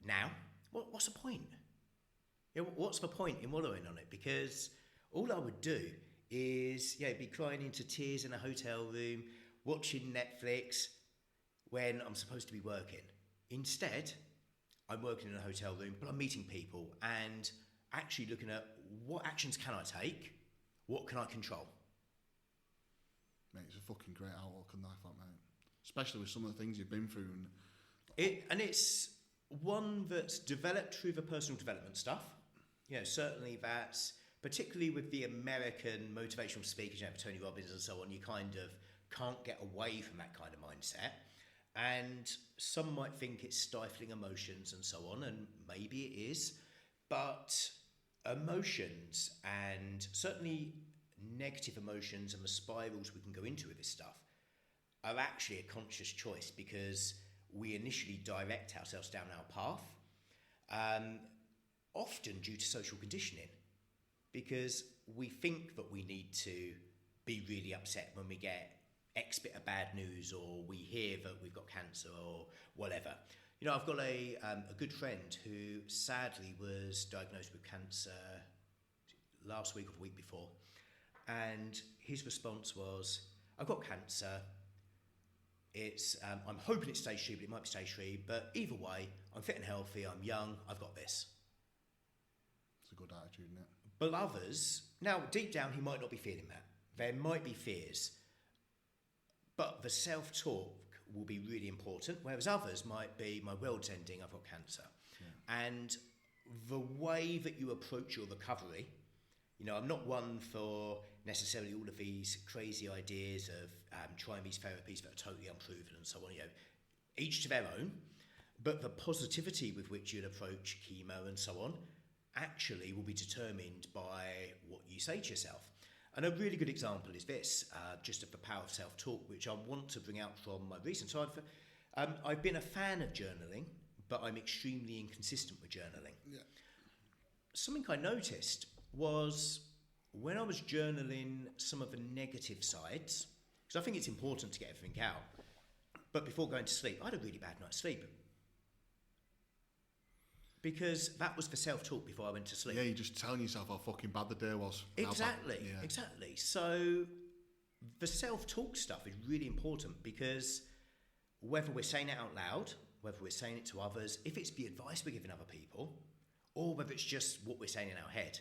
now, what's the point? What's the point in wallowing on it? Because all I would do is be crying into tears in a hotel room, watching Netflix when I'm supposed to be working. Instead, I'm working in a hotel room, but I'm meeting people and actually looking at what actions can I take, what can I control. Mate, it's a fucking great outlook on life, that, mate. Especially with some of the things you've been through. And it's one that's developed through the personal development stuff. Certainly that's, particularly with the American motivational speakers, Tony Robbins and so on, you kind of can't get away from that kind of mindset. And some might think it's stifling emotions and so on, and maybe it is. But emotions, and certainly negative emotions and the spirals we can go into with this stuff, are actually a conscious choice, because we initially direct ourselves down our path, often due to social conditioning, because we think that we need to be really upset when we get X bit of bad news, or we hear that we've got cancer or whatever. I've got a good friend who sadly was diagnosed with cancer last week or the week before, and his response was, I've got cancer, it's I'm hoping it's stage 3, but it might be stage 3, but either way, I'm fit and healthy, I'm young, I've got this. good attitude, isn't it? But others, now deep down, he might not be feeling that. There might be fears, but the self-talk will be really important, whereas others might be, my world's ending, I've got cancer. Yeah. And the way that you approach your recovery, I'm not one for necessarily all of these crazy ideas of trying these therapies that are totally unproven and so on, each to their own, but the positivity with which you'll approach chemo and so on actually will be determined by what you say to yourself. And a really good example is this, just of the power of self-talk, which I want to bring out from my recent. So I've been a fan of journaling, but I'm extremely inconsistent with journaling. Yeah. Something I noticed was when I was journaling some of the negative sides, because I think it's important to get everything out, but before going to sleep, I had a really bad night's sleep. Because that was the self-talk before I went to sleep. Yeah, you're just telling yourself how fucking bad the day was. Exactly. So the self-talk stuff is really important because whether we're saying it out loud, whether we're saying it to others, if it's the advice we're giving other people, or whether it's just what we're saying in our head,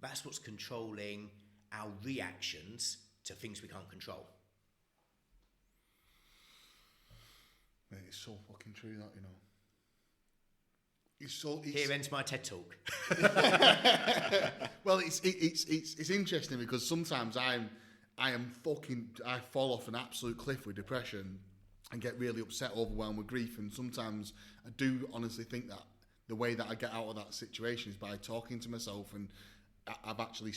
that's what's controlling our reactions to things we can't control. Mate, it's so fucking true that, Here ends my TED talk. Well, it's interesting because sometimes I fall off an absolute cliff with depression and get really upset, overwhelmed with grief, and sometimes I do honestly think that the way that I get out of that situation is by talking to myself, and I've actually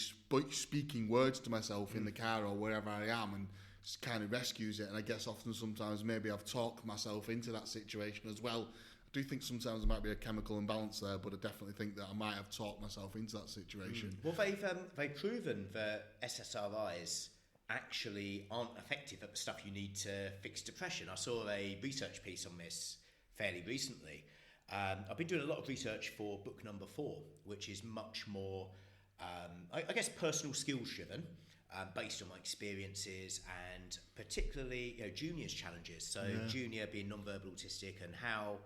speaking words to myself in the car or wherever I am, and just kind of rescues it. And I guess often sometimes maybe I've talked myself into that situation as well. I do think sometimes there might be a chemical imbalance there, but I definitely think that I might have talked myself into that situation. Well, they've proven that SSRIs actually aren't effective at the stuff you need to fix depression. I saw a research piece on this fairly recently. I've been doing a lot of research for book number 4, which is much more, I guess, personal skills driven, based on my experiences and particularly Junior's challenges. So Junior being non-verbal autistic and how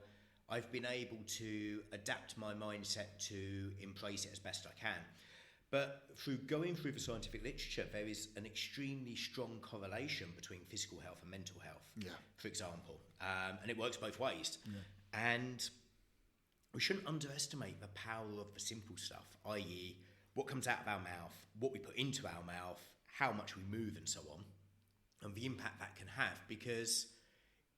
I've been able to adapt my mindset to embrace it as best I can. But through going through the scientific literature, there is an extremely strong correlation between physical health and mental health, for example. And it works both ways. Yeah. And we shouldn't underestimate the power of the simple stuff, i.e. what comes out of our mouth, what we put into our mouth, how much we move and so on, and the impact that can have. Because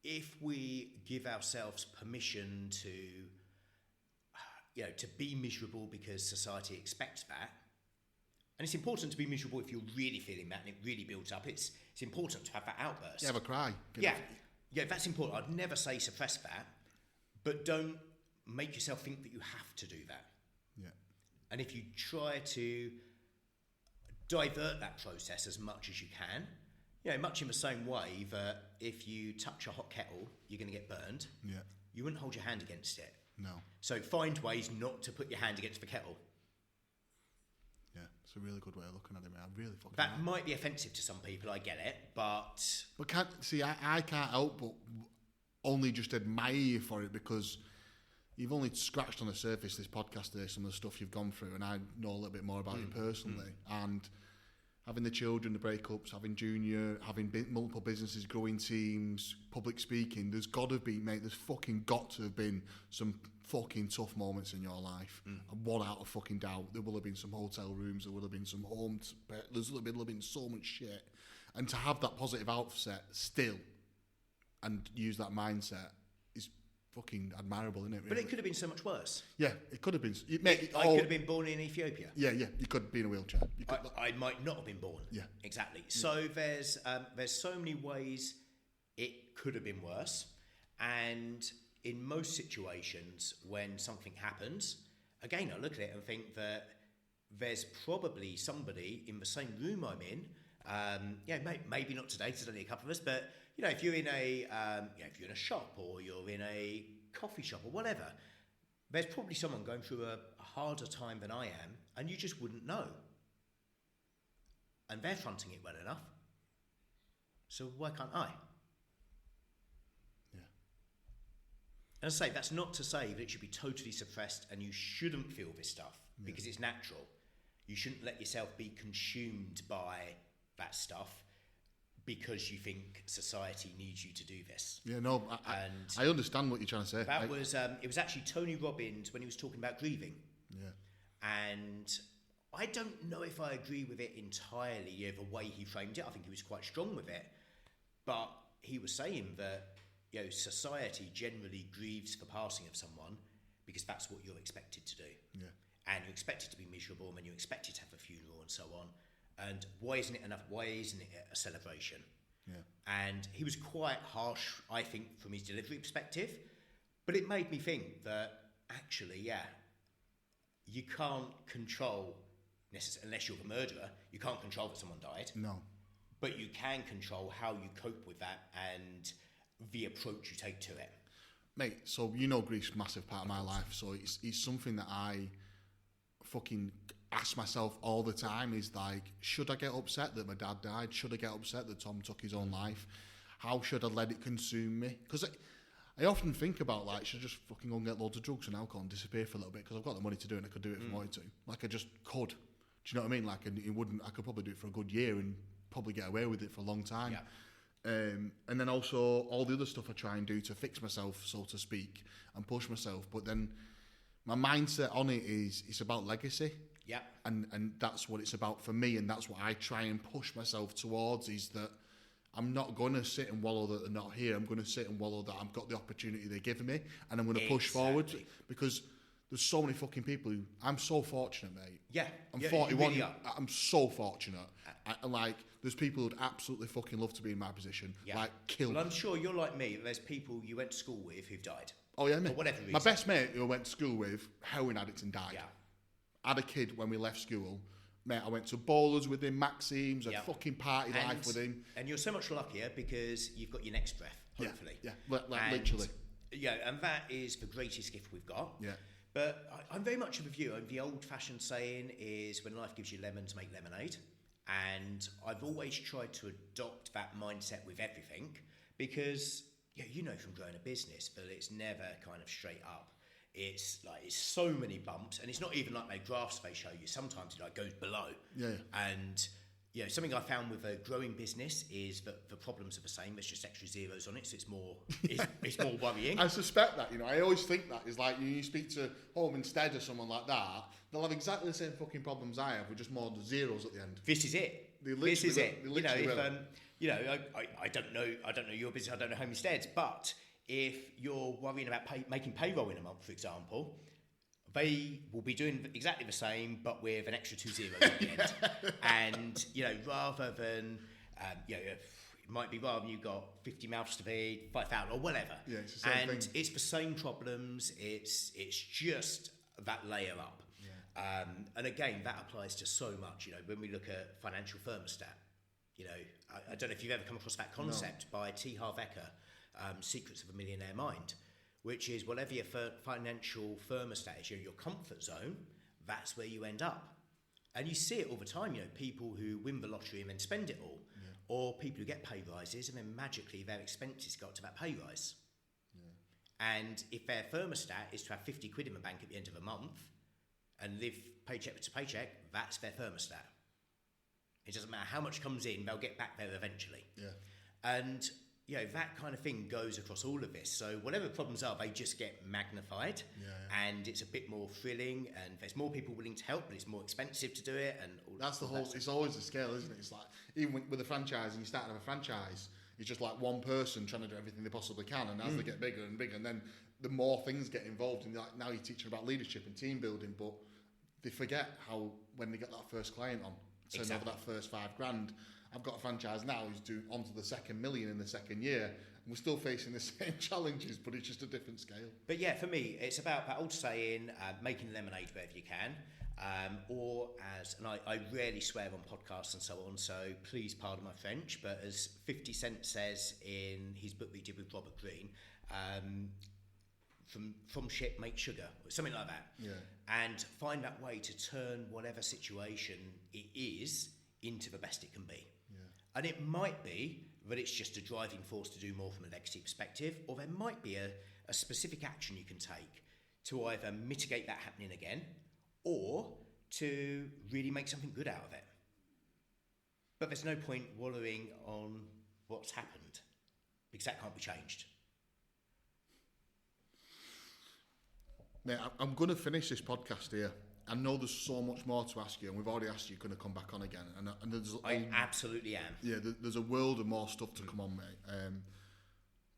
if we give ourselves permission to be miserable because society expects that, and it's important to be miserable if you're really feeling that and it really builds up. It's important to have that outburst. You have a cry. Yeah, that's important. I'd never say suppress that, but don't make yourself think that you have to do that. Yeah. And if you try to divert that process as much as you can, much in the same way that if you touch a hot kettle, you're going to get burned. Yeah. You wouldn't hold your hand against it. No. So find ways not to put your hand against the kettle. Yeah, it's a really good way of looking at it, man. I really fucking that might be offensive to some people, I get it, but I can't help but only just admire you for it, because you've only scratched on the surface this podcast today, some of the stuff you've gone through, and I know a little bit more about you personally. And having the children, the breakups, having Junior, having multiple businesses, growing teams, public speaking, there's fucking got to have been some fucking tough moments in your life. And without a fucking doubt, there will have been some hotel rooms, there will have been some homes, there's will have been so much shit. And to have that positive outset still and use that mindset is fucking admirable, isn't it? Really? But it could have been so much worse. Yeah, it could have been. I could have been born in Ethiopia. Yeah, you could be in a wheelchair. I might not have been born. Yeah, exactly. Yeah. So there's so many ways it could have been worse, and in most situations when something happens, again I look at it and think that there's probably somebody in the same room I'm in. Maybe not today, because there's only a couple of us, but if you're in a if you're in a shop or you're in a coffee shop or whatever, there's probably someone going through a harder time than I am, and you just wouldn't know. And they're fronting it well enough. So why can't I? Yeah. And I say that's not to say that it should be totally suppressed and you shouldn't feel this stuff. because it's natural. You shouldn't let yourself be consumed by that stuff because you think society needs you to do this. Yeah, no, I understand what you're trying to say. That was it was actually Tony Robbins when he was talking about grieving. Yeah. And I don't know if I agree with it entirely, the way he framed it. I think he was quite strong with it. But he was saying that, society generally grieves the passing of someone because that's what you're expected to do. Yeah. And you're expected to be miserable, and you're expected to have a funeral and so on. And why isn't it enough? Why isn't it a celebration? Yeah. And he was quite harsh, I think, from his delivery perspective. But it made me think that actually, you can't control, unless you're the murderer, you can't control that someone died. No. But you can control how you cope with that and the approach you take to it. Mate, so grief's a massive part of my life, so it's something that I fucking ask myself all the time, is like, should I get upset that my dad died? Should I get upset that Tom took his own life? How should I let it consume me? Because I often think about, like, should I just fucking go and get loads of drugs and alcohol and disappear for a little bit because I've got the money to do it and I could do it if I wanted to. Like, I just could. Do you know what I mean? Like, I could probably do it for a good year and probably get away with it for a long time. Yeah. And then also all the other stuff I try and do to fix myself, so to speak, and push myself. But then my mindset on it is it's about legacy. Yeah. And that's what it's about for me, and that's what I try and push myself towards, is that I'm not going to sit and wallow that they're not here. I'm going to sit and wallow that I've got the opportunity they're giving me, and I'm going to push forward, because there's so many fucking people who... I'm so fortunate, mate. Yeah. I'm 41. Really are. I'm so fortunate. There's people who'd absolutely fucking love to be in my position. Yeah. Like, kill. Well, I'm sure you're like me. There's people you went to school with who've died. Oh, yeah, mate. For whatever reason. My best mate who I went to school with, heroin addict, and died. Yeah. Had a kid when we left school. Mate, I went to bowlers with him, Maxims, a fucking party life with him. And you're so much luckier because you've got your next breath, hopefully. Yeah, literally. Yeah, and that is the greatest gift we've got. Yeah. But I'm very much of a view. The old-fashioned saying is, when life gives you lemons, make lemonade. And I've always tried to adopt that mindset with everything, because from growing a business that it's never kind of straight up. It's so many bumps, and it's not even like my graphs they show you. Sometimes it goes below. Yeah. And something I found with a growing business is that the problems are the same. There's just extra zeros on it, so it's more worrying. I suspect that. I always think that is like, you speak to Home Instead or someone like that, they'll have exactly the same fucking problems I have, with just more zeros at the end. This is it. This is it. I don't know your business. I don't know Home Instead, but if you're worrying about making payroll in a month, for example, they will be doing exactly the same, but with an extra 2 zeros at the end. And, rather than, it might be rather than you've got 50 mouths to feed, 5,000 or whatever. Yeah, it's the same thing. It's the same problems. It's just that layer up. Yeah. And again, that applies to so much. When we look at financial thermostat, I don't know if you've ever come across that concept by T. Harv Eker, Secrets of a Millionaire Mind, which is whatever your financial thermostat is, your comfort zone, that's where you end up. And you see it all the time, people who win the lottery and then spend it all, or people who get pay rises and then magically their expenses go up to that pay rise. Yeah. And if their thermostat is to have 50 quid in the bank at the end of a month and live paycheck to paycheck, that's their thermostat. It doesn't matter how much comes in, they'll get back there eventually. Yeah. And that kind of thing goes across all of this. So whatever problems are, they just get magnified, and it's a bit more thrilling, and there's more people willing to help, but it's more expensive to do it. And that's the whole. It's always the scale, isn't it? It's like, even with a franchise, and you start to have a franchise, it's just like one person trying to do everything they possibly can, and as they get bigger and bigger, and then the more things get involved, and now you're teaching about leadership and team building, but they forget how, when they get that first client on, turn over that first $5,000. I've got a franchise now who's doing onto the second million in the second year, and we're still facing the same challenges, but it's just a different scale. But yeah, for me, it's about that old saying, making lemonade wherever you can, and I rarely swear on podcasts and so on, so please pardon my French, but as 50 Cent says in his book we did with Robert Greene, from shit make sugar, or something like that. Yeah. And find that way to turn whatever situation it is into the best it can be. And it might be that it's just a driving force to do more from a legacy perspective, or there might be a specific action you can take to either mitigate that happening again, or to really make something good out of it. But there's no point wallowing on what's happened, because that can't be changed. Mate, I'm going to finish this podcast here. I know there's so much more to ask you, and we've already asked you, going to come back on again. And there's I absolutely am. Yeah, there's a world of more stuff to come on, mate.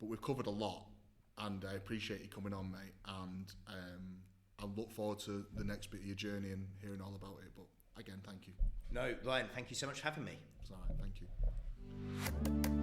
But we've covered a lot, and I appreciate you coming on, mate. And I look forward to the next bit of your journey and hearing all about it. But again, thank you. No, Ryan, thank you so much for having me. It's all right, thank you.